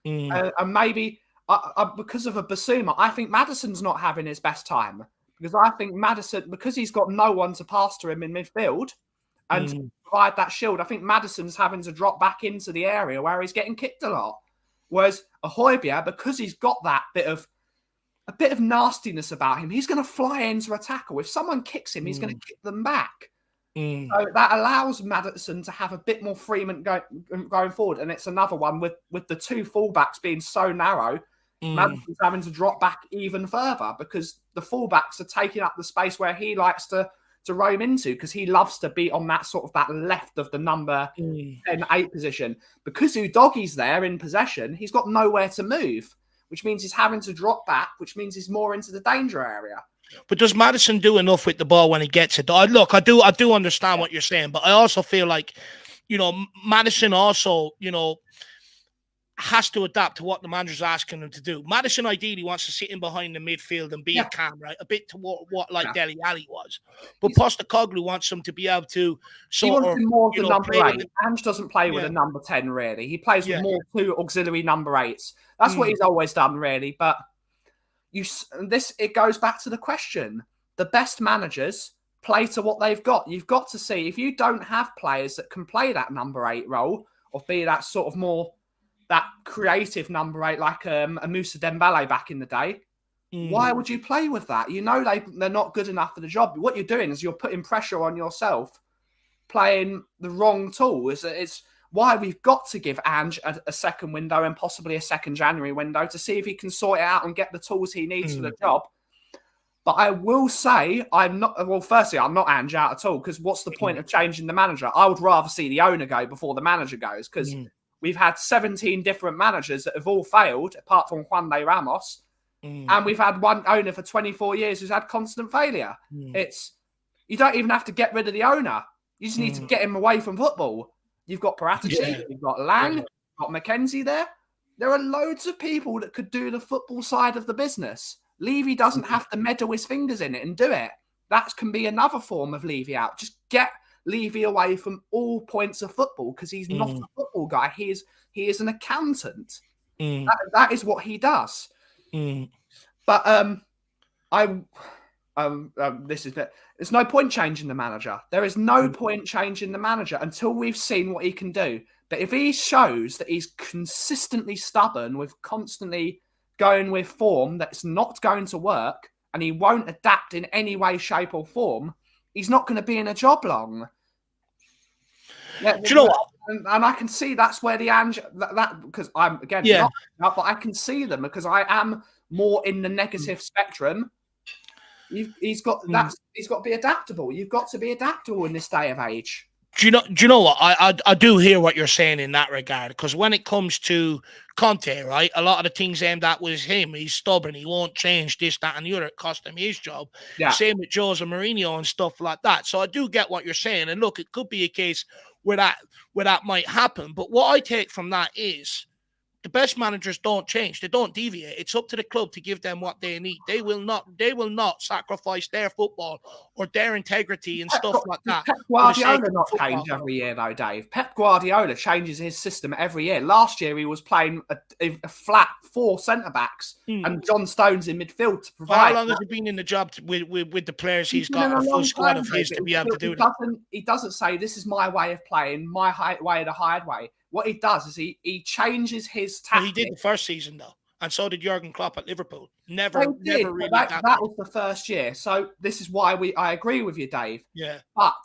and maybe because of a Basuma, I think Maddison's not having his best time. Because I think Maddison, because he's got no one to pass to him in midfield and provide that shield, I think Maddison's having to drop back into the area where he's getting kicked a lot. Whereas a Højbjerg, because he's got that a bit of nastiness about him, he's going to fly into a tackle. If someone kicks him, he's going to kick them back. So that allows Maddison to have a bit more freedom going forward. And it's another one with the two fullbacks being so narrow. Maddison's having to drop back even further because the fullbacks are taking up the space where he likes to roam into because he loves to be on that sort of that left of the number 10-8 position. Because Udogie's there in possession, he's got nowhere to move, which means he's having to drop back, which means he's more into the danger area. But does Maddison do enough with the ball when he gets it? Look, I do understand what you're saying, but I also feel like, Maddison also, has to adapt to what the manager's asking him to do. Maddison ideally wants to sit in behind the midfield and be a cam, right? A bit to what Dele Alli was. But Postecoglou wants him to be able to sort of... more of the number 8. Ange doesn't play with a number 10, really. He plays with more 2 auxiliary number 8s. That's what he's always done, really. But it goes back to the question. The best managers play to what they've got. You've got to see, if you don't have players that can play that number 8 role, or be that sort of more... that creative number 8, like a Moussa Dembele back in the day. Why would you play with that? They're not good enough for the job. What you're doing is you're putting pressure on yourself, playing the wrong tool. It's why we've got to give Ange a second window and possibly a second January window to see if he can sort it out and get the tools he needs for the job. But I will say, firstly, I'm not Ange out at all, because what's the point of changing the manager? I would rather see the owner go before the manager goes, because... We've had 17 different managers that have all failed, apart from Juan de Ramos. And we've had one owner for 24 years who's had constant failure. You don't even have to get rid of the owner. You just need to get him away from football. You've got Paratici, you've got Lang, you've got McKenzie there. There are loads of people that could do the football side of the business. Levy doesn't have to meddle his fingers in it and do it. That can be another form of Levy out. Just get Levy away from all points of football, because he's not a football guy. He is an accountant. That is what he does. But there's no point changing the manager. There is no point changing the manager until we've seen what he can do. But if he shows that he's consistently stubborn with constantly going with form that's not going to work, and he won't adapt in any way, shape, or form, he's not going to be in a job long. Yeah, do you know what? And I can see that's where the Ange that because I'm again not, but I can see them because I am more in the negative spectrum. He's got to be adaptable. You've got to be adaptable in this day of age. Do you know what? I do hear what you're saying in that regard, because when it comes to Conte, right, a lot of the things aimed at was him. He's stubborn. He won't change this, that, and the other. It cost him his job. Yeah. Same with Jose Mourinho and stuff like that. So I do get what you're saying. And look, it could be a case where that might happen. But what I take from that is the best managers don't change. They don't deviate. It's up to the club to give them what they need. They will not sacrifice their football or their integrity and stuff like that. Pep Guardiola not change every year, though, Dave. Pep Guardiola changes his system every year. Last year, he was playing a flat 4 centre-backs and John Stones in midfield to provide. How long has he been in the job with the players he's got, a full squad of his to be able to do that? He doesn't say, this is my way of playing, my way or the hard way. What he does is he changes his tactics. Well, he did the first season, though. And so did Jurgen Klopp at Liverpool. Never really. That was the first year. So this is why I agree with you, Dave. Yeah. But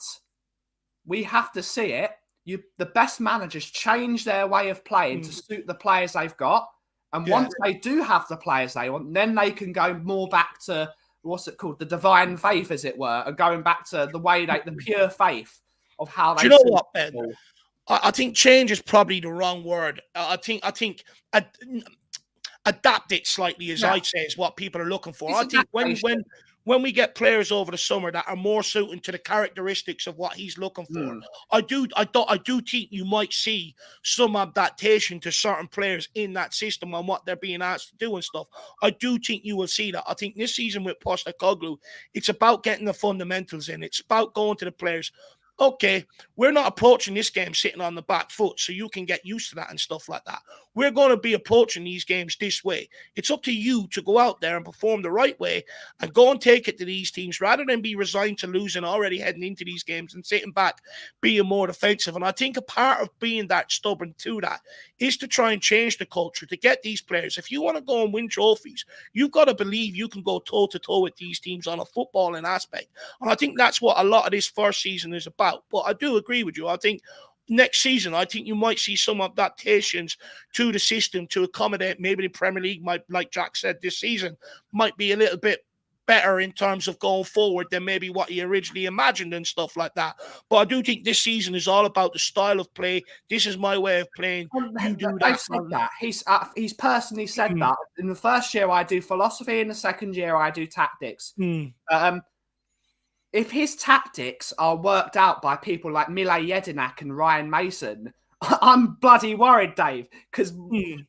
we have to see it. The best managers change their way of playing to suit the players they've got. And once they do have the players they want, then they can go more back to, what's it called? The divine faith, as it were, and going back to the way the pure faith of how they. Do you know what, Ben? I think change is probably the wrong word. I think adapt it slightly, as I'd say, is what people are looking for. I think when we get players over the summer that are more suited to the characteristics of what he's looking for, I do think you might see some adaptation to certain players in that system and what they're being asked to do and stuff. I do think you will see that. I think this season with Postecoglou, it's about getting the fundamentals in. It's about going to the players. Okay, we're not approaching this game sitting on the back foot, so you can get used to that and stuff like that. We're going to be approaching these games this way. It's up to you to go out there and perform the right way and go and take it to these teams rather than be resigned to losing already heading into these games and sitting back being more defensive. And I think a part of being that stubborn to that is to try and change the culture to get these players. If you want to go and win trophies, you've got to believe you can go toe-to-toe with these teams on a footballing aspect. And I think that's what a lot of this first season is about. But I do agree with you. I think next season, I think you might see some adaptations to the system to accommodate maybe the Premier League might, like Jack said, this season might be a little bit better in terms of going forward than maybe what he originally imagined and stuff like that. But I do think this season is all about the style of play. This is my way of playing. You do that. Said that. He's personally said that. In the first year, I do philosophy. In the second year, I do tactics. If his tactics are worked out by people like Mile Jedinak and Ryan Mason, I'm bloody worried, Dave, because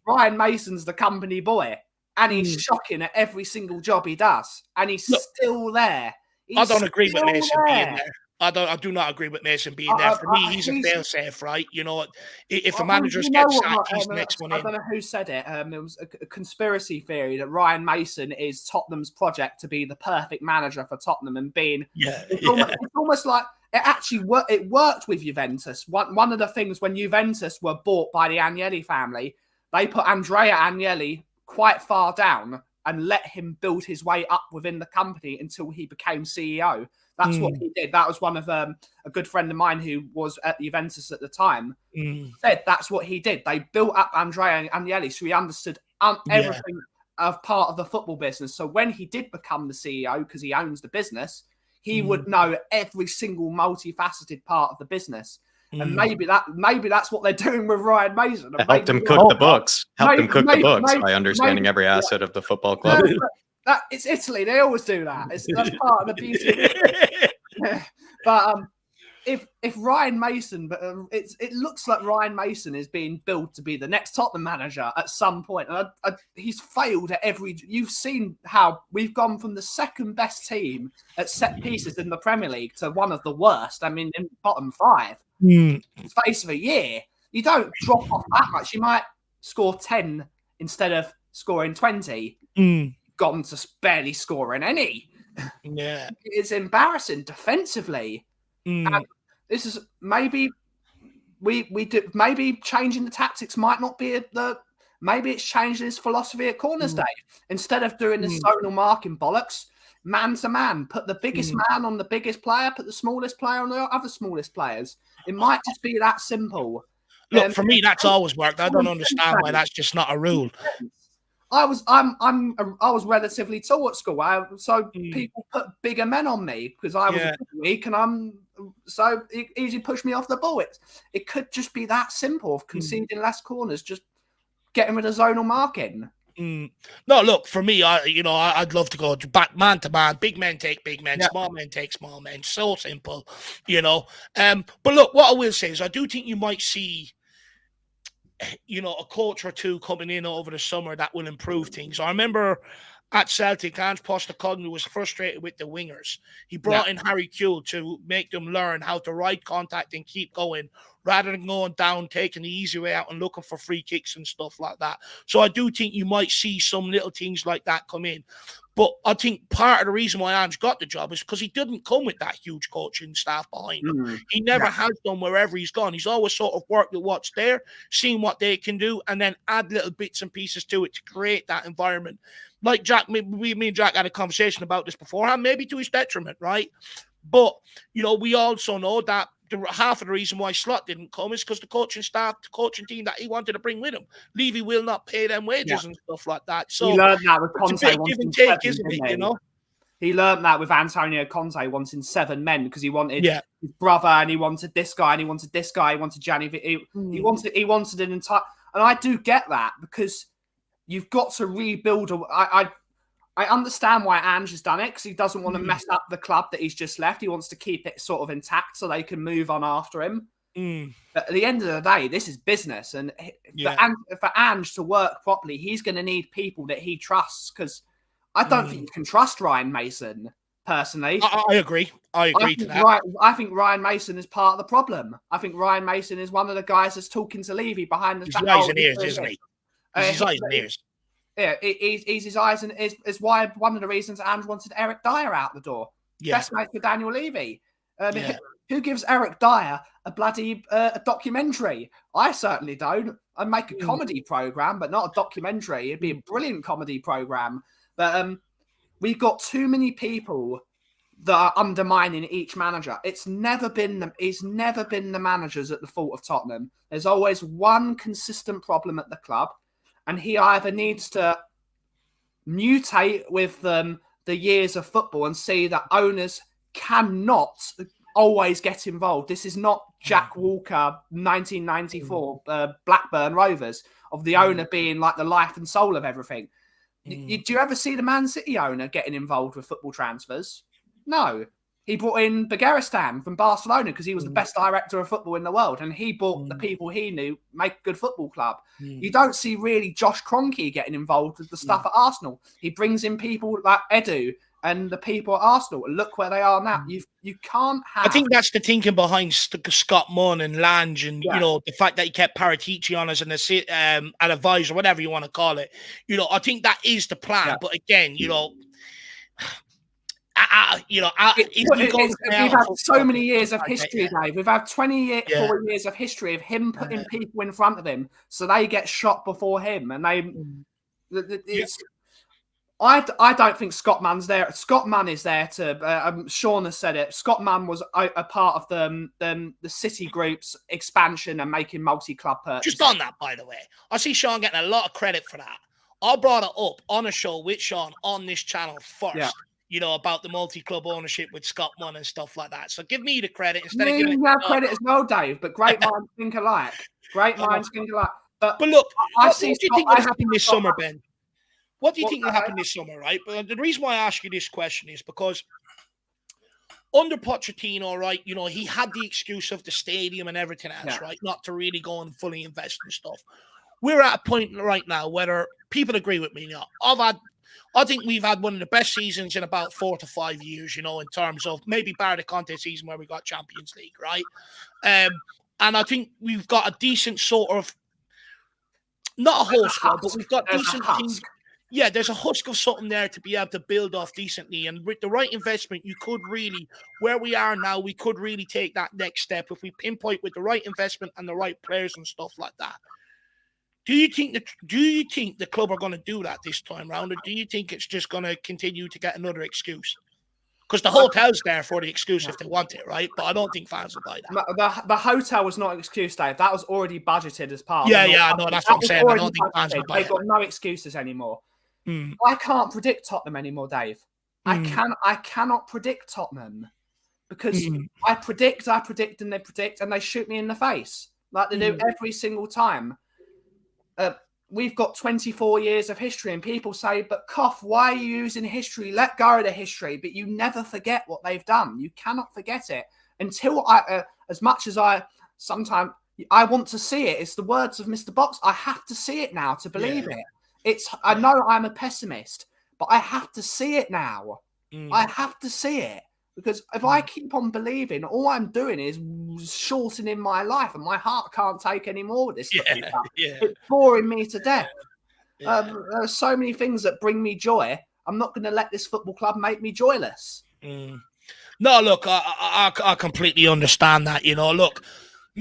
Ryan Mason's the company boy, and he's shocking at every single job he does, and he's still there. I don't agree with Mason being there. I do not agree with Mason being there. For me, he's a fail-safe, right? You know, if a manager gets sacked, he's the next one in. I don't know who said it. It was a conspiracy theory that Ryan Mason is Tottenham's project to be the perfect manager for Tottenham and being... It's almost like it worked with Juventus. One of the things when Juventus were bought by the Agnelli family, they put Andrea Agnelli quite far down and let him build his way up within the company until he became CEO. That's what he did. That was one of a good friend of mine who was at Juventus at the time. Said that's what he did. They built up Andrea Agnelli, so he understood everything of part of the football business. So when he did become the CEO, because he owns the business, he would know every single multifaceted part of the business. And maybe that's what they're doing with Ryan Mason. Helped him cook the books. Helped him cook the books by understanding every asset of the football club. It's Italy. They always do that. That's part of the beauty. But if Ryan Mason, it looks like Ryan Mason is being built to be the next Tottenham manager at some point. And he's failed at every. You've seen how we've gone from the second best team at set pieces in the Premier League to one of the worst. I mean, in bottom 5. In the space of a year, you don't drop off that much. You might score 10 instead of scoring 20. Gone to barely scoring any. Yeah, it's embarrassing defensively. And this is maybe maybe changing the tactics might not be maybe it's changing his philosophy at corners day. Instead of doing the zonal marking bollocks, man to man, put the biggest man on the biggest player, put the smallest player on the other smallest players. It might just be that simple. Look, for me, that's always worked. I don't understand why that's just not a rule. I was relatively tall at school, so people put bigger men on me because I was weak, and so it easily pushed me off the ball. It could just be that simple of conceding less corners, just getting rid of zonal marking. No, look, for me, I'd love to go back man to man. Big men take big men, small men take small men. So simple, But look, what I will say is I do think you might see you know, a coach or two coming in over the summer that will improve things. I remember at Celtic, Ange Postecoglou was frustrated with the wingers. He brought in Harry Kewell to make them learn how to ride contact and keep going rather than going down, taking the easy way out and looking for free kicks and stuff like that. So I do think you might see some little things like that come in. But I think part of the reason why Ange got the job is because he didn't come with that huge coaching staff behind him. He never has done wherever he's gone. He's always sort of worked with what's there, seen what they can do, and then add little bits and pieces to it to create that environment. Like Jack, me and Jack had a conversation about this beforehand, maybe to his detriment, right? But, you know, we also know that half of the reason why Slot didn't come is because the coaching staff, the coaching team that he wanted to bring with him, Levy will not pay them wages and stuff like that. So he learned that with Conte. It's a bit give and take, isn't it? You know, he learned that with Antonio Conte wanting 7 men because he wanted his brother and he wanted this guy and he wanted this guy. He wanted Gianni. He wanted an entire. And I do get that because you've got to rebuild. I understand why Ange has done it because he doesn't want to mess up the club that he's just left. He wants to keep it sort of intact so they can move on after him. But at the end of the day, this is business. And for Ange to work properly, he's going to need people that he trusts because I don't think you can trust Ryan Mason, personally. I agree. I agree to that. I think Ryan Mason is part of the problem. I think Ryan Mason is one of the guys that's talking to Levy behind the back. He's eyes and ears, isn't he? He's his eyes and ears. Yeah, he's his eyes, and is why one of the reasons Ange wanted Eric Dyer out the door. Best mate for Daniel Levy. Who gives Eric Dyer a bloody a documentary? I certainly don't. I'd make a comedy program, but not a documentary. It'd be a brilliant comedy program. But we've got too many people that are undermining each manager. It's never been the managers at the fault of Tottenham. There's always one consistent problem at the club. And he either needs to mutate with the years of football and see that owners cannot always get involved. This is not Jack Walker, 1994 Blackburn Rovers, of the owner being like the life and soul of everything. Do you ever see the Man City owner getting involved with football transfers? No. He brought in Begaristan from Barcelona because he was the best director of football in the world, and he brought the people he knew make a good football club. You don't see really Josh Kroenke getting involved with the stuff at Arsenal. He brings in people like Edu and the people at Arsenal. Look where they are now. You can't have. I think that's the thinking behind Scott Munn and Lange, and you know the fact that he kept Paratici on as an advisor, whatever you want to call it. You know, I think that is the plan. But again, you know. We've had so many years of history, Dave. We've had 4 years of history of him putting people in front of him so they get shot before him. And I don't think Scott Munn's there. Scott Munn is there to. Sean has said it. Scott Munn was a part of the City Group's expansion and making multi-club purchases. Just on that, by the way, I see Sean getting a lot of credit for that. I brought it up on a show with Sean on this channel first. Yeah. You know, about the multi-club ownership with Scott Munn and stuff like that. So give me the credit instead of giving credit as well, Dave. But great minds think alike. Great minds think alike. But look, what do you think will happen this summer, Ben? What do you think will happen this summer, right? But the reason why I ask you this question is because under Pochettino, right, you know, he had the excuse of the stadium and everything else, right? Not to really go and fully invest in stuff. We're at a point right now whether people agree with me now. I think we've had one of the best seasons in about 4 to 5 years, you know, in terms of maybe bar the Conte season where we got Champions League, right? And I think we've got a decent sort of, not a whole squad, but we've got decent things. Yeah, there's a husk of something there to be able to build off decently. And with the right investment, you could really, where we are now, we could really take that next step if we pinpoint with the right investment and the right players and stuff like that. Do you think the club are going to do that this time round, or do you think it's just going to continue to get another excuse? Because the hotel's there for the excuse if they want it, right? But I don't think fans will buy that. The hotel was not an excuse, Dave. That was already budgeted as part. Yeah, no, that's what I'm saying. I don't think fans will buy it. They've got no excuses anymore. I can't predict Tottenham anymore, Dave. I cannot predict Tottenham because I predict, and they shoot me in the face like they do every single time. We've got 24 years of history, and people say, but Koff, why are you using history? Let go of the history. But you never forget what they've done. You cannot forget it until as much as I sometimes, I want to see it. It's the words of Mr. Box. I have to see it now to believe it. I know I'm a pessimist, but I have to see it now. I have to see it. Because if I keep on believing, all I'm doing is shortening my life, and my heart can't take any more of this. It's boring me to death. There are so many things that bring me joy. I'm not going to let this football club make me joyless. No, look, I completely understand that. Look,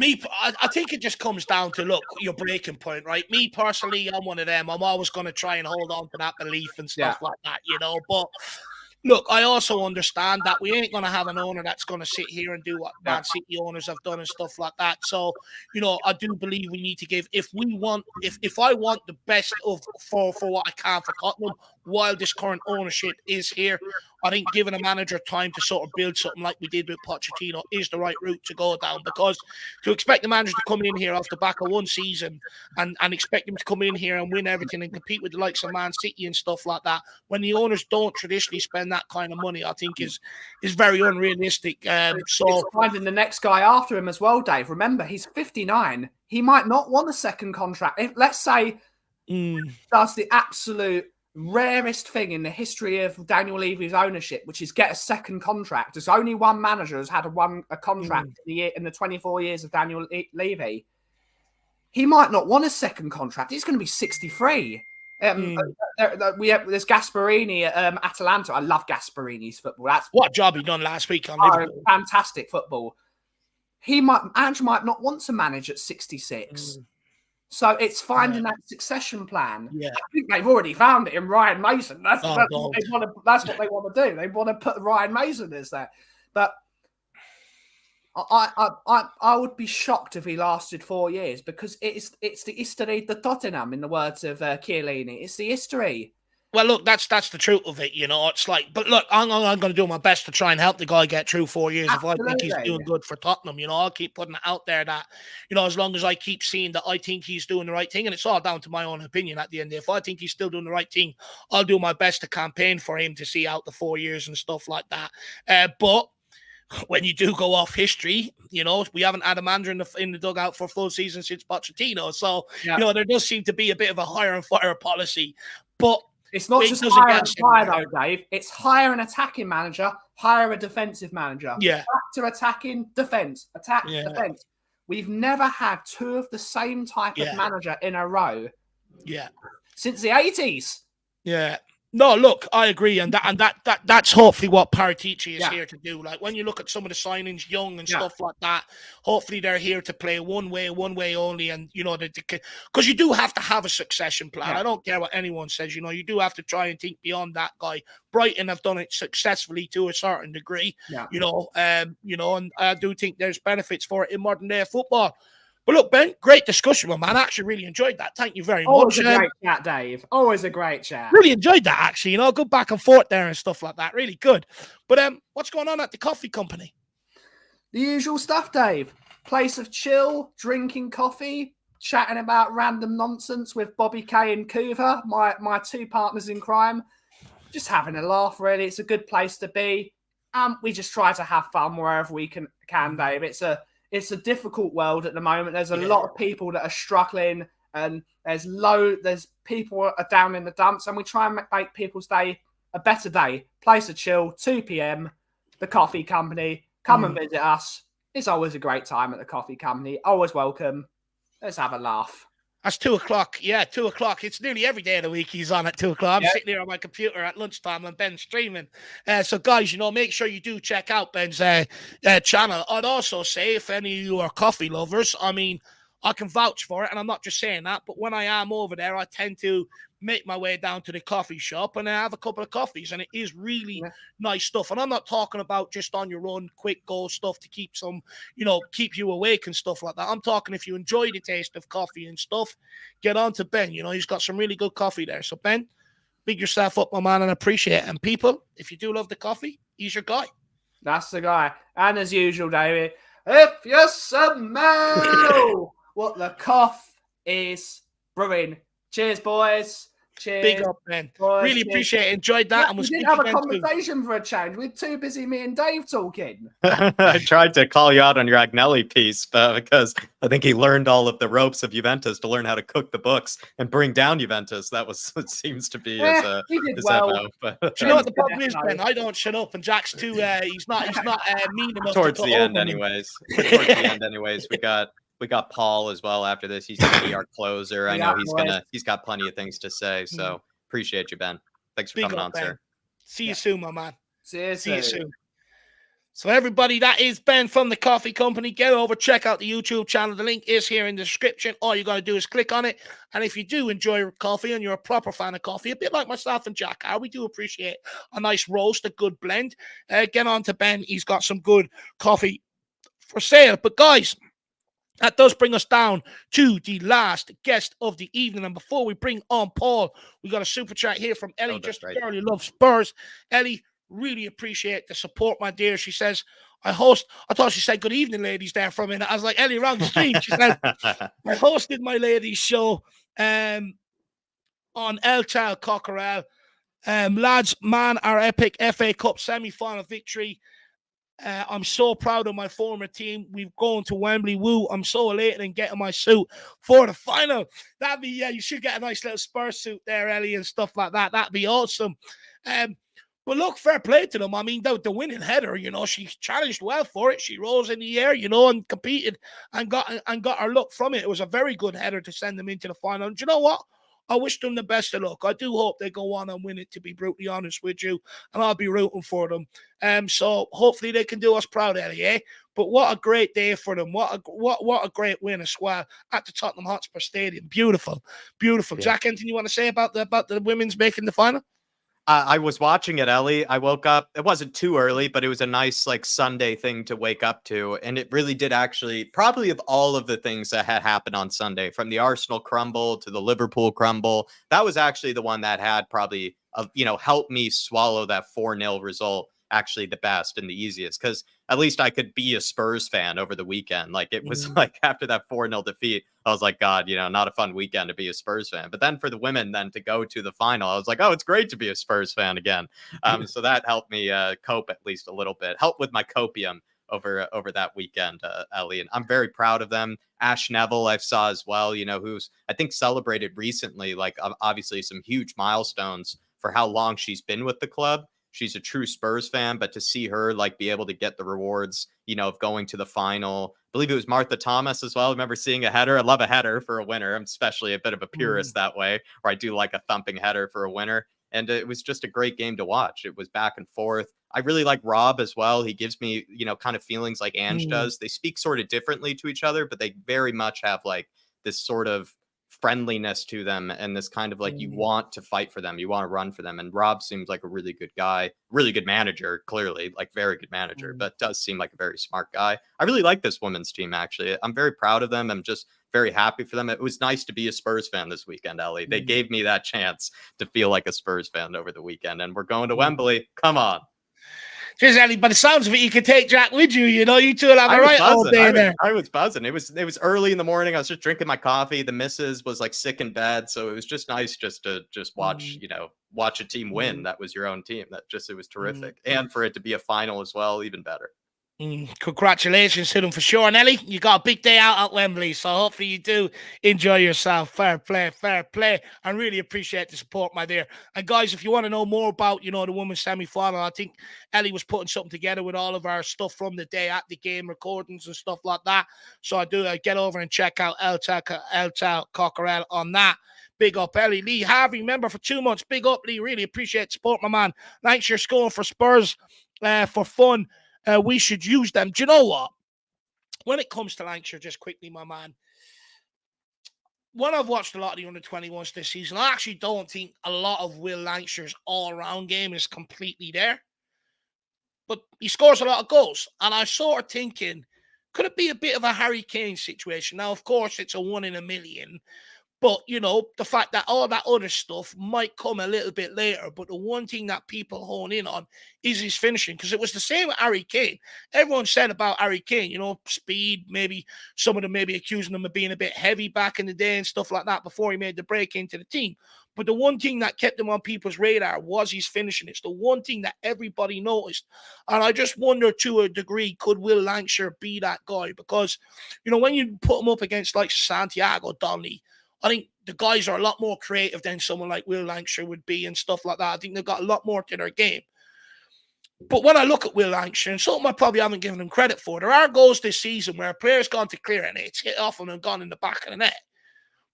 I think it just comes down to, look, your breaking point, right? Me personally, I'm one of them. I'm always going to try and hold on to that belief and stuff like that, but look, I also understand that we ain't going to have an owner that's going to sit here and do what Man City owners have done and stuff like that. So, I do believe we need to give, if I want the best for what I can for Tottenham while this current ownership is here, I think giving a manager time to sort of build something like we did with Pochettino is the right route to go down, because to expect the manager to come in here off the back of one season and expect him to come in here and win everything and compete with the likes of Man City and stuff like that, when the owners don't traditionally spend that kind of money, I think is very unrealistic. So it's finding the next guy after him as well, Dave. Remember, he's 59. He might not want a second contract. If, let's say, that's the absolute rarest thing in the history of Daniel Levy's ownership, which is get a second contract. There's only one manager who's had a contract in the 24 years of Daniel Levy. He might not want a second contract. He's going to be 63. There's Gasperini at Atalanta. I love Gasperini's football. That's what job he done last week on Liverpool. Fantastic football. Ange might not want to manage at 66. So it's finding that succession plan. I think they've already found it in Ryan Mason. That's what they want to do. They want to put Ryan Mason as that. But I would be shocked if he lasted 4 years, because it's the history de Tottenham, in the words of Chiellini. It's the history. Well, look, that's the truth of it, It's like, but look, I'm going to do my best to try and help the guy get through 4 years. Absolutely. If I think he's doing good for Tottenham, I'll keep putting it out there that, as long as I keep seeing that I think he's doing the right thing, and it's all down to my own opinion at the end. If I think he's still doing the right thing, I'll do my best to campaign for him to see out the 4 years and stuff like that. But when you do go off history, we haven't had a manager in the dugout for a full season since Pochettino. So, there does seem to be a bit of a hire and fire policy. But it's not just hire and fire, though, Dave. It's hire an attacking manager, hire a defensive manager. Back to attacking, defense, attack, defense. We've never had two of the same type of manager in a row. Since the 80s. No, look, I agree, and that's hopefully what Paratici is here to do. Like, when you look at some of the signings, Young and stuff like that, hopefully they're here to play one way only, and because you do have to have a succession plan. I don't care what anyone says. You do have to try and think beyond that guy. Brighton have done it successfully to a certain degree. And I do think there's benefits for it in modern day football. But look, Ben, great discussion, man. I actually really enjoyed that. Thank you very much. Always a great chat, Dave. Always a great chat. Really enjoyed that, actually. Good back and forth there and stuff like that. Really good. But what's going on at the coffee company? The usual stuff, Dave. Place of chill, drinking coffee, chatting about random nonsense with Bobby Kay and Kuva, my two partners in crime. Just having a laugh, really. It's a good place to be. We just try to have fun wherever we can, Dave. It's a difficult world at the moment. There's a lot of people that are struggling, and there's people are down in the dumps, and we try and make people's day a better day. Place of chill, 2 p.m, the coffee company. Come and visit us. It's always a great time at the coffee company. Always welcome. Let's have a laugh. That's 2 o'clock. Yeah, 2 o'clock. It's nearly every day of the week he's on at 2 o'clock. I'm sitting there on my computer at lunchtime and Ben's streaming. So, guys, make sure you do check out Ben's channel. I'd also say, if any of you are coffee lovers, I can vouch for it, and I'm not just saying that, but when I am over there, I tend to make my way down to the coffee shop and I have a couple of coffees, and it is really nice stuff. And I'm not talking about just on your own quick go stuff to keep keep you awake and stuff like that. I'm talking if you enjoy the taste of coffee and stuff, get on to Ben. He's got some really good coffee there. So Ben, big yourself up, my man, and appreciate it. And people, if you do love the coffee, he's your guy. That's the guy. And as usual, David, if you smell what the cough is brewing. Cheers, boys. Cheers. Big up, Ben. Boys, really cheers. appreciate it. Enjoyed that. Yeah, And we we'll didn't speak have a again soon. conversation for a change. We're too busy, me and Dave, talking. I tried to call you out on your Agnelli piece because I think he learned all of the ropes of Juventus to learn how to cook the books and bring down Juventus. That was it seems to be he did his well. MO. But Do you know what the problem is, Ben? I don't shut up, and Jack's too. He's not mean enough. towards to the end, over me. anyways. Towards the end, anyways. We got Paul as well after this. He's gonna be our closer. I know he's got plenty of things to say. So appreciate you, Ben. Thanks for coming on, Ben. sir. See you soon, my man. See you soon. So everybody, that is Ben from the Coffee Company. Get over, check out the YouTube channel. The link is here in the description. All you got to do is click on it. And if you do enjoy coffee and you're a proper fan of coffee, a bit like myself and Jack, we do appreciate a nice roast, a good blend. Get on to Ben. He's got some good coffee for sale. But guys, that does bring us down to the last guest of the evening. And before we bring on Paul, we got a super chat here from Ellie. Just right. Barely love Spurs. Ellie, really appreciate the support, my dear. She says, I thought she said good evening, ladies, there for a minute. I was like, Ellie, wrong stream. She said, I hosted my ladies' show on El Tal Cockerel. Lads, man, our epic FA Cup semi-final victory. I'm so proud of my former team. We've gone to Wembley. Woo! I'm so elated in getting my suit for the final. That'd be you should get a nice little Spurs suit there, Ellie, and stuff like that. That'd be awesome. But look, fair play to them. I mean, the winning header, she challenged well for it. She rose in the air, and competed and got her look from it. It was a very good header to send them into the final. And do you know what? I wish them the best of luck. I do hope they go on and win it, to be brutally honest with you, and I'll be rooting for them. So hopefully they can do us proud, Ellie, eh? But what a great day for them. What a great win as well at the Tottenham Hotspur Stadium. Beautiful, beautiful. Yeah. Jack, anything you want to say about the women's making the final? I was watching it, Ellie. I woke up. It wasn't too early, but it was a nice Sunday thing to wake up to. And it really did actually, probably of all of the things that had happened on Sunday, from the Arsenal crumble to the Liverpool crumble, that was actually the one that had probably, helped me swallow that 4-0 result actually the best and the easiest, because at least I could be a Spurs fan over the weekend. It was after that 4-0 defeat, I was like, God, not a fun weekend to be a Spurs fan. But then for the women then to go to the final, I was like, oh, it's great to be a Spurs fan again. So that helped me cope at least a little bit, help with my copium over that weekend, Ellie. And I'm very proud of them. Ash Neville, I saw as well, who's I think celebrated recently, obviously some huge milestones for how long she's been with the club. She's a true Spurs fan, but to see her be able to get the rewards, of going to the final. I believe it was Martha Thomas as well. I remember seeing a header. I love a header for a winner. I'm especially a bit of a purist that way, where I do like a thumping header for a winner. And it was just a great game to watch. It was back and forth. I really like Rob as well. He gives me, kind of feelings like Ange does. They speak sort of differently to each other, but they very much have this sort of friendliness to them, and this kind of you want to fight for them, you want to run for them. And Rob seems like a really good guy, really good manager, clearly very good manager, but does seem like a very smart guy. I really like this women's team, actually. I'm very proud of them. I'm just very happy for them. It was nice to be a Spurs fan this weekend, Ellie. They gave me that chance to feel like a Spurs fan over the weekend, and we're going to Wembley. Come on. Cheers, Ellie. By the sounds of it, you can take Jack with you. You two will have a right all day there. I was buzzing. It was early in the morning. I was just drinking my coffee. The missus was sick in bed, so it was just nice to watch, watch a team win. That was your own team. It was terrific. And for it to be a final as well, even better. Congratulations to them for sure. And Ellie, you got a big day out at Wembley, so hopefully you do enjoy yourself. Fair play. I really appreciate the support, my dear. And guys, if you want to know more about, the women's semi-final, I think Ellie was putting something together with all of our stuff from the day at the game, recordings and stuff like that. So I do get over and check out El Tal Cockerel on that. Big up, Ellie. Lee Harvey, member for 2 months. Big up, Lee. Really appreciate the support, my man. Thanks for scoring for Spurs for fun. We should use them. Do you know what? When it comes to Lancashire, just quickly, my man, when I've watched a lot of the under-21s this season, I actually don't think a lot of Will Lancashire's all-around game is completely there. But he scores a lot of goals. And I'm sort of thinking, could it be a bit of a Harry Kane situation? Now, of course, it's a 1 in a million. But, the fact that all that other stuff might come a little bit later, but the one thing that people hone in on is his finishing, because it was the same with Harry Kane. Everyone said about Harry Kane, speed, maybe some of them maybe accusing him of being a bit heavy back in the day and stuff like that before he made the break into the team. But the one thing that kept him on people's radar was his finishing. It's the one thing that everybody noticed. And I just wonder, to a degree, could Will Lancashire be that guy? Because, you know, when you put him up against like Santiago Donnelly, I think the guys are a lot more creative than someone like Will Lancashire would be and stuff like that. I think they've got a lot more to their game. But when I look at Will Lancashire, and something I probably haven't given him credit for, there are goals this season where a player's gone to clear and it's hit off and gone in the back of the net.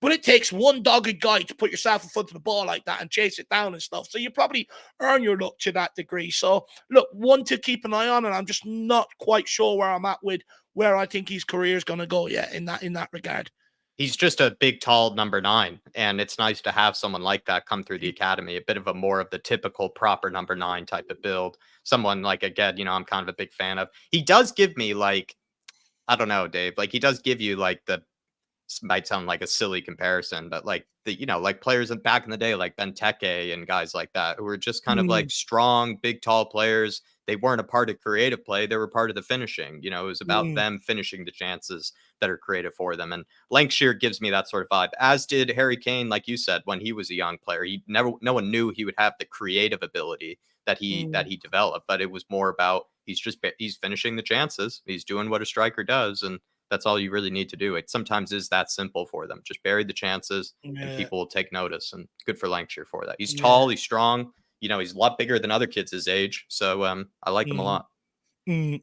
But it takes one dogged guy to put yourself in front of the ball like that and chase it down and stuff. So you probably earn your luck to that degree. So, look, one to keep an eye on, and I'm just not quite sure where I'm at with where I think his career is going to go yet in that regard. He's just a big, tall number 9, and it's nice to have someone like that come through the academy, a bit of a more of the typical proper number 9 type of build. Someone like, again, you know, I'm kind of a big fan of. He does give me, like, I don't know, Dave, like, he does give you, like, might sound like a silly comparison, but like you know, like players back in the day, like Benteke and guys like that, who were just kind of like strong, big, tall players. They weren't a part of creative play. They were part of the finishing. You know, it was about them finishing the chances that are created for them. And Lancashire gives me that sort of vibe, as did Harry Kane, like you said, when he was a young player. No one knew he would have the creative ability that he developed, but it was more about he's finishing the chances. He's doing what a striker does, and that's all you really need to do. It sometimes is that simple for them. Just bury the chances and people will take notice, and good for Lancashire for that. He's tall, he's strong, you know, he's a lot bigger than other kids his age. So I like him a lot. Be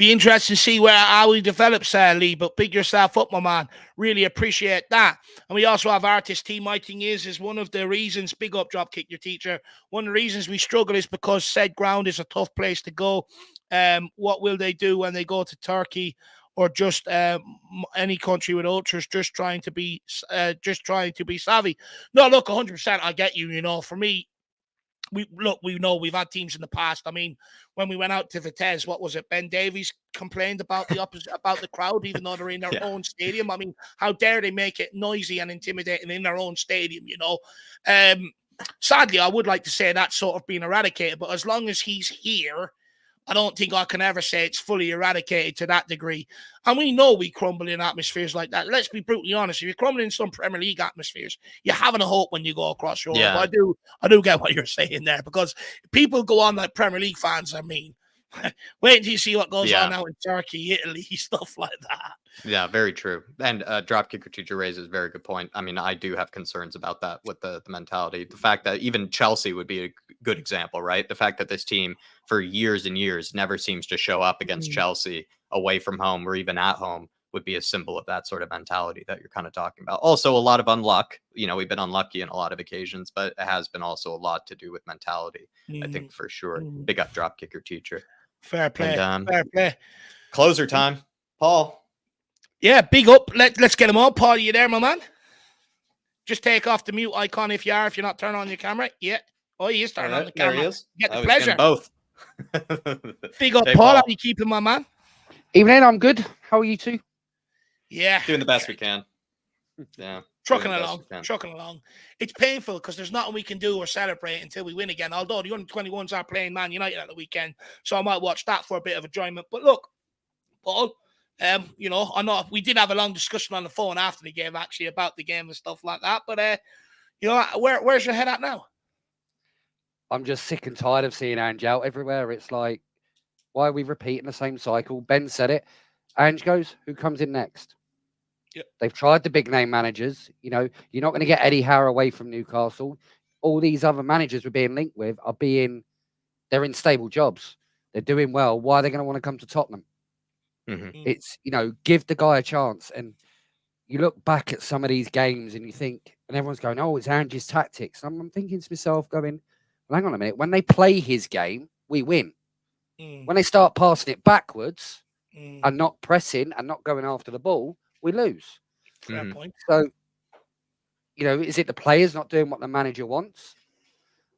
interesting to see how he develops, Lee, but big yourself up, my man. Really appreciate that. And we also have artist team. My thing is one of the reasons, big up Dropkick Your Teacher, one of the reasons we struggle is because said ground is a tough place to go. What will they do when they go to Turkey or just any country with ultras just trying to be savvy? No, look, 100%, I get you. You know, for me, we know we've had teams in the past. I mean, when we went out to Vitesse, what was it? Ben Davies complained about the crowd, even though they're in their own stadium. I mean, how dare they make it noisy and intimidating in their own stadium? You know, sadly, I would like to say that's sort of been eradicated, but as long as he's here, I don't think I can ever say it's fully eradicated to that degree. And we know we crumble in atmospheres like that. Let's be brutally honest. If you're crumbling in some Premier League atmospheres, you're having a hope when you go across Europe. Yeah. I do get what you're saying there, because people go on like Premier League fans, I mean. Wait until you see what goes on now in Turkey, Italy, stuff like that. Yeah, very true. And Dropkick Your Teacher raises a very good point. I mean, I do have concerns about that with the mentality. The fact that even Chelsea would be a good example, right? The fact that this team for years and years never seems to show up against Chelsea away from home or even at home would be a symbol of that sort of mentality that you're kind of talking about. Also, a lot of unluck. You know, we've been unlucky on a lot of occasions, but it has been also a lot to do with mentality, I think, for sure. Big up Dropkick Your Teacher. Fair play. And, fair play. Closer time. Paul. Yeah, big up. Let's get him on. Paul, you there, my man? Just take off the mute icon if you're not turning on your camera. Yeah. Oh, he is turning on the camera. There he is. Get the pleasure. Both. Big up, Paul. How are you keeping, my man? Evening, I'm good. How are you two? Yeah. Doing the best we can. Yeah. Trucking along. It's painful because there's nothing we can do or celebrate until we win again. Although the under-21s are playing Man United at the weekend, so I might watch that for a bit of enjoyment. But look, Paul, you know, I know we did have a long discussion on the phone after the game, actually, about the game and stuff like that. But you know, where's your head at now? I'm just sick and tired of seeing Ange out everywhere. It's like, why are we repeating the same cycle? Ben said it. Ange goes, who comes in next? Yep. They've tried the big name managers. You know, you're not going to get Eddie Howe away from Newcastle. All these other managers we're being linked with they're in stable jobs. They're doing well. Why are they going to want to come to Tottenham? It's, you know, give the guy a chance. And you look back at some of these games and you think, and everyone's going, oh, it's Ange's tactics. And I'm thinking to myself, going, well, hang on a minute. When they play his game, we win. When they start passing it backwards and not pressing and not going after the ball, we lose. Fair point. So, you know, is it the players not doing what the manager wants?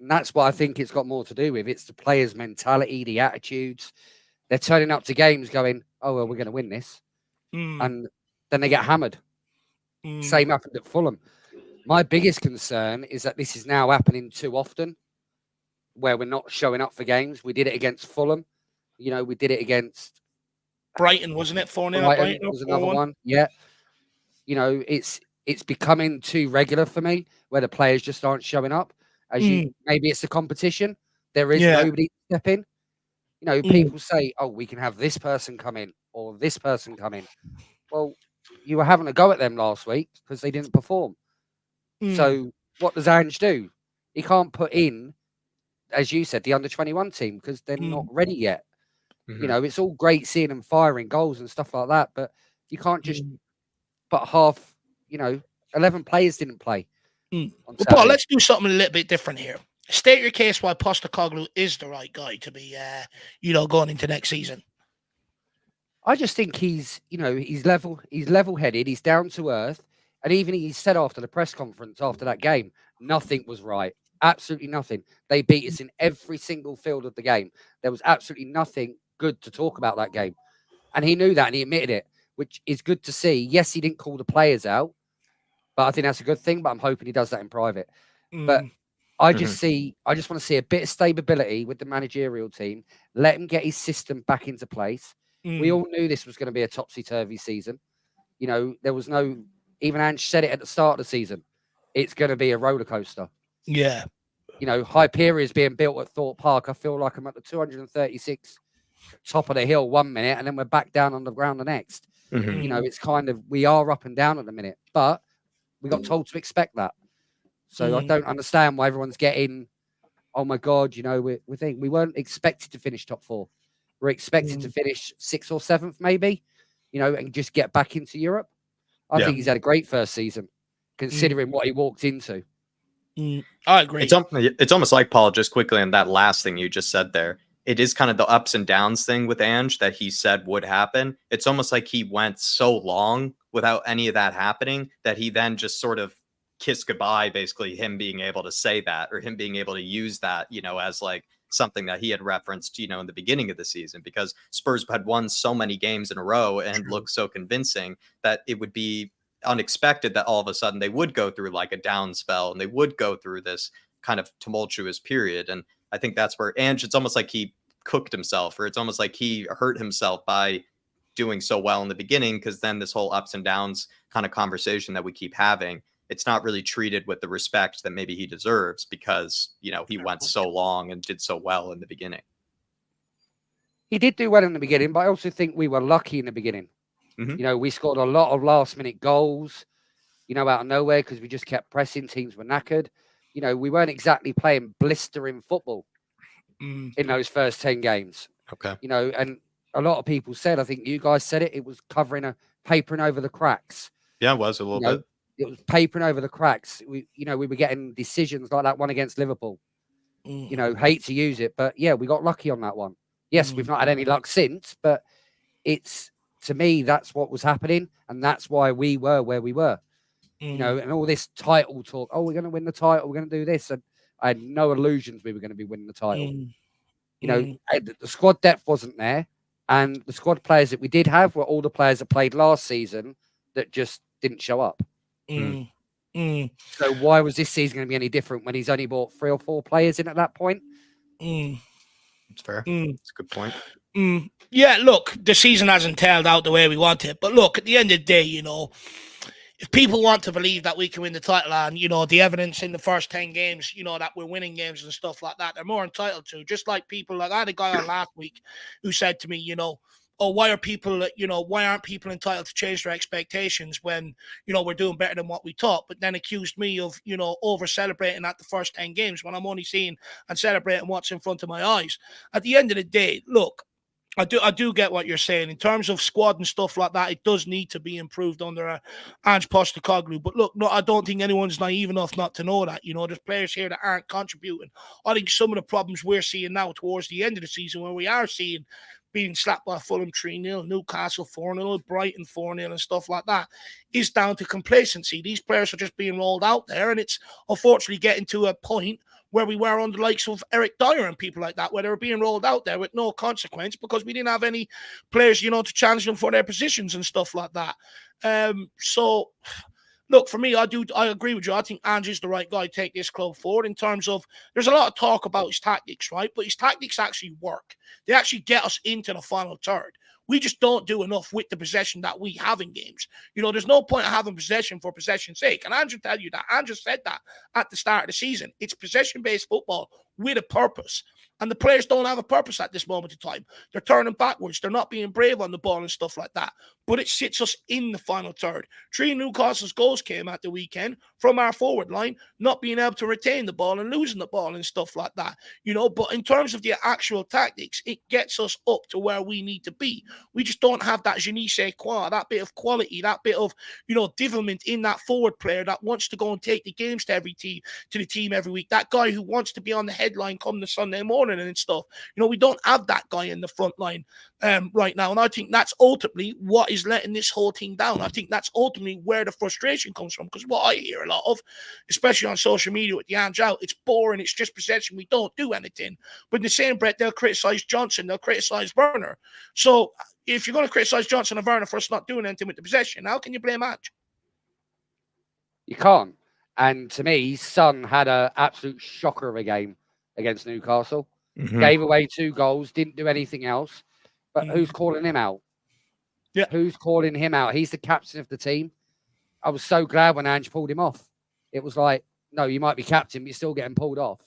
And that's what I think it's got more to do with. It's the players' mentality, the attitudes. They're turning up to games going, oh, well, we're going to win this. And then they get hammered. Same happened at Fulham. My biggest concern is that this is now happening too often, where we're not showing up for games. We did it against Fulham. You know, we did it against Brighton, wasn't it? 4-0. Brighton was another one. Yeah. You know, it's it's becoming too regular for me, where the players just aren't showing up. Maybe it's the competition. There is nobody to step in. You know, people say, "Oh, we can have this person come in or this person come in." Well, you were having a go at them last week because they didn't perform. So what does Ange do? He can't put in, as you said, the under-21 team because they're not ready yet. You know, it's all great seeing them firing goals and stuff like that, but you can't just put half, 11 players didn't play. Well, Paul, let's do something a little bit different here. State your case why Postecoglou is the right guy to be, going into next season. I just think he's level-headed, he's down to earth, and even he said after the press conference after that game, nothing was right. Absolutely nothing. They beat us in every single field of the game. There was absolutely nothing good to talk about that game. And he knew that and he admitted it, which is good to see. Yes, he didn't call the players out, but I think that's a good thing, but I'm hoping he does that in private. But I just want to see a bit of stability with the managerial team. Let him get his system back into place. We all knew this was going to be a topsy-turvy season. You know, there was no, even Ange said it at the start of the season. It's going to be a roller coaster. Yeah. You know, Hyperion is being built at Thorpe Park. I feel like I'm at the 236 top of the hill 1 minute, and then we're back down on the ground the next. You know, it's kind of, we are up and down at the minute, but we got told to expect that. So I don't understand why everyone's getting, oh my God, you know, we weren't expected to finish top 4. We're expected to finish 6th or 7th, maybe, you know, and just get back into Europe. I think he's had a great first season, considering what he walked into. I agree. It's almost like, Paul, just quickly on that last thing you just said there. It is kind of the ups and downs thing with Ange that he said would happen. It's almost like he went so long without any of that happening that he then just sort of kissed goodbye, basically, him being able to say that or him being able to use that, you know, as like something that he had referenced, you know, in the beginning of the season, because Spurs had won so many games in a row and looked so convincing that it would be unexpected that all of a sudden they would go through like a down spell and they would go through this kind of tumultuous period. And I think that's where Ange, it's almost like he cooked himself, or it's almost like he hurt himself by doing so well in the beginning, because then this whole ups and downs kind of conversation that we keep having, it's not really treated with the respect that maybe he deserves because, you know, he went so long and did so well in the beginning. He did do well in the beginning, but I also think we were lucky in the beginning. You know, we scored a lot of last-minute goals, you know, out of nowhere because we just kept pressing. Teams were knackered. You know, we weren't exactly playing blistering football in those first 10 games. Okay. You know, and a lot of people said, I think you guys said it, it was papering over the cracks. Yeah, it was a little bit. It was papering over the cracks. We were getting decisions like that one against Liverpool. You know, hate to use it, but yeah, we got lucky on that one. Yes, we've not had any luck since, but to me, that's what was happening, and that's why we were where we were. You know, and all this title talk, oh, we're going to win the title, we're going to do this, and I had no illusions we were going to be winning the title. You know, the squad depth wasn't there, and the squad players that we did have were all the players that played last season that just didn't show up. So why was this season going to be any different when he's only brought 3 or 4 players in at that point? It's fair. It's a good point. Yeah, look, the season hasn't tailed out the way we want it, but look, at the end of the day, you know, if people want to believe that we can win the title and, you know, the evidence in the first 10 games, you know, that we're winning games and stuff like that, they're more entitled to. Just like people, like I had a guy on last week who said to me, you know, oh, why aren't people entitled to change their expectations when, you know, we're doing better than what we thought, but then accused me of, you know, over-celebrating at the first 10 games when I'm only seeing and celebrating what's in front of my eyes. At the end of the day, look, I do get what you're saying. In terms of squad and stuff like that, it does need to be improved under Ange Postecoglou. But look, no, I don't think anyone's naive enough not to know that. You know, there's players here that aren't contributing. I think some of the problems we're seeing now towards the end of the season, where we are seeing being slapped by Fulham 3-0, Newcastle 4-0, Brighton 4-0 and stuff like that, is down to complacency. These players are just being rolled out there, and it's unfortunately getting to a point where we were on the likes of Eric Dyer and people like that, where they were being rolled out there with no consequence because we didn't have any players, you know, to challenge them for their positions and stuff like that. So, look, for me, I agree with you. I think Ange is the right guy to take this club forward in terms of, there's a lot of talk about his tactics, right? But his tactics actually work. They actually get us into the final third. We just don't do enough with the possession that we have in games. You know, there's no point of having possession for possession's sake. And Andrew tell you that. Andrew said that at the start of the season. It's possession-based football with a purpose. And the players don't have a purpose at this moment in time. They're turning backwards. They're not being brave on the ball and stuff like that. But it sits us in the final third. 3 Newcastle's goals came at the weekend from our forward line, not being able to retain the ball and losing the ball and stuff like that. You know, but in terms of the actual tactics, it gets us up to where we need to be. We just don't have that je ne sais quoi, that bit of quality, that bit of, you know, development in that forward player that wants to go and take the games to the team every week. That guy who wants to be on the headline come the Sunday morning and stuff. You know, we don't have that guy in the front line right now. And I think that's ultimately what is letting this whole thing down. I think that's ultimately where the frustration comes from. Because what I hear a lot of, especially on social media with the ANGE out, it's boring, it's just possession, we don't do anything. But in the same breath, they'll criticize Johnson, they'll criticize Werner. So if you're going to criticize Johnson and Werner for us not doing anything with the possession, how can you blame Ange? You can't. And to me, Son had an absolute shocker of a game against Newcastle. Gave away 2 goals, didn't do anything else. But who's calling him out? Yeah. Who's calling him out? He's the captain of the team. I was so glad when Ange pulled him off. It was like, no, you might be captain, but you're still getting pulled off.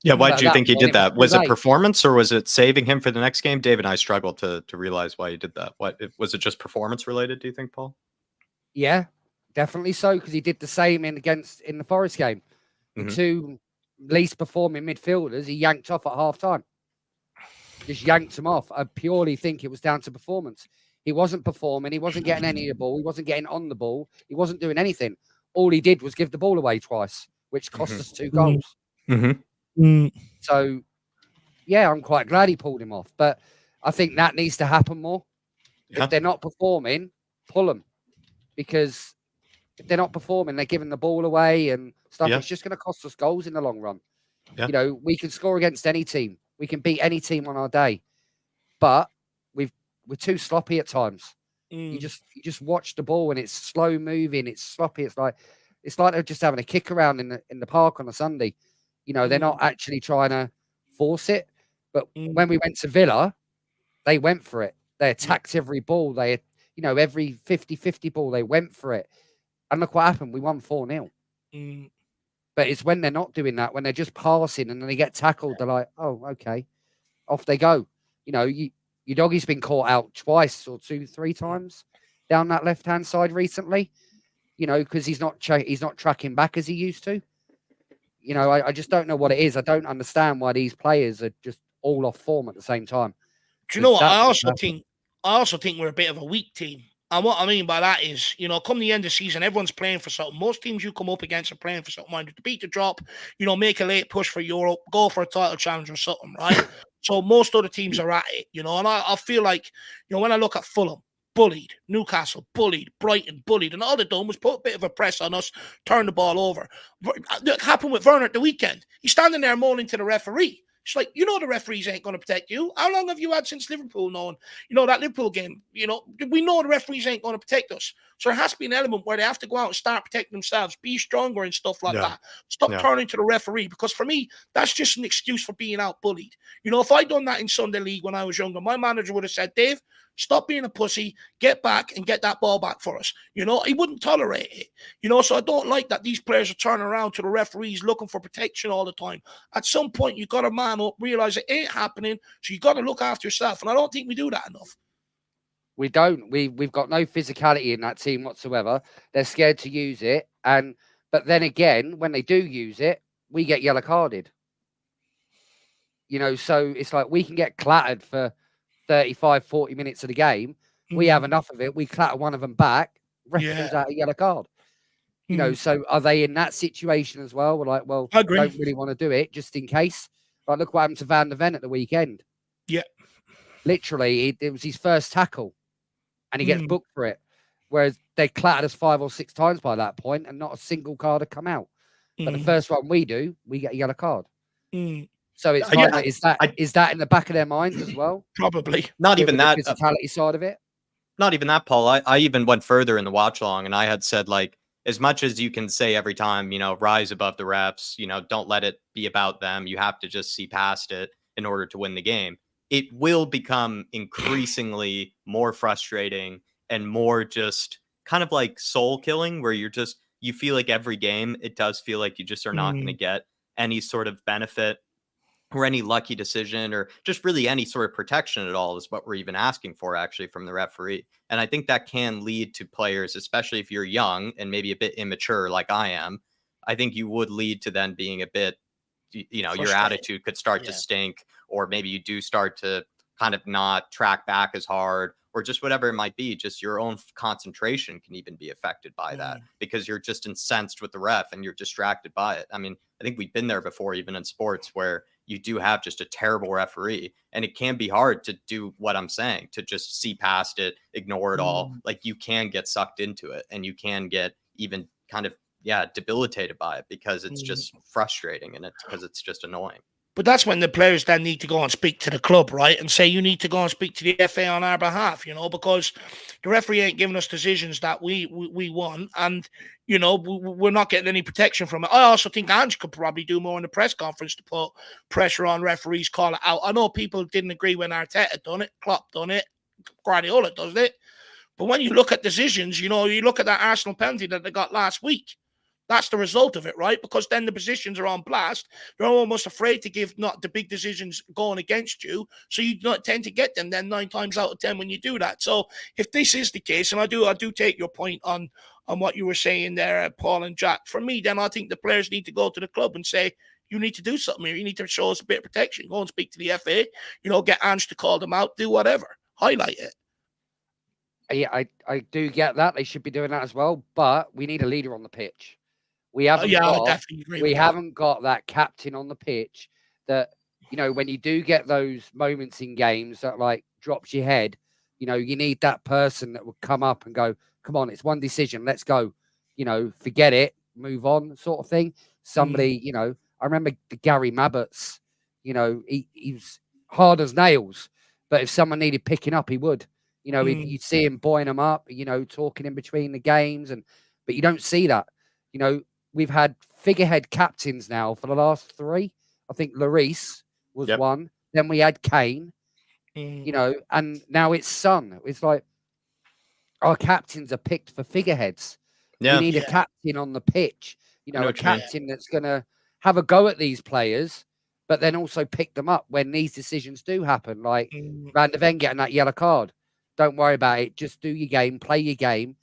Yeah, why do you think he did that? Was it late. performance or was it saving him for the next game? Dave and I struggled to realize why he did that. Was it just performance related, do you think, Paul? Yeah, definitely so, because he did the same in the Forest game. The 2 least performing midfielders, he yanked off at half time. Just yanked him off. I purely think it was down to performance. He wasn't performing. He wasn't getting any of the ball. He wasn't getting on the ball. He wasn't doing anything. All he did was give the ball away twice, which cost us 2 goals. So, yeah, I'm quite glad he pulled him off. But I think that needs to happen more. Yeah. If they're not performing, pull them. Because if they're not performing, they're giving the ball away and stuff. Yeah. It's just going to cost us goals in the long run. Yeah. You know, we can score against any team. We can beat any team on our day. But we're too sloppy at times. You just watch the ball and it's slow moving, it's sloppy. It's like they're just having a kick around in the park on a Sunday. You know, they're not actually trying to force it. But when we went to Villa, they went for it. They attacked every ball. They, you know, every 50-50 ball, they went for it. And look what happened. We won 4-0. But it's when they're not doing that, when they're just passing and then they get tackled, they're like, oh, okay. Off they go. You know, your doggy's been caught out twice or 2-3 times down that left-hand side recently, you know, because he's not tracking back as he used to. You know, I just don't know what it is. I don't understand why these players are just all off form at the same time. Do you know what? I also think we're a bit of a weak team. And what I mean by that is, you know, come the end of the season, everyone's playing for something. Most teams you come up against are playing for something. Either to beat the drop, you know, make a late push for Europe, go for a title challenge or something, right? So most other teams are at it, you know. And I feel like, you know, when I look at Fulham, bullied, Newcastle, bullied, Brighton, bullied, and all they've done was put a bit of a press on us, turn the ball over. It happened with Werner at the weekend. He's standing there moaning to the referee. It's like, you know, the referees ain't going to protect you. How long have you had since Liverpool knowing, you know, that Liverpool game? You know, we know the referees ain't going to protect us. So there has to be an element where they have to go out and start protecting themselves, be stronger and stuff like that. Stop turning to the referee, because for me, that's just an excuse for being out bullied. You know, if I'd done that in Sunday League when I was younger, my manager would have said, Dave, stop being a pussy, get back and get that ball back for us. You know, he wouldn't tolerate it. You know, so I don't like that these players are turning around to the referees looking for protection all the time. At some point, you got to man up, realize it ain't happening, so you got to look after yourself. And I don't think we do that enough. We don't. We've got no physicality in that team whatsoever. They're scared to use it. But then again, when they do use it, we get yellow carded. You know, so it's like we can get clattered for 35, 40 minutes of the game. We have enough of it. We clatter one of them back. Ref pulls out a yellow card. You know, so are they in that situation as well? We're like, well, I don't really want to do it just in case. Like, look what happened to Van der Ven at the weekend. Yeah. Literally, it was his first tackle and he gets booked for it. Whereas they clattered us 5 or 6 times by that point and not a single card had come out. But the first one we do, we get a yellow card. So it's kind of, is that in the back of their minds as well? Probably. Not even that. Physicality side of it. Not even that, Paul. I even went further in the watch along and I had said, like, as much as you can say every time, you know, rise above the refs, you know, don't let it be about them. You have to just see past it in order to win the game. it will become increasingly more frustrating and more just kind of like soul killing, where you feel like every game, it does feel like you just are not going to get any sort of benefit or any lucky decision or just really any sort of protection at all is what we're even asking for actually from the referee. And I think that can lead to players, especially if you're young and maybe a bit immature like I am, I think you would lead to then being a bit, your attitude could start to stink, or maybe you do start to kind of not track back as hard, or just whatever it might be. Just your own concentration can even be affected by that because you're just incensed with the ref and you're distracted by it. I mean, I think we've been there before, even in sports, where you do have just a terrible referee, and it can be hard to do what I'm saying, to just see past it, ignore it all. Like, you can get sucked into it, and you can get even kind of debilitated by it because it's just frustrating, and it's because it's just annoying. But that's when the players then need to go and speak to the club, right? And say, you need to go and speak to the FA on our behalf, because the referee ain't giving us decisions that we want. And, we're not getting any protection from it. I also think ANGE could probably do more in the press conference to put pressure on referees, call it out. I know people didn't agree when Arteta done it, Klopp done it, Guardiola does it. But when you look at decisions, you look at that Arsenal penalty that they got last week. That's the result of it, right? Because then the positions are on blast. They're almost afraid to give not the big decisions going against you. So you don't tend to get them then 9 times out of 10 when you do that. So if this is the case, and I do take your point on what you were saying there, Paul and Jack, for me, then I think the players need to go to the club and say, you need to do something here. You need to show us a bit of protection. Go and speak to the FA, get ANGE to call them out, do whatever. Highlight it. Yeah, I do get that. They should be doing that as well. But we need a leader on the pitch. We haven't haven't got that captain on the pitch that, when you do get those moments in games that like drops your head, you need that person that will come up and go, come on, it's one decision, let's go, forget it, move on, sort of thing. Somebody, I remember the Gary Mabbutt's, he was hard as nails, but if someone needed picking up, he would, you'd see him buoying them up, talking in between the games, but you don't see that, We've had figurehead captains now for the last 3. I think Lloris was one. Then we had Kane, and now it's Son. It's like our captains are picked for figureheads. We need a captain on the pitch, a captain that's going to have a go at these players, but then also pick them up when these decisions do happen. Like Van de Ven getting that yellow card. Don't worry about it. Just do your game, play your game.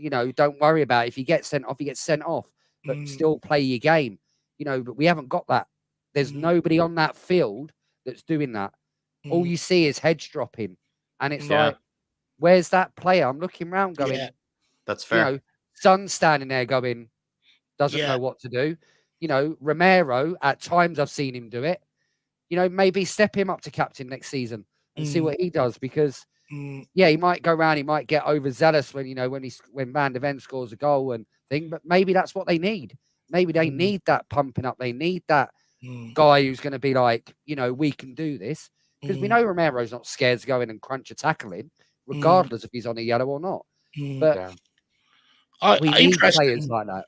Don't worry about it. If you get sent off, you get sent off. But still play your game, but we haven't got that. There's nobody on that field that's doing that. All you see is heads dropping. And it's like, where's that player? I'm looking around going, that's fair. Son's standing there going, doesn't know what to do. Romero, at times I've seen him do it. Maybe step him up to captain next season and see what he does, because he might go around, he might get overzealous when when Van de Ven scores a goal and thing, but maybe that's what they need. Maybe they need that pumping up. They need that guy who's going to be like, we can do this, because we know Romero's not scared to go in and crunch a tackle in, regardless if he's on a yellow or not. But we need players like that.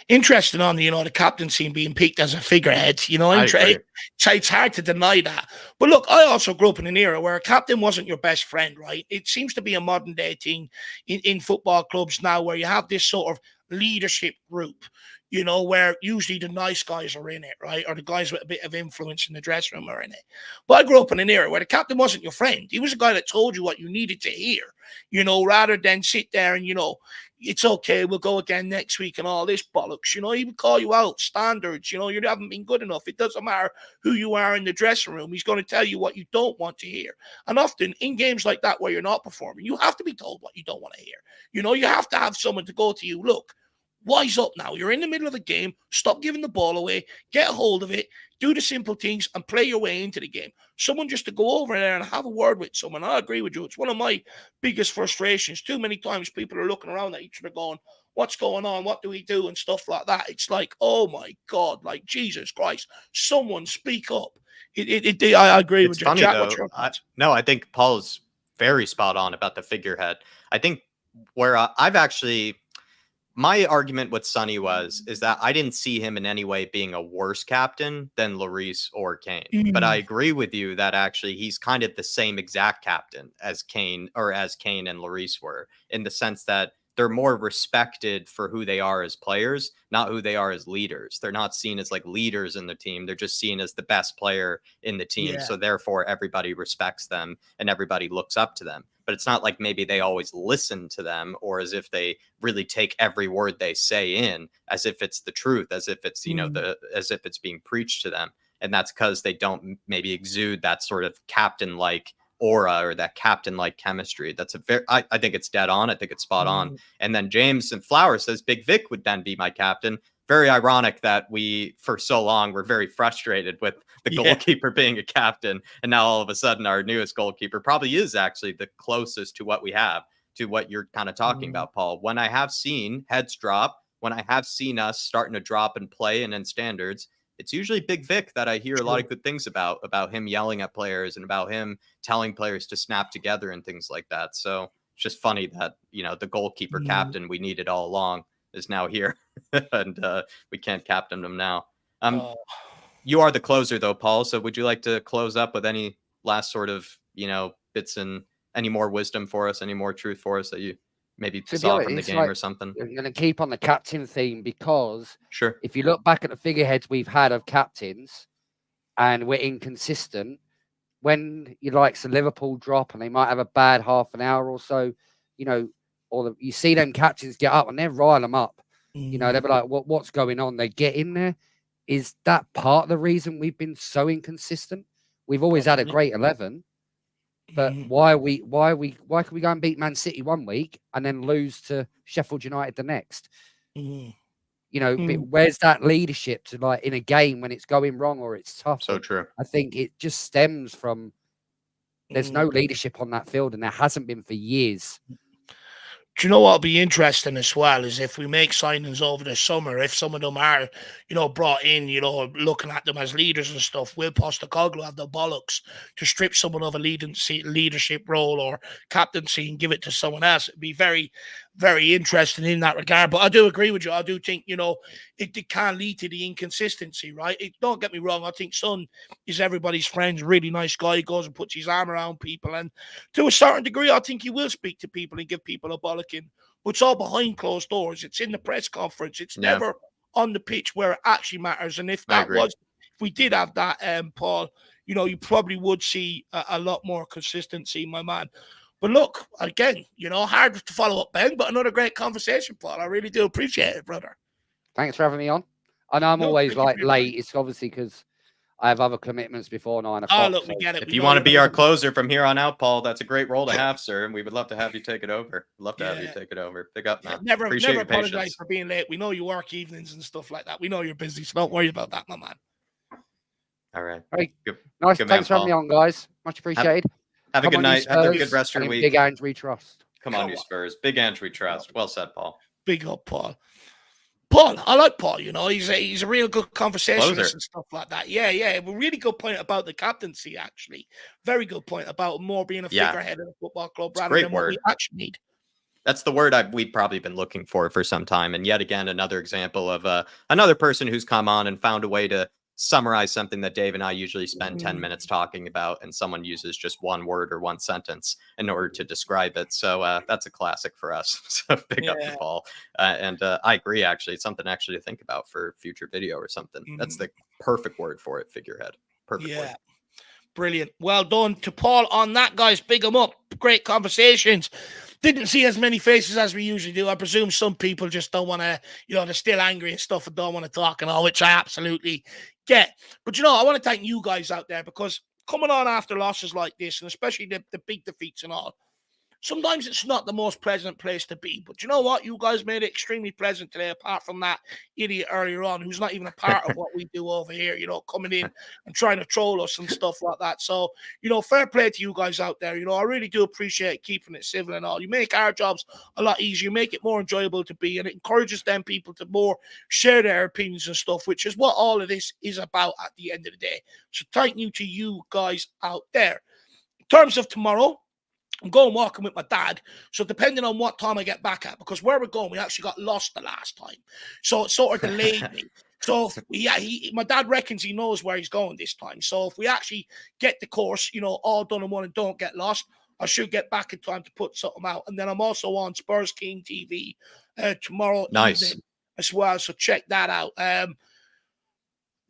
Interesting on the captaincy being picked as a figurehead. It's hard to deny that. But look, I also grew up in an era where a captain wasn't your best friend, right? It seems to be a modern day thing in football clubs now, where you have this sort of leadership group, where usually the nice guys are in it, right? Or the guys with a bit of influence in the dressing room are in it. But I grew up in an era where the captain wasn't your friend. He was a guy that told you what you needed to hear, rather than sit there and, it's okay, we'll go again next week and all this bollocks. He would call you out, standards, you haven't been good enough. It doesn't matter who you are in the dressing room. He's going to tell you what you don't want to hear. And often in games like that where you're not performing, you have to be told what you don't want to hear. You have to have someone to go to you, look, wise up now. You're in the middle of a game. Stop giving the ball away. Get a hold of it. Do the simple things and play your way into the game. Someone just to go over there and have a word with someone. I agree with you. It's one of my biggest frustrations. Too many times people are looking around at each other going, what's going on? What do we do? And stuff like that. It's like, oh my God, like Jesus Christ, someone speak up. I agree with you. Funny, Jack, though. I think Paul's very spot on about the figurehead. I think where I've actually... my argument with Sonny is that I didn't see him in any way being a worse captain than Lloris or Kane. But I agree with you that actually he's kind of the same exact captain as Kane and Lloris were, in the sense that they're more respected for who they are as players, not who they are as leaders. They're not seen as like leaders in the team. They're just seen as the best player in the team. Yeah. So therefore everybody respects them and everybody looks up to them. But it's not like maybe they always listen to them, or as if they really take every word they say in as if it's the truth, as if it's, as if it's being preached to them. And that's because they don't maybe exude that sort of captain-like aura or that captain-like chemistry. That's I think it's dead on. I think it's spot on. And then James and Flower says Big Vic would then be my captain. Very ironic that we, for so long, were very frustrated with the goalkeeper being a captain. And now all of a sudden our newest goalkeeper probably is actually the closest to what we have, to what you're kind of talking about, Paul. When I have seen heads drop, when I have seen us starting to drop and play and in standards, it's usually Big Vic that I hear a lot of good things about him yelling at players and about him telling players to snap together and things like that. So it's just funny that, the goalkeeper captain we needed all along is now here and we can't captain him now. You are the closer though, Paul. So would you like to close up with any last sort of, bits and any more wisdom for us, any more truth for us that you maybe saw from the game or something? I'm going to keep on the captain theme because sure, if you look back at the figureheads we've had of captains and we're inconsistent, when you like the Liverpool drop and they might have a bad half an hour or so, you see them captains get up and they're rile them up. They'll be like, what's going on? They get in there. Is that part of the reason we've been so inconsistent? We've always had a great 11, but why can we go and beat Man City one week and then lose to Sheffield United the next? Where's that leadership to, like, in a game when it's going wrong or it's tough? So true. I think it just stems from there's no leadership on that field, and there hasn't been for years. Do you know what'll be interesting as well is if we make signings over the summer, if some of them are, brought in, looking at them as leaders and stuff, will Postecoglou have the bollocks to strip someone of a leadership role or captaincy and give it to someone else? It'd be very, very interesting in that regard. But I do agree with you. I do think, it can lead to the inconsistency, right? Don't get me wrong. I think Son is everybody's friend, really nice guy. He goes and puts his arm around people. And to a certain degree, I think he will speak to people and give people a bollocking. But it's all behind closed doors. It's in the press conference. It's never on the pitch where it actually matters. And if we did have that, Paul, you probably would see a lot more consistency, my man. But look, again, hard to follow up, Ben, but another great conversation, Paul. I really do appreciate it, brother. Thanks for having me on. I know I'm always late. It's obviously because I have other commitments before 9 o'clock. Oh, look, we get it. If you want to be our closer from here on out, Paul, that's a great role to have, sir. And we would love to have you take it over. Love to have you take it over. Pick up, man. Never apologize for being late. We know you work evenings and stuff like that. We know you're busy, so don't worry about that, my man. All right. Good. Nice. Thanks for having me on, guys. Much appreciated. Have a good night. Have a good rest of your week. Big Ange we trust. Come on, you Spurs. Big Ange we trust. Well said, Paul. Big up, Paul. Paul, I like Paul. He's a real good conversationalist and stuff like that. Yeah. A really good point about the captaincy, actually. Very good point about more being a figurehead of the football club rather than what we actually need. That's the word we've probably been looking for some time. And yet again, another example of another person who's come on and found a way to summarize something that Dave and I usually spend 10 minutes talking about, and someone uses just one word or one sentence in order to describe it. So that's a classic for us. So big up to Paul. And I agree, actually. It's something actually to think about for future video or something. That's the perfect word for it, figurehead. Perfect word. Brilliant. Well done to Paul on that, guys. Big him up. Great conversations. Didn't see as many faces as we usually do. I presume some people just don't want to, they're still angry and stuff and don't want to talk and all, which I absolutely get. But, I want to thank you guys out there, because coming on after losses like this, and especially the big defeats and all, sometimes it's not the most pleasant place to be. But you know what? You guys made it extremely pleasant today, apart from that idiot earlier on who's not even a part of what we do over here, coming in and trying to troll us and stuff like that. So, fair play to you guys out there. I really do appreciate keeping it civil and all. You make our jobs a lot easier. You make it more enjoyable to be, and it encourages them people to more share their opinions and stuff, which is what all of this is about at the end of the day. So thank you to you guys out there. In terms of tomorrow, I'm going walking with my dad. So depending on what time I get back at, because where we're going, we actually got lost the last time. So it sort of delayed me. So yeah, my dad reckons he knows where he's going this time. So if we actually get the course, you know, all done in one and don't get lost, I should get back in time to put something out. And then I'm also on Spurs King TV tomorrow evening as well. So check that out.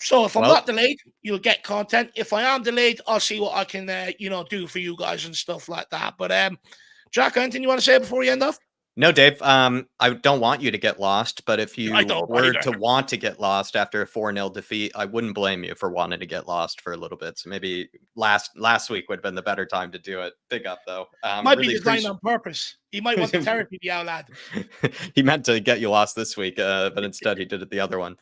So if I'm not delayed, you'll get content. If I am delayed, I'll see what I can, you know, do for you guys and stuff like that. But Jack, anything you want to say before we end off? No, Dave. I don't want you to get lost, but if you were either. to want to get lost after a 4-0 defeat, I wouldn't blame you for wanting to get lost for a little bit. So maybe last week would have been the better time to do it. Big up though. Might really be designed on purpose. He might want the therapy, the old lad. He meant to get you lost this week, but instead he did it the other one.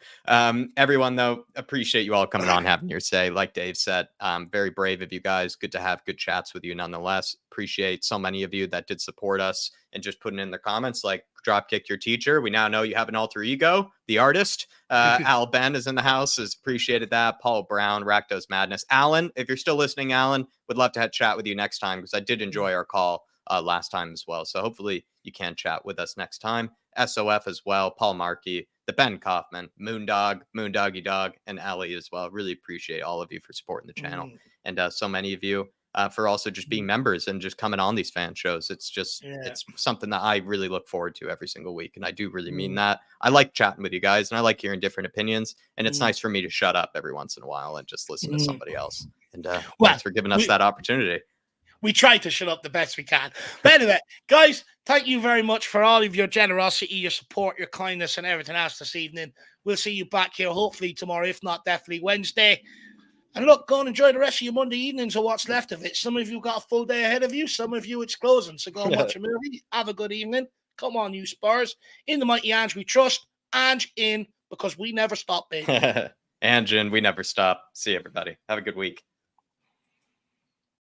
Everyone though, appreciate you all coming on, having your say. Like Dave said, very brave of you guys. Good to have good chats with you nonetheless. Appreciate so many of you that did support us and just putting in the comments like dropkick your teacher. We now know you have an alter ego, the artist. Al Ben is in the house, has appreciated that. Paul Brown, Ractos Madness. Alan, if you're still listening, Alan, would love to have chat with you next time because I did enjoy our call last time as well. So hopefully you can chat with us next time. SOF as well, Paul Markey, the Ben Kaufman, Moondoggy Dog, and Ellie as well. Really appreciate all of you for supporting the channel. And so many of you for also just being members and just coming on these fan shows. It's just, it's something that I really look forward to every single week. And I do really mean that. I like chatting with you guys and I like hearing different opinions. And it's nice for me to shut up every once in a while and just listen to somebody else. And thanks for giving us that opportunity. We try to shut up the best we can. But anyway, guys, thank you very much for all of your generosity, your support, your kindness, and everything else this evening. We'll see you back here hopefully tomorrow, if not definitely Wednesday. And look, go and enjoy the rest of your Monday evenings or what's left of it. Some of you got a full day ahead of you. Some of you it's closing. So go and watch a movie. Have a good evening. Come on, you Spurs. In the mighty Ange we trust. Ange in, because we never stop, baby. Ange in, we never stop. See everybody. Have a good week.